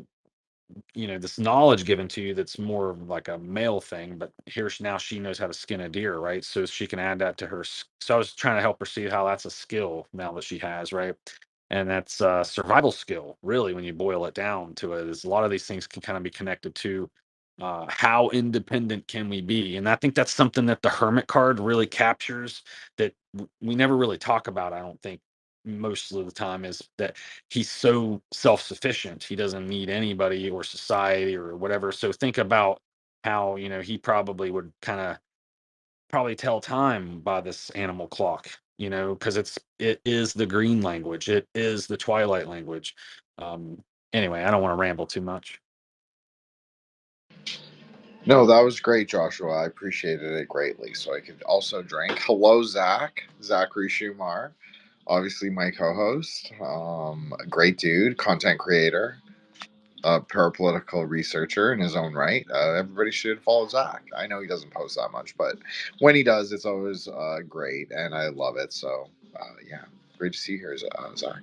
this knowledge given to you that's more of like a male thing, but now she knows how to skin a deer, right? So she can add that to her. So I was trying to help her see how that's a skill now that she has, right? And that's a survival skill, really, when you boil it down to it. Is a lot of these things can kind of be connected to how independent can we be? And I think that's something that the Hermit card really captures that we never really talk about, I don't think, most of the time, is that he's so self-sufficient. He doesn't need anybody or society or whatever. So think about how, he probably would kind of probably tell time by this animal clock, because it is the green language. It is the twilight language. Um, anyway, I don't want to ramble too much. No, that was great, Joshua. I appreciated it greatly. So I could also drink. Hello, Zachary Shumar, obviously my co-host. A great dude, content creator, a parapolitical researcher in his own right. Everybody should follow Zach. I know he doesn't post that much, but when he does, it's always great, and I love it. So yeah, great to see you here, Zach.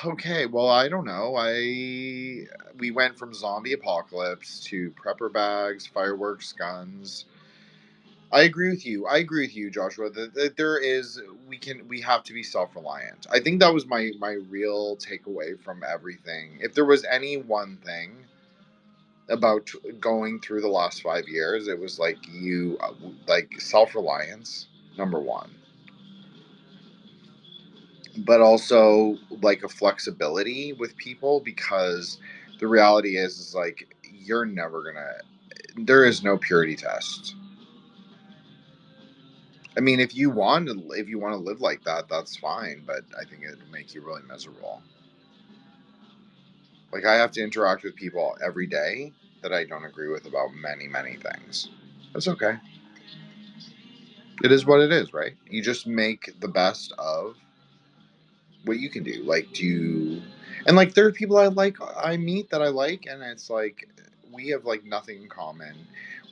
Okay, well, I don't know. We went from zombie apocalypse to prepper bags, fireworks, guns. I agree with you. I agree with you, Joshua. That there is we have to be self-reliant. I think that was my real takeaway from everything. If there was any one thing about going through the last 5 years, it was like like self-reliance, number one, but also like a flexibility with people, because the reality is like you're never gonna. There is no purity test. I mean, if you want to live like that, that's fine. But I think it'd make you really miserable. Like I have to interact with people every day that I don't agree with about many, many things. That's okay. It is what it is, right? You just make the best of what you can do. Like, and like there are people I meet that I like, and it's like we have like nothing in common.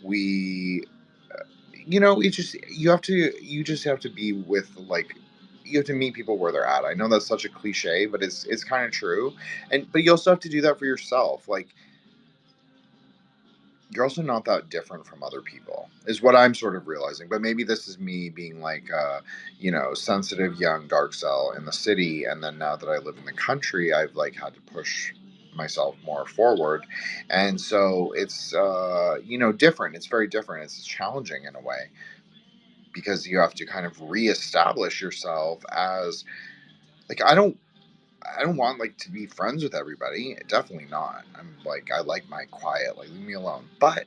We it's just you just have to be with like you have to meet people where they're at. I know that's such a cliche, but it's kind of true. But you also have to do that for yourself. Like you're also not that different from other people, is what I'm sort of realizing. But maybe this is me being like sensitive young dark cell in the city, and then now that I live in the country, I've like had to push myself more forward. And so it's different. It's very different. It's challenging in a way, because you have to kind of reestablish yourself as like I don't want like to be friends with everybody. Definitely not. I'm like I like my quiet. Like leave me alone. But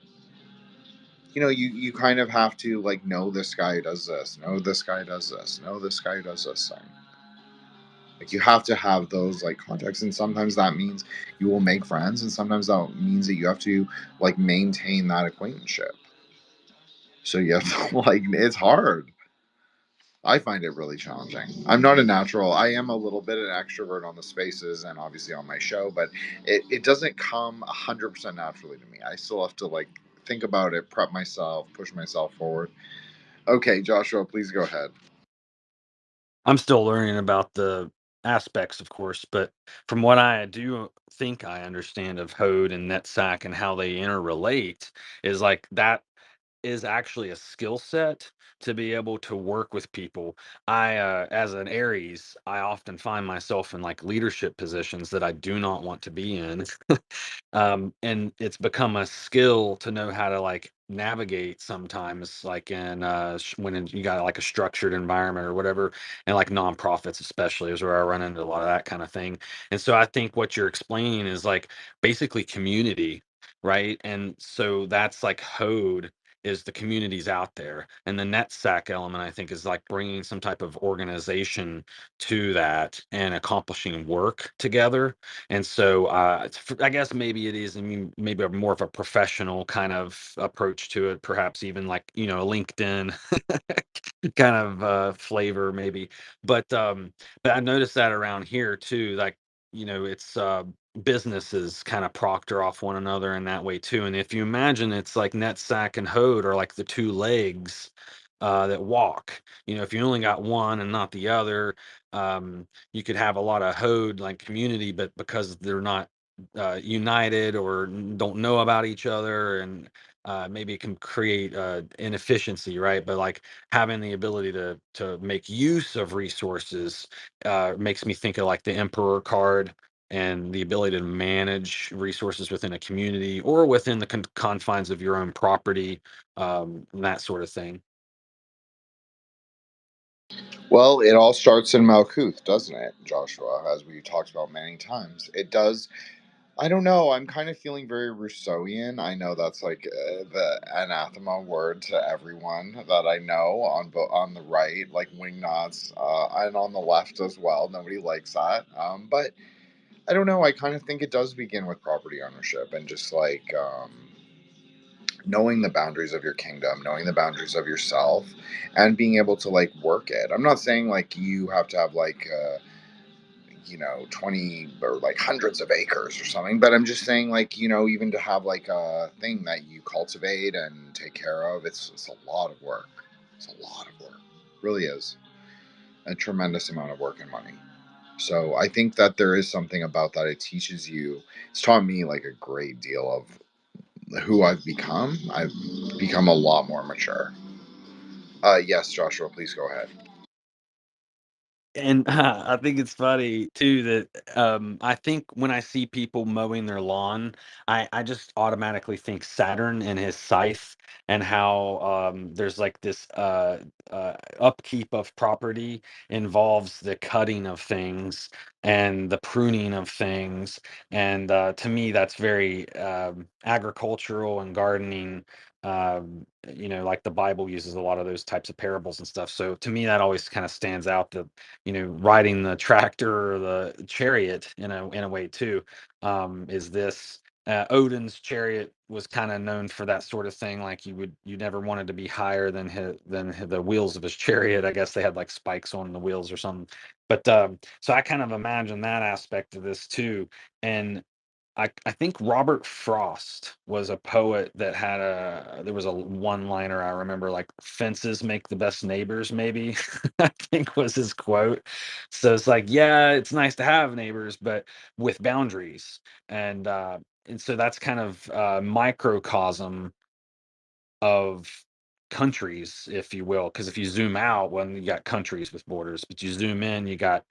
you kind of have to like know this guy does this. Know this guy does this. Know this guy does this thing. Like you have to have those like contacts, and sometimes that means you will make friends, and sometimes that means that you have to like maintain that acquaintanceship. So you have to like it's hard. I find it really challenging. I'm not a natural. I am a little bit an extrovert on the spaces and obviously on my show, but it doesn't come 100% naturally to me. I still have to like think about it, prep myself, push myself forward. Okay, Joshua, please go ahead. I'm still learning about the aspects, of course, but from what I do think I understand of Hode and NetSac and how they interrelate, is like that is actually a skill set to be able to work with people. As an Aries, I often find myself in like leadership positions that I do not want to be in. And it's become a skill to know how to like navigate sometimes, like you got like a structured environment or whatever, and like nonprofits especially is where I run into a lot of that kind of thing. And so I think what you're explaining is like basically community, right? And so that's like Hode is the communities out there, and the NetSac element I think is like bringing some type of organization to that and accomplishing work together. And so I guess maybe it is, I mean, maybe more of a professional kind of approach to it, perhaps even like, a LinkedIn kind of flavor maybe. But I noticed that around here too, like, it's businesses kind of proctor off one another in that way too. And if you imagine, it's like NetSac and Hode are like the two legs that walk. If you only got one and not the other, you could have a lot of Hode like community, but because they're not united or don't know about each other, and maybe it can create inefficiency, right? But like having the ability to make use of resources makes me think of like the Emperor card and the ability to manage resources within a community or within the confines of your own property, and that sort of thing. Well, it all starts in Malkuth, doesn't it, Joshua? As we talked about many times, it does. I don't know. I'm kind of feeling very Rousseauian. I know that's like the anathema word to everyone that I know on the right, like wingnuts, and on the left as well. Nobody likes that. But I don't know. I kind of think it does begin with property ownership and just like knowing the boundaries of your kingdom, knowing the boundaries of yourself, and being able to like work it. I'm not saying like you have to have like 20 or like hundreds of acres or something, but I'm just saying like even to have like a thing that you cultivate and take care of, it's a lot of work. It's a lot of work. It really is a tremendous amount of work and money. So I think that there is something about that. It teaches you. It's taught me like a great deal of who I've become. I've become a lot more mature. Yes, Joshua, please go ahead. And I think it's funny too that I think when I see people mowing their lawn, I just automatically think Saturn and his scythe, and how there's like this upkeep of property involves the cutting of things and the pruning of things. And to me, that's very agricultural and gardening. Like the Bible uses a lot of those types of parables and stuff. So to me, that always kind of stands out, that riding the tractor or the chariot in a way too, is this Odin's chariot was kind of known for that sort of thing. Like you never wanted to be higher than the wheels of his chariot. I guess they had like spikes on the wheels or something. But so I kind of imagine that aspect of this too. And I think Robert Frost was a poet that there was a one-liner I remember, like fences make the best neighbors, maybe. I think was his quote. So it's like, yeah, it's nice to have neighbors, but with boundaries. And so that's kind of microcosm of countries, if you will. Because if you zoom out, well, you got countries with borders, but you zoom in, you got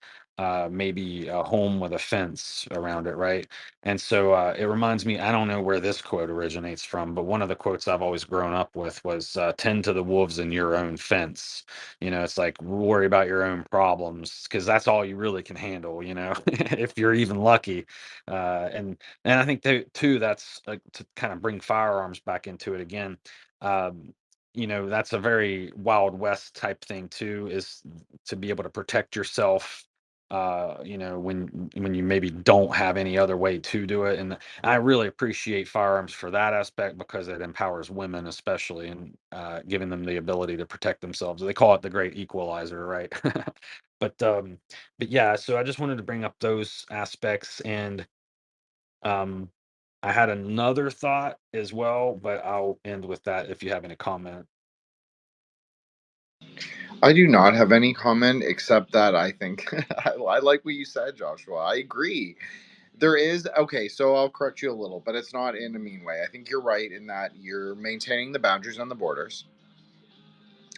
maybe a home with a fence around it, right? And so it reminds me, I don't know where this quote originates from, but one of the quotes I've always grown up with was tend to the wolves in your own fence. It's like worry about your own problems, because that's all you really can handle, if you're even lucky. And I think too, that's to kind of bring firearms back into it again. um, that's a very Wild West type thing too, is to be able to protect yourself, when you maybe don't have any other way to do it. And I really appreciate firearms for that aspect, because it empowers women especially, and giving them the ability to protect themselves. They call it the great equalizer, right? But yeah, so I just wanted to bring up those aspects. And um I had another thought as well, but I'll end with that if you have any comment. I do not have any comment except that I think I like what you said, Joshua. I agree. There is, okay, so I'll correct you a little, but it's not in a mean way. I think you're right in that you're maintaining the boundaries on the borders.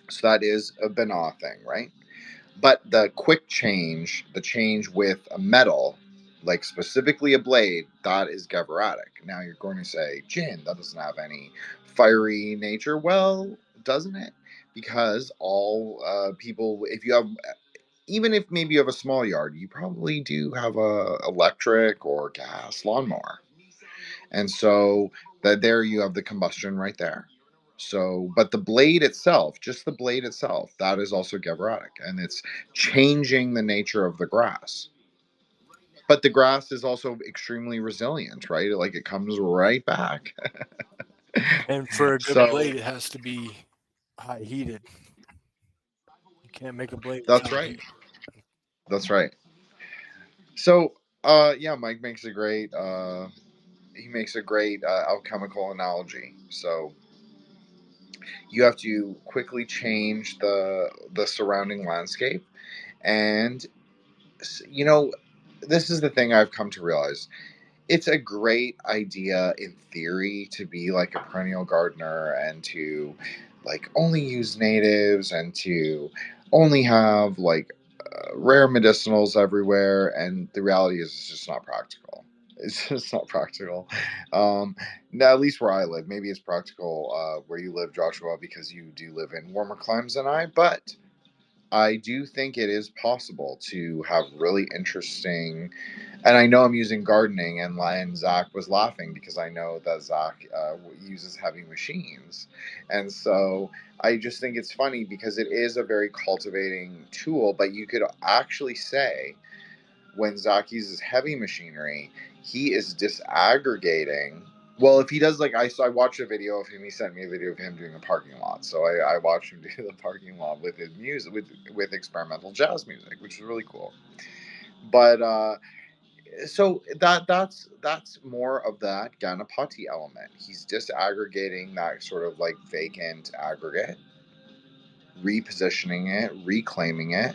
So that is a Banah thing, right? But the quick change, the change with a metal, like specifically a blade, that is Gavaratic. Now you're going to say, Jin, that doesn't have any fiery nature. Well, doesn't it? Because all people, if you have, even if maybe you have a small yard, you probably do have a electric or gas lawnmower. And so that there you have the combustion right there. So, but the blade itself, just the blade itself, that is also Gavrotic, and it's changing the nature of the grass. But the grass is also extremely resilient, right? Like it comes right back. And for a good So blade, it has to be high heated. You can't make a blade that's without right. heat. That's right. So, yeah, Mike makes a great he makes a great alchemical analogy. So you have to quickly change the surrounding landscape, and you know, this is the thing I've come to realize. It's a great idea in theory to be like a perennial gardener and to like only use natives and to only have like rare medicinals everywhere. And the reality is, it's just not practical. It's just not practical. Now, at least where I live, maybe it's practical where you live, Joshua, because you do live in warmer climes than I. But I do think it is possible to have really interesting, and I know I'm using gardening, and Zach was laughing because I know that Zach uses heavy machines, and so I just think it's funny because it is a very cultivating tool. But you could actually say when Zach uses heavy machinery, he is disaggregating. Well, if he does like I watched a video of him. He sent me a video of him doing a parking lot. So I watched him do the parking lot with his music, with experimental jazz music, which is really cool. But so that's more of that Ganapati element. He's disaggregating that sort of like vacant aggregate, repositioning it, reclaiming it.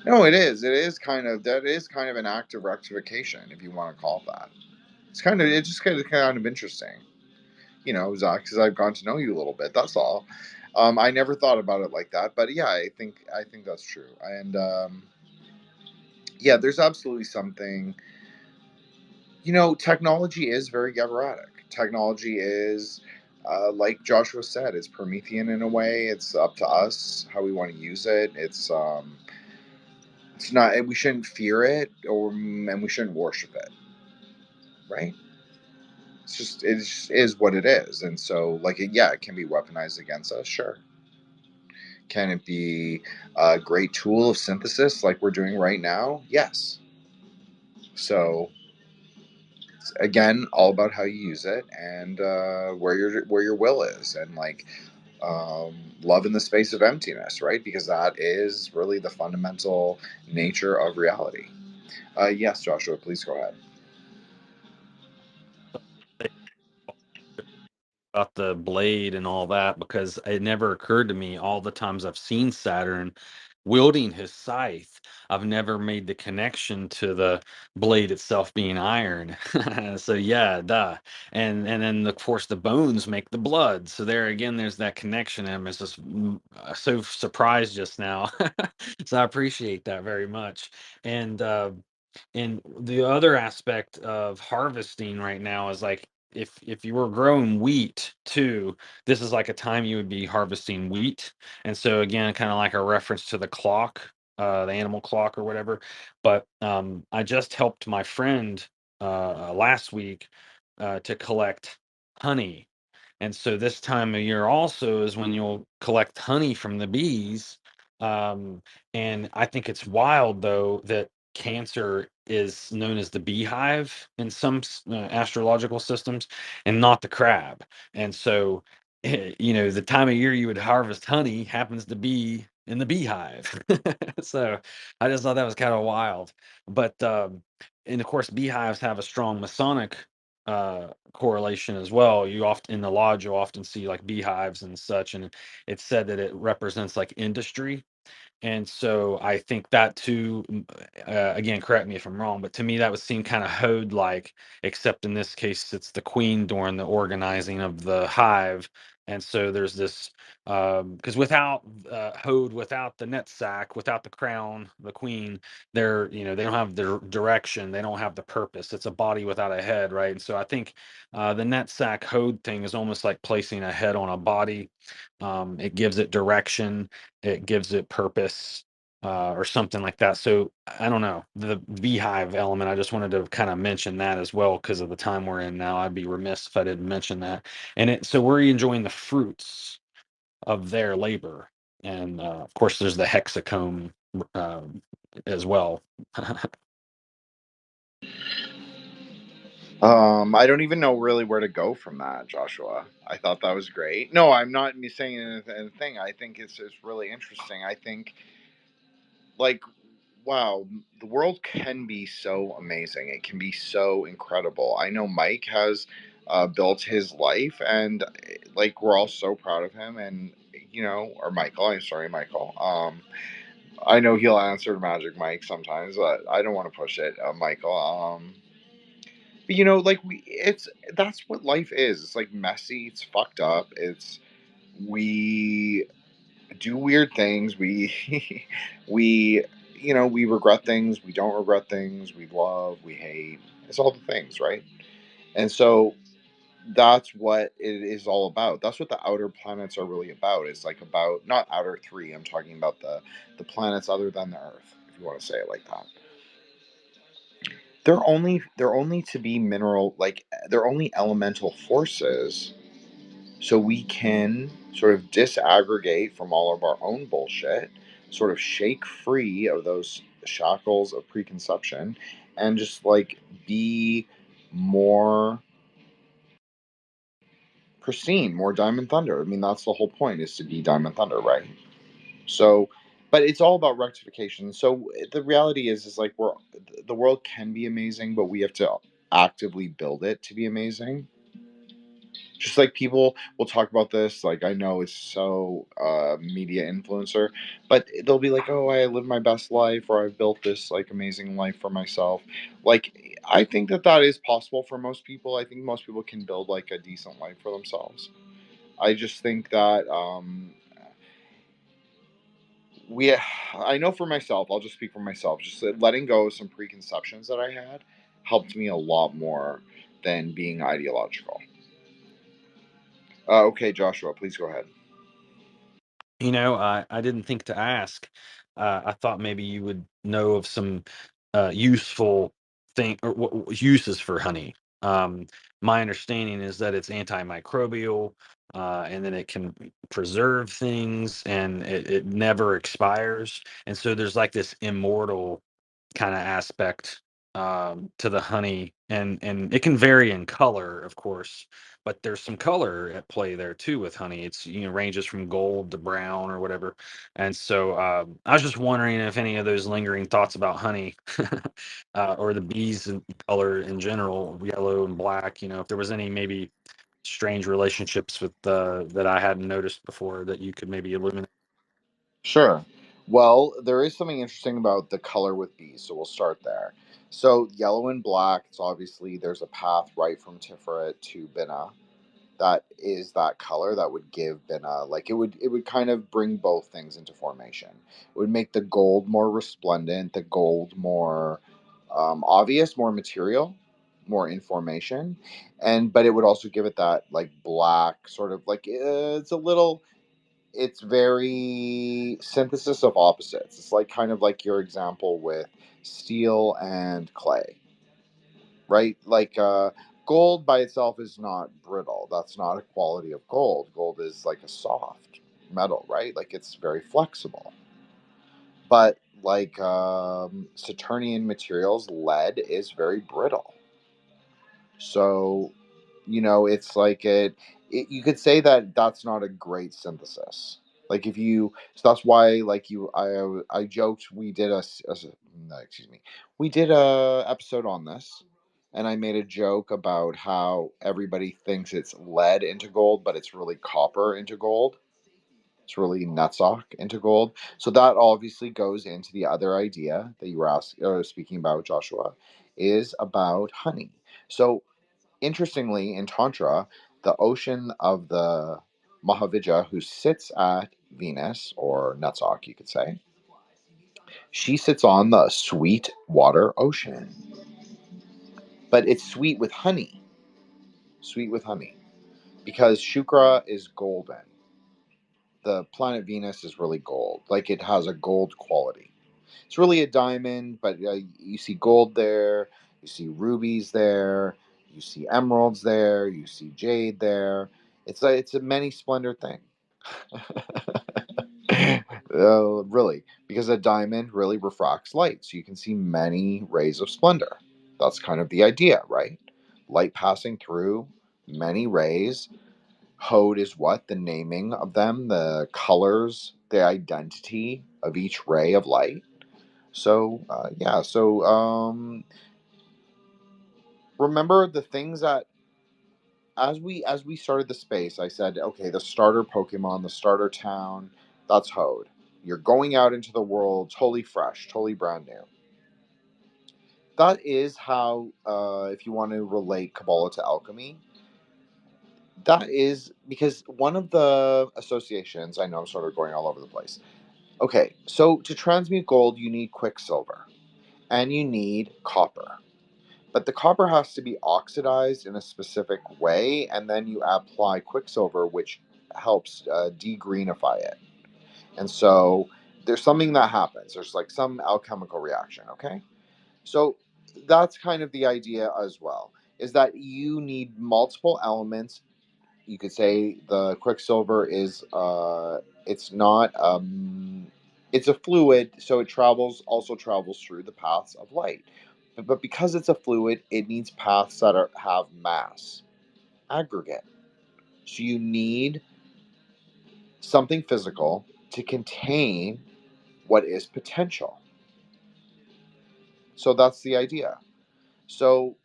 No, it is. It is kind of that is kind of an act of rectification, if you want to call it that. It's just kind of interesting, Zach, because I've gotten to know you a little bit. That's all. I never thought about it like that, but yeah, I think that's true. And yeah, there's absolutely something. Technology is very Gavaratic. Technology is, like Joshua said, it's Promethean in a way. It's up to us how we want to use it. It's not. We shouldn't fear it, and we shouldn't worship it, right? It just is what it is, and so yeah, it can be weaponized against us, sure. Can it be a great tool of synthesis like we're doing right now? Yes. So again, all about how you use it and where your will is, and love in the space of emptiness, right? Because that is really the fundamental nature of reality. Yes, Joshua, please go ahead. About the blade and all that, because it never occurred to me all the times I've seen Saturn wielding his scythe. I've never made the connection to the blade itself being iron. So yeah, duh. And then of course the bones make the blood. So there again, there's that connection. And I'm just so surprised just now. So I appreciate that very much. And the other aspect of harvesting right now is like if you were growing wheat too, this is like a time you would be harvesting wheat. And so again, kind of like a reference to the clock, the animal clock or whatever. But I just helped my friend last week to collect honey. And so this time of year also is when you'll collect honey from the bees. Um, and I think it's wild though that Cancer is known as the beehive in some astrological systems and not the crab. And so, the time of year you would harvest honey happens to be in the beehive. So I just thought that was kind of wild. But, and of course, beehives have a strong Masonic correlation as well. You often in the lodge, you'll often see like beehives and such. And it's said that it represents like industry. And so I think that too, again, correct me if I'm wrong, but to me that would seem kind of Hode like, except in this case it's the queen doing the organizing of the hive. And so there's this, because without Hode, without the net sack, without the crown, the queen, they don't have the direction, they don't have the purpose. It's a body without a head, right? And so I think the net sack Hode thing is almost like placing a head on a body. It gives it direction, it gives it purpose, or something like that. So I don't know, the beehive element, I just wanted to kind of mention that as well because of the time we're in now. I'd be remiss if I didn't mention that. So we're enjoying the fruits of their labor. And of course there's the hexacomb as well. I don't even know really where to go from that, Joshua. I thought that was great. No, I'm not me saying anything. I think it's really interesting. I think, like, wow, the world can be so amazing. It can be so incredible. I know Mike has built his life, and like we're all so proud of him. And or Michael. I'm sorry, Michael. I know he'll answer Magic Mike sometimes, but I don't want to push it, Michael. But like that's what life is. It's like messy. It's fucked up. We do weird things. We we we regret things. We don't regret things. We love. We hate. It's all the things, right? And so that's what it is all about. That's what the outer planets are really about. It's like about not outer three. I'm talking about the planets other than the Earth, if you want to say it like that. They're only to be mineral, like they're only elemental forces, so we can sort of disaggregate from all of our own bullshit, sort of shake free of those shackles of preconception, and just like be more pristine, more Diamond Thunder. I mean, that's the whole point, is to be Diamond Thunder, right? So, but it's all about rectification. So the reality is like the world can be amazing, but we have to actively build it to be amazing. Just like people will talk about this, like I know it's so media influencer, but they'll be like, "Oh, I live my best life," or "I've built this like amazing life for myself." Like I think that is possible for most people. I think most people can build like a decent life for themselves. I just think that we I know for myself, I'll just speak for myself, just letting go of some preconceptions that I had helped me a lot more than being ideological. Okay, Joshua, please go ahead. I didn't think to ask. I thought maybe you would know of some useful uses for honey. My understanding is that it's antimicrobial, and then it can preserve things, and it never expires. And so there's like this immortal kind of aspect to the honey, and it can vary in color, of course, but there's some color at play there too with honey. It's ranges from gold to brown or whatever. And so I was just wondering if any of those lingering thoughts about honey, or the bees and color in general, yellow and black, if there was any maybe strange relationships with that I hadn't noticed before that you could maybe illuminate. Sure. Well, there is something interesting about the color with bees, so we'll start there. So yellow and black, it's obviously there's a path right from Tiferet to Binah. That is that color that would give Binah, like it would kind of bring both things into formation. It would make the gold more resplendent, the gold more obvious, more material, more information, and but it would also give it that like black sort of like it's very synthesis of opposites. It's like kind of like your example with steel and clay, right? Like gold by itself is not brittle. That's not a quality of gold. Gold is like a soft metal, right? Like it's very flexible. But like Saturnian materials, lead is very brittle. So it's like you could say that that's not a great synthesis. Like if you so that's why like I joked we did no, excuse me, we did a episode on this, and I made a joke about how everybody thinks it's lead into gold but it's really copper into gold. It's really Netzach into gold. So that obviously goes into the other idea that you were speaking about, Joshua, is about honey. So interestingly, in Tantra, the ocean of the Mahavijja, who sits at Venus, or Netzach, you could say, she sits on the sweet water ocean. But it's sweet with honey. Sweet with honey. Because Shukra is golden. The planet Venus is really gold. Like, it has a gold quality. It's really a diamond, but you see gold there. You see rubies there. You see emeralds there. You see jade there. It's a many splendor thing. Really, because a diamond really refracts light, so you can see many rays of splendor. That's kind of the idea, right? Light passing through many rays. Hode is what? The naming of them, the colors, the identity of each ray of light. So, yeah, so remember the things that as we started the space, I said, okay, the starter Pokemon, the starter town, that's Hode. You're going out into the world totally fresh, totally brand new. That is how, if you want to relate Kabbalah to alchemy, that is because one of the associations, I know I'm sort of going all over the place. Okay, so to transmute gold, you need quicksilver and you need copper. But the copper has to be oxidized in a specific way, and then you apply quicksilver, which helps degreenify it. And so there's something that happens. There's like some alchemical reaction, okay? So that's kind of the idea as well, is that you need multiple elements. You could say the quicksilver is, it's not, it's a fluid, so it also travels through the paths of light. But because it's a fluid, it needs paths that have mass, aggregate. So you need something physical to contain what is potential. So that's the idea. So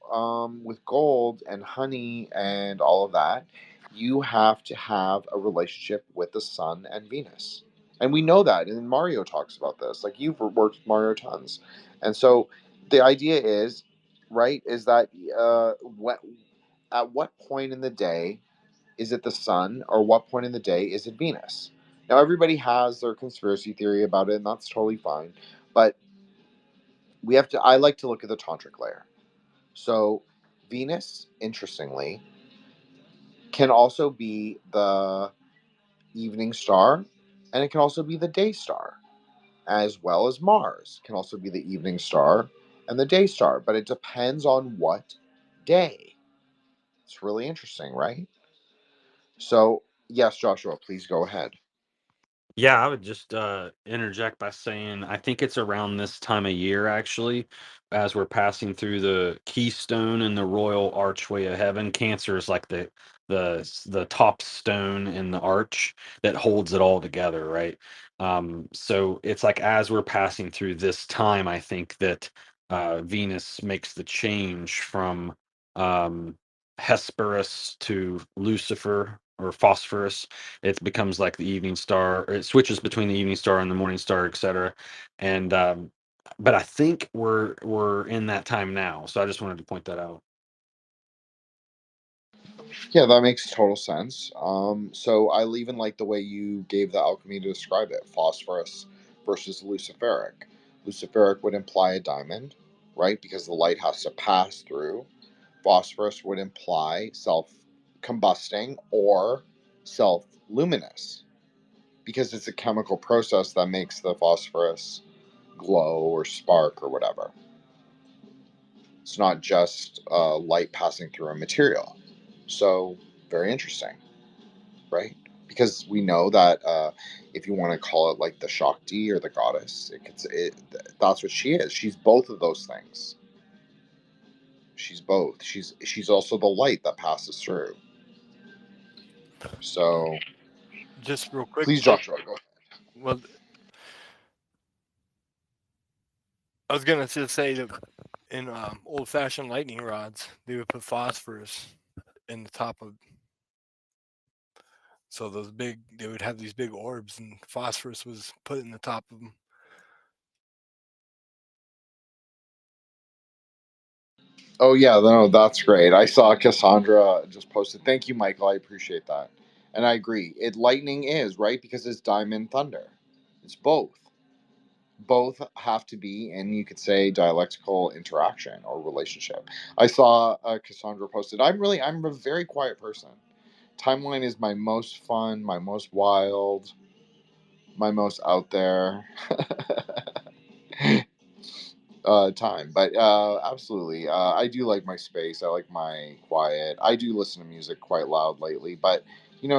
with gold and honey and all of that, you have to have a relationship with the sun and Venus. And we know that. And Mario talks about this. Like, you've worked with Mario tons. And so the idea is, right, is that at what point in the day is it the sun, or what point in the day is it Venus? Now, everybody has their conspiracy theory about it, and that's totally fine. But I like to look at the tantric layer. So Venus, interestingly, can also be the evening star, and it can also be the day star, as well as Mars can also be the evening star and the day star, but it depends on what day. It's really interesting, right? So, yes, Joshua, please go ahead. Yeah, I would just interject by saying I think it's around this time of year, actually, as we're passing through the keystone and the royal archway of heaven. Cancer is like the top stone in the arch that holds it all together, right? So it's like as we're passing through this time, I think that Venus makes the change from um, Hesperus to Lucifer or Phosphorus. It becomes like the evening star, or it switches between the evening star and the morning star, etc. And but I think we're in that time now, so I just wanted to point that out. Yeah, that makes total sense. So I even like the way you gave the alchemy to describe it: phosphorus versus luciferic. Luciferic would imply a diamond, right? Because the light has to pass through. Phosphorus would imply self combusting or self luminous, because it's a chemical process that makes the phosphorus glow or spark or whatever. It's not just light passing through a material. So, very interesting, right? Because we know that if you want to call it like the Shakti or the goddess, that's what she is. She's both of those things. She's both. She's also the light that passes through. So, Just real quick, please, Joshua, go ahead. well, I was gonna just say that in old-fashioned lightning rods, they would put phosphorus in the top of. So they would have these big orbs, and phosphorus was put in the top of them. Oh yeah, no, that's great. I saw Cassandra just posted. Thank you, Michael. I appreciate that, and I agree. Lightning is right because it's diamond thunder. It's both. Both have to be in, you could say, dialectical interaction or relationship. I saw Cassandra posted. I'm a very quiet person. Timeline is my most fun, my most wild, my most out there time. But absolutely, I do like my space. I like my quiet. I do listen to music quite loud lately, but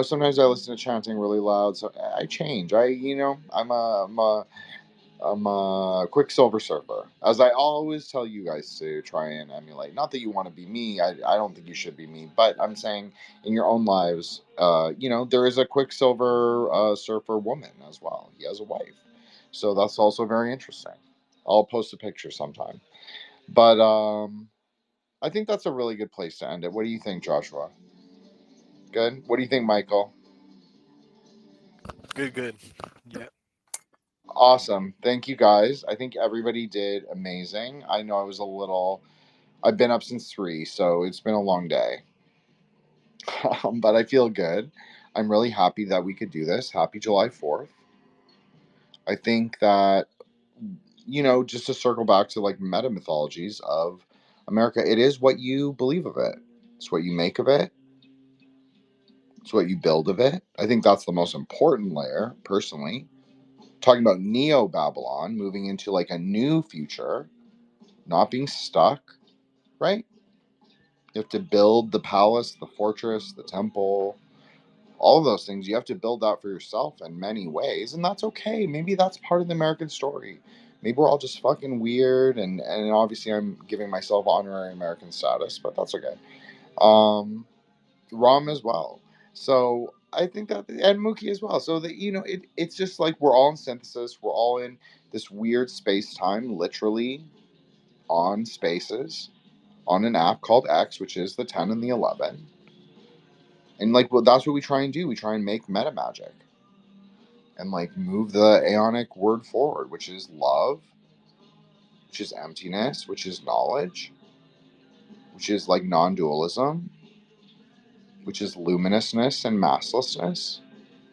sometimes I listen to chanting really loud. So I change. I'm a quicksilver surfer, as I always tell you guys to try and emulate. Not that you want to be me. I don't think you should be me, but I'm saying in your own lives, there is a quicksilver surfer woman as well. He has a wife, so that's also very interesting. I'll post a picture sometime. But I think that's a really good place to end it. What do you think, Joshua? Good. What do you think, Michael? Good. Yeah. Awesome. Thank you, guys. I think everybody did amazing. I know I was a little. I've been up since 3, so it's been a long day. But I feel good. I'm really happy that we could do this. Happy July 4th. I think that, just to circle back to like meta mythologies of America, it is what you believe of it. It's what you make of it. It's what you build of it. I think that's the most important layer, personally. Talking about Neo-Babalon, moving into like a new future, not being stuck, right? You have to build the palace, the fortress, the temple, all of those things. You have to build that for yourself in many ways, and that's okay. Maybe that's part of the American story. Maybe we're all just fucking weird, and obviously I'm giving myself honorary American status, but that's okay. Rom as well. So I think that, and Mookie as well. So that it's just like we're all in synthesis. We're all in this weird space time, literally on spaces, on an app called X, which is the 10 and the 11. And like, well, that's what we try and do. We try and make Metamagic and like move the Aeonic word forward, which is love, which is emptiness, which is knowledge, which is like non-dualism, which is luminousness and masslessness,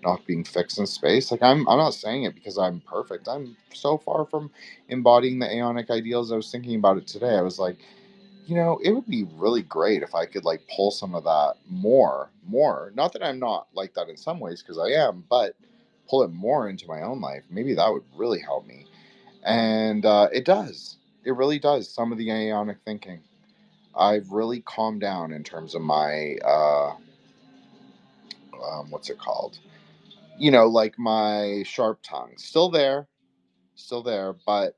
not being fixed in space. Like I'm not saying it because I'm perfect. I'm so far from embodying the Aeonic ideals. I was thinking about it today. I was like, it would be really great if I could like pull some of that more. Not that I'm not like that in some ways, because I am, but pull it more into my own life. Maybe that would really help me. And it does. It really does. Some of the Aeonic thinking. I've really calmed down in terms of my what's it called? Like my sharp tongue. Still there, but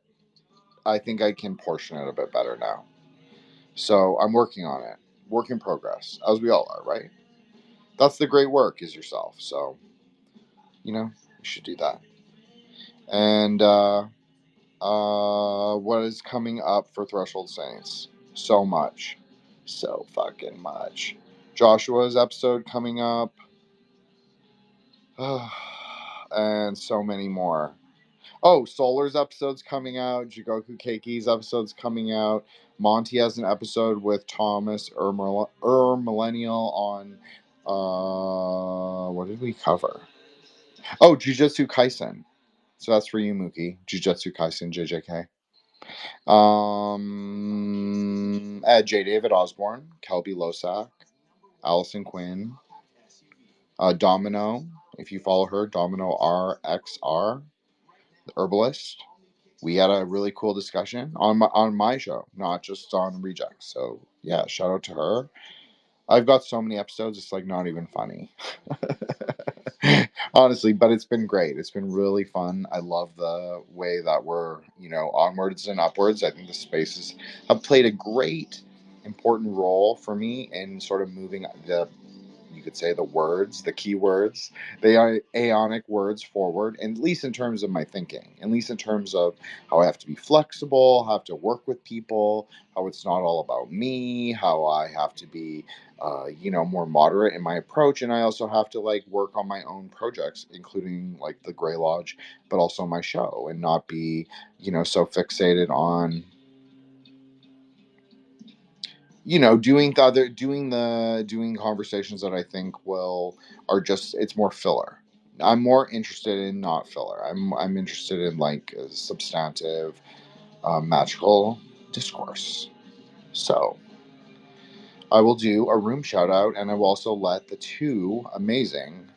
I think I can portion it a bit better now. So I'm working on it. Work in progress, as we all are, right? That's the great work, is yourself. So, you should do that. And what is coming up for Threshold Saints? So much. So fucking much. Joshua's episode coming up. And so many more. Oh, Solar's episode's coming out. Jigoku Keiki's episode's coming out. Monty has an episode with Thomas Millennial on what did we cover? Oh, Jujutsu Kaisen. So that's for you, Mookie. Jujutsu Kaisen, JJK. J. David Osborne, Kelby Losack, Allison Quinn, Domino. If you follow her, Domino RXR, the herbalist. We had a really cool discussion on my show, not just on Rejects. So yeah, shout out to her. I've got so many episodes, it's like not even funny. Honestly, but it's been great. It's been really fun. I love the way that we're, onwards and upwards. I think the spaces have played a great, important role for me in sort of moving the you could say, the words, the keywords, the aeonic words forward, at least in terms of my thinking, at least in terms of how I have to be flexible, how I have to work with people, how it's not all about me, how I have to be, more moderate in my approach. And I also have to like work on my own projects, including like the Grey Lodge, but also my show, and not be, so fixated on, doing conversations that I think are just, it's more filler. I'm more interested in not filler. I'm interested in like a substantive, magical discourse. So I will do a room shout out, and I will also let the two amazing,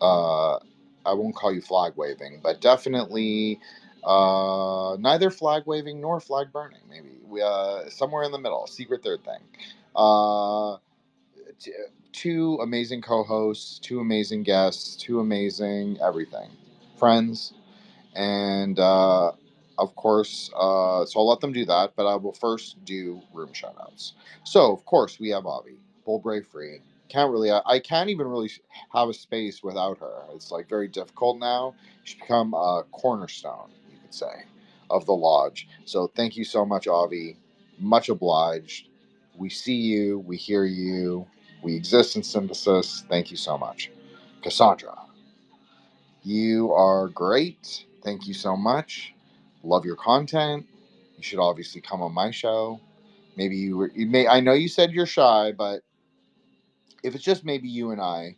I won't call you flag waving, but definitely neither flag waving nor flag burning. Maybe we somewhere in the middle, secret third thing. Uh, two amazing co-hosts, two amazing guests, two amazing everything, friends, and of course, so I'll let them do that, but I will first do room shoutouts. So, of course, we have Avi, Bull Brave Free. I can't even really have a space without her. It's like very difficult now. She's become a cornerstone, you could say, of the lodge. So, thank you so much, Avi. Much obliged. We see you, we hear you, we exist in synthesis. Thank you so much. Cassandra. You are great. Thank you so much. Love your content. You should obviously come on my show. Maybe I know you said you're shy, but if it's just maybe you and I,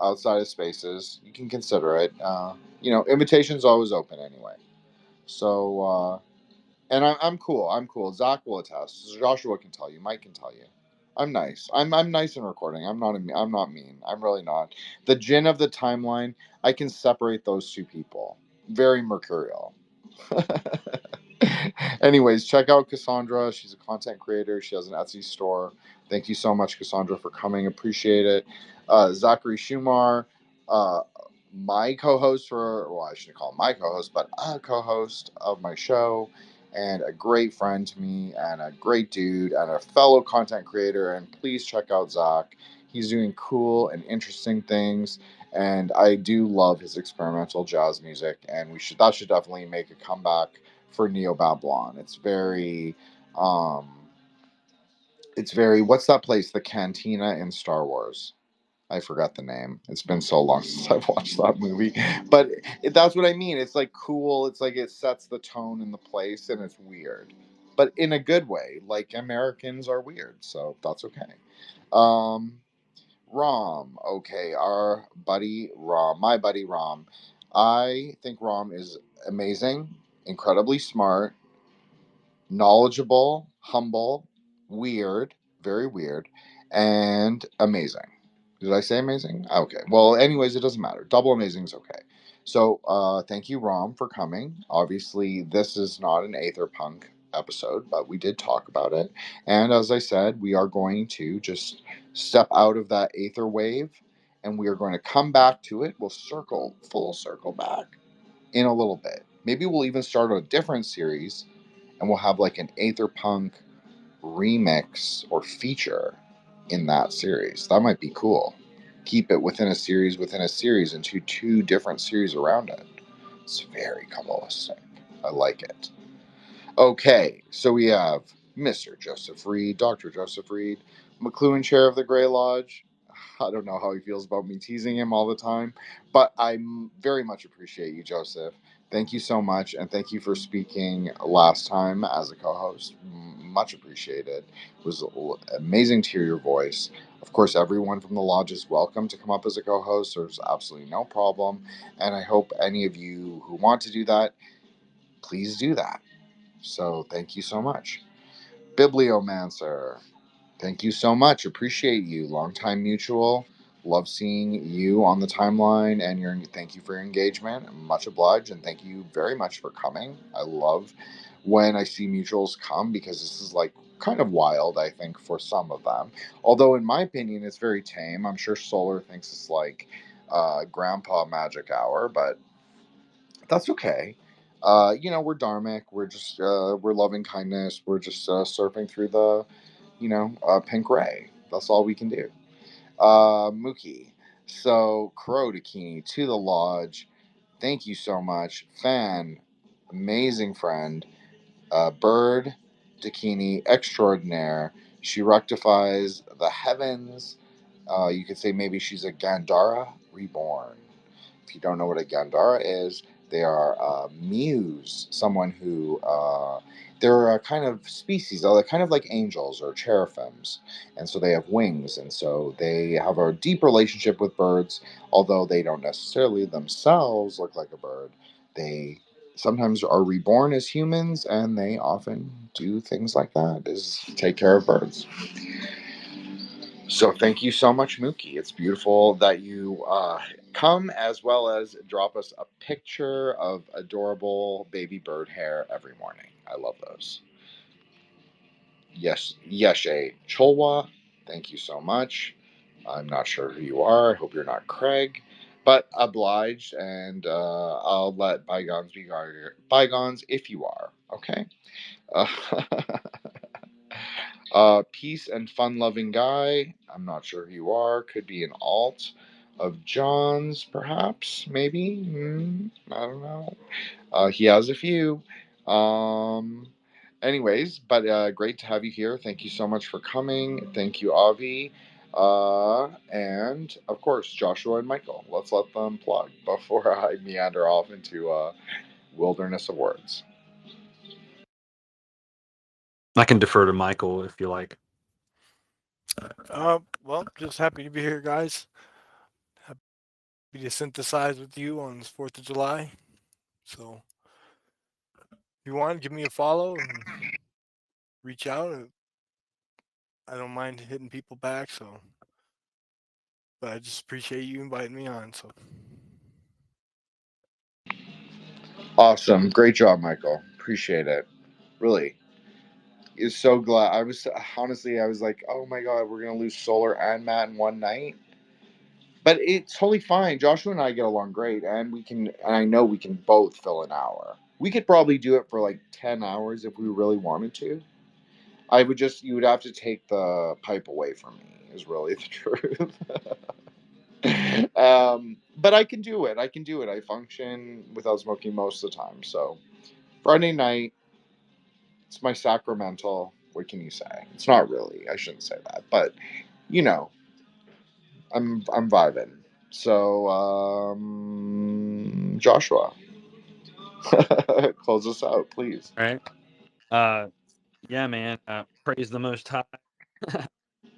outside of spaces, you can consider it. Invitation's always open anyway. So, and I'm cool. I'm cool. Zach will attest. Joshua can tell you. Mike can tell you. I'm nice. I'm nice in recording. I'm not mean. I'm really not. The Jin of the timeline, I can separate those two people. Very mercurial. Anyways, check out Cassandra. She's a content creator. She has an Etsy store. Thank you so much, Cassandra, for coming. Appreciate it. Zachary Shumar, my co-host I shouldn't call him my co-host, but a co-host of my show, and a great friend to me, and a great dude, and a fellow content creator. And please check out Zach. He's doing cool and interesting things, and I do love his experimental jazz music, and that should definitely make a comeback for Neo-Babalon. It's very, what's that place? The Cantina in Star Wars. I forgot the name. It's been so long since I've watched that movie. But that's what I mean. It's like cool. It's like it sets the tone in the place, and it's weird. But in a good way. Like Americans are weird, so that's okay. Rom. Okay, our buddy Rom. My buddy Rom. I think Rom is amazing, incredibly smart, knowledgeable, humble, weird, very weird, and amazing. Did I say amazing? Okay. Well, anyways, it doesn't matter. Double amazing is okay. So, thank you, Rom, for coming. Obviously, this is not an Aether Punk episode, but we did talk about it. And as I said, we are going to just step out of that Aether wave, and we are going to come back to it. We'll full circle back in a little bit. Maybe we'll even start a different series, and we'll have like an Aether Punk remix or feature in that series. That might be cool. Keep it within a series into two different series around it. It's very Kabbalistic. I like it. Okay, so we have Mr. Joseph Reed, Dr. Joseph Reed, McLuhan Chair of the Grey Lodge. I don't know how he feels about me teasing him all the time, but I very much appreciate you, Joseph. Thank you so much, and thank you for speaking last time as a co-host. Much appreciated. It was amazing to hear your voice. Of course, everyone from the lodge is welcome to come up as a co-host. There's absolutely no problem, and I hope any of you who want to do that, please do that. So thank you so much. Bibliomancer, thank you so much. Appreciate you. Longtime mutual. Love seeing you on the timeline, and thank you for your engagement. Much obliged, and thank you very much for coming. I love when I see mutuals come, because this is like kind of wild, I think, for some of them. Although in my opinion, it's very tame. I'm sure Solar thinks it's like Grandpa Magic Hour, but that's okay. We're Dharmic. We're just we're loving kindness. We're just surfing through the, pink ray. That's all we can do. Mookie. So, Crow Dakini to the lodge. Thank you so much. Fan, amazing friend. Bird Dakini extraordinaire. She rectifies the heavens. You could say maybe she's a Gandhara reborn. If you don't know what a Gandhara is, they are a muse, someone who they're a kind of species. They're kind of like angels or cherubims, and so they have wings, and so they have a deep relationship with birds. Although they don't necessarily themselves look like a bird, they sometimes are reborn as humans, and they often do things like that, is take care of birds. So thank you so much, Mookie. It's beautiful that you come, as well as drop us a picture of adorable baby bird hair every morning. I love those. Yes, Yeshe Cholwa, thank you so much. I'm not sure who you are. I hope you're not Craig, but obliged, and I'll let bygones be bygones if you are. Okay. Uh, peace and fun-loving guy. I'm not sure who you are. Could be an alt of John's, perhaps. Maybe. I don't know. He has a few. Anyways, but great to have you here. Thank you so much for coming. Thank you, Avi. And of course, Joshua and Michael. Let's let them plug before I meander off into wilderness of words. I can defer to Michael if you like. Well, just happy to be here, guys. Happy to synthesize with you on this 4th of July. So, if you want, give me a follow and reach out. I don't mind hitting people back, so. But I just appreciate you inviting me on. So. Awesome. Great job, Michael. Appreciate it. Really. Is so glad. I was honestly, I was like, oh my god, we're gonna lose Solar and Matt in one night. But it's totally fine. Joshua and I get along great, and I know we can both fill an hour. We could probably do it for like 10 hours if we really wanted to. You would have to take the pipe away from me, is really the truth. But I can do it. I can do it. I function without smoking most of the time. So, Friday night, it's my sacramental. What can you say? It's not really. I shouldn't say that, but you know, I'm vibing. So, Joshua, close us out, please. All right. Yeah, man. Praise the Most High.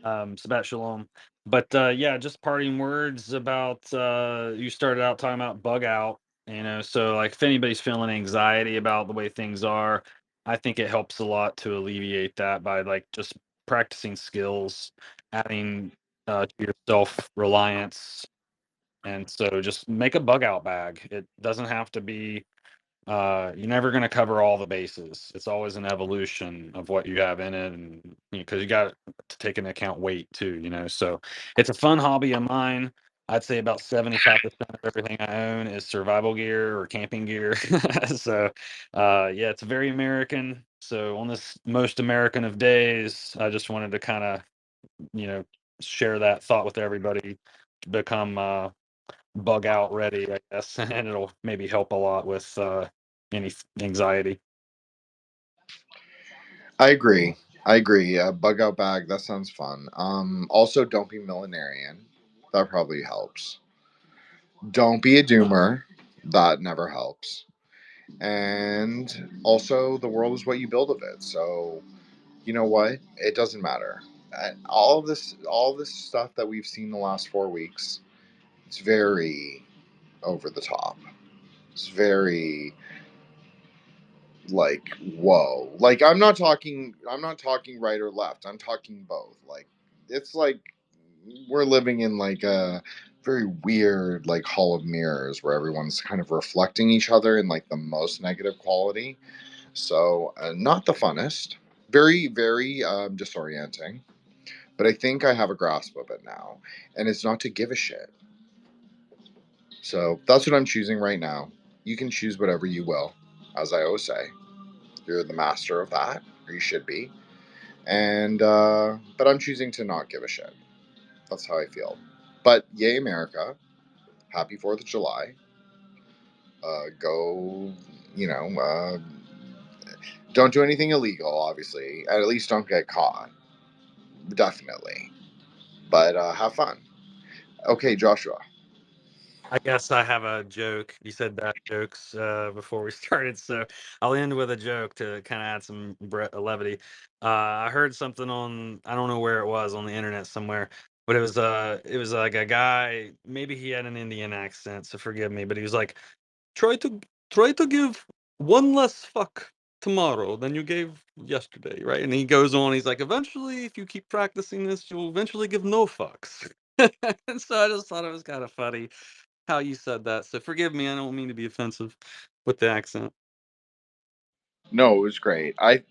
Shabbat Shalom. But yeah, just parting words about you started out talking about bug out, so like if anybody's feeling anxiety about the way things are, I think it helps a lot to alleviate that by like just practicing skills, adding to your self-reliance. And so just make a bug out bag. It doesn't have to be you're never going to cover all the bases. It's always an evolution of what you have in it, and because you got to take into account weight too. So it's a fun hobby of mine. I'd say about 75% of everything I own is survival gear or camping gear. So yeah, it's very American. So on this most American of days, I just wanted to kind of you know share that thought with everybody to become bug out ready, I guess, and it'll maybe help a lot with any anxiety. I agree. I agree. Bug out bag. That sounds fun. Also, don't be millenarian. That probably helps. Don't be a doomer. That never helps. And also, the world is what you build of it. So, you know what? It doesn't matter. All this stuff that we've seen the last 4 weeks, it's very over the top. It's very like whoa. Like I'm not talking right or left. I'm talking both. Like it's like we're living in like a very weird like hall of mirrors where everyone's kind of reflecting each other in like the most negative quality. So not the funnest. Very very disorienting. But I think I have a grasp of it now, and it's not to give a shit. So that's what I'm choosing right now. You can choose whatever you will, as I always say. You're the master of that, or you should be. And but I'm choosing to not give a shit. That's how I feel. But yay, America. Happy 4th of July. Go, don't do anything illegal, obviously. At least don't get caught. Definitely. But have fun. Okay, Joshua. I guess I have a joke. You said bad jokes before we started, so I'll end with a joke to kind of add some levity. I heard something on, I don't know where it was, on the internet somewhere, but it was like a guy. Maybe he had an Indian accent, so forgive me. But he was like, try to give one less fuck tomorrow than you gave yesterday, right? And he goes on. He's like, eventually, if you keep practicing this, you'll eventually give no fucks. And so I just thought it was kind of funny how you said that. So forgive me, I don't mean to be offensive with the accent. No, it was great. I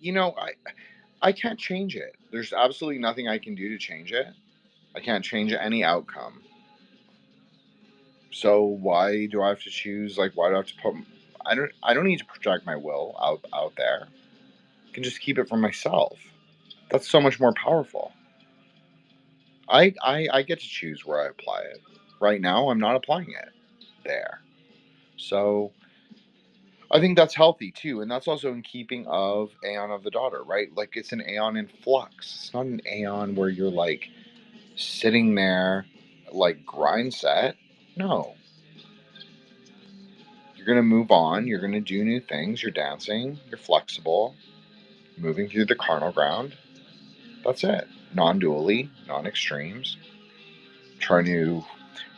can't change it. There's absolutely nothing I can do to change it. I can't change any outcome. So why do I have to choose? Like, why do I have to put? I don't need to project my will out there. I can just keep it for myself. That's so much more powerful. I get to choose where I apply it. Right now, I'm not applying it there. So I think that's healthy too, and that's also in keeping of Aeon of the Daughter, right? Like it's an Aeon in flux. It's not an Aeon where you're like sitting there like grind set. No. You're gonna move on, you're gonna do new things, you're dancing, you're flexible, moving through the carnal ground. That's it. Non-dually, non-extremes. Trying to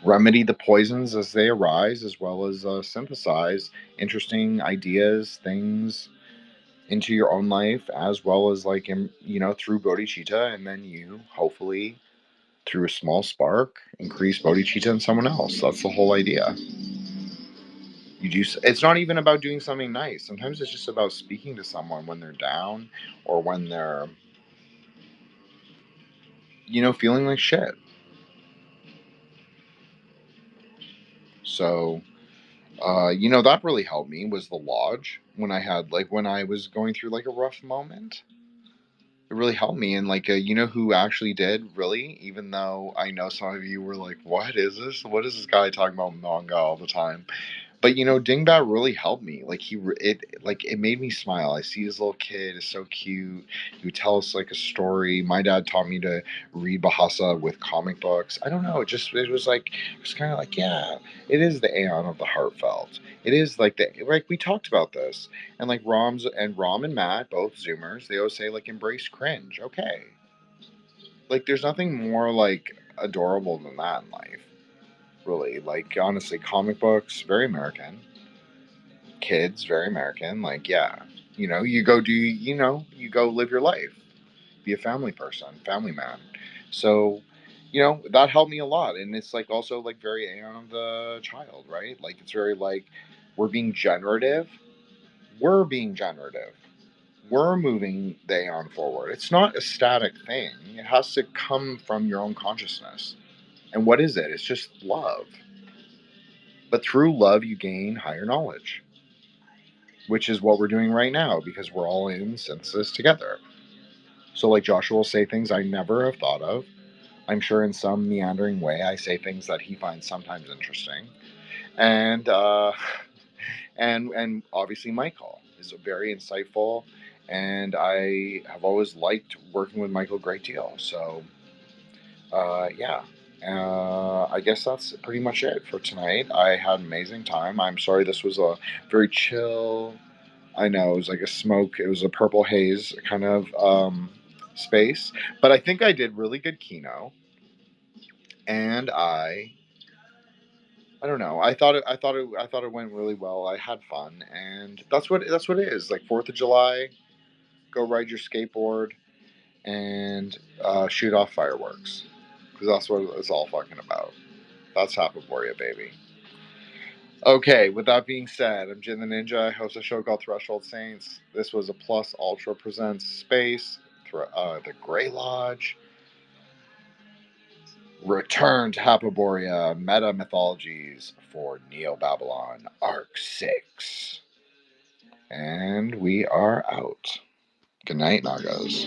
remedy the poisons as they arise, as well as synthesize interesting ideas, things into your own life, as well as like through bodhicitta, and then you hopefully through a small spark increase bodhicitta in someone else. That's the whole idea. You do. It's not even about doing something nice. Sometimes it's just about speaking to someone when they're down or when they're feeling like shit. So that really helped me was the lodge when I was going through like a rough moment. It really helped me, and like who actually did really, even though I know some of you were like, what is this, what is this guy talking about manga all the time? But Dingbat really helped me. Like it made me smile. I see his little kid is so cute. He would tell us like a story. My dad taught me to read Bahasa with comic books. I don't know. It was kind of like, yeah, it is the Aeon of the heartfelt. It is like we talked about this, and like Rom and Matt, both Zoomers, they always say like embrace cringe. Okay, like there's nothing more like adorable than that in life. Really, like honestly, comic books, very American. Kids, very American. Like, yeah, you go live your life, be a family person, family man. So, that helped me a lot. And it's like also like very Aeon of the Child, right? Like, it's very like we're being generative. We're being generative. We're moving the Aeon forward. It's not a static thing, it has to come from your own consciousness. And what is it? It's just love. But through love, you gain higher knowledge, which is what we're doing right now because we're all in synthesis together. So, like, Joshua will say things I never have thought of. I'm sure in some meandering way I say things that he finds sometimes interesting. And, and obviously, Michael is very insightful. And I have always liked working with Michael a great deal. So, yeah. I guess that's pretty much it for tonight. I had an amazing time. I'm sorry this was a very chill. I know it was like a smoke. It was a purple haze kind of space, but I think I did really good keynote, and I don't know. I thought it went really well. I had fun, and that's what it is. Like 4th of July, go ride your skateboard and shoot off fireworks because that's what it's all fucking about. That's Hapaboria, baby. Okay, with that being said, I'm Jin the Ninja. I host a show called Threshold Saints. This was a Plus Ultra Presents Space, the Grey Lodge. Return to Hapaboria, Meta Mythologies for Neo-Babalon, Arc 6. And we are out. Good night, Nagas.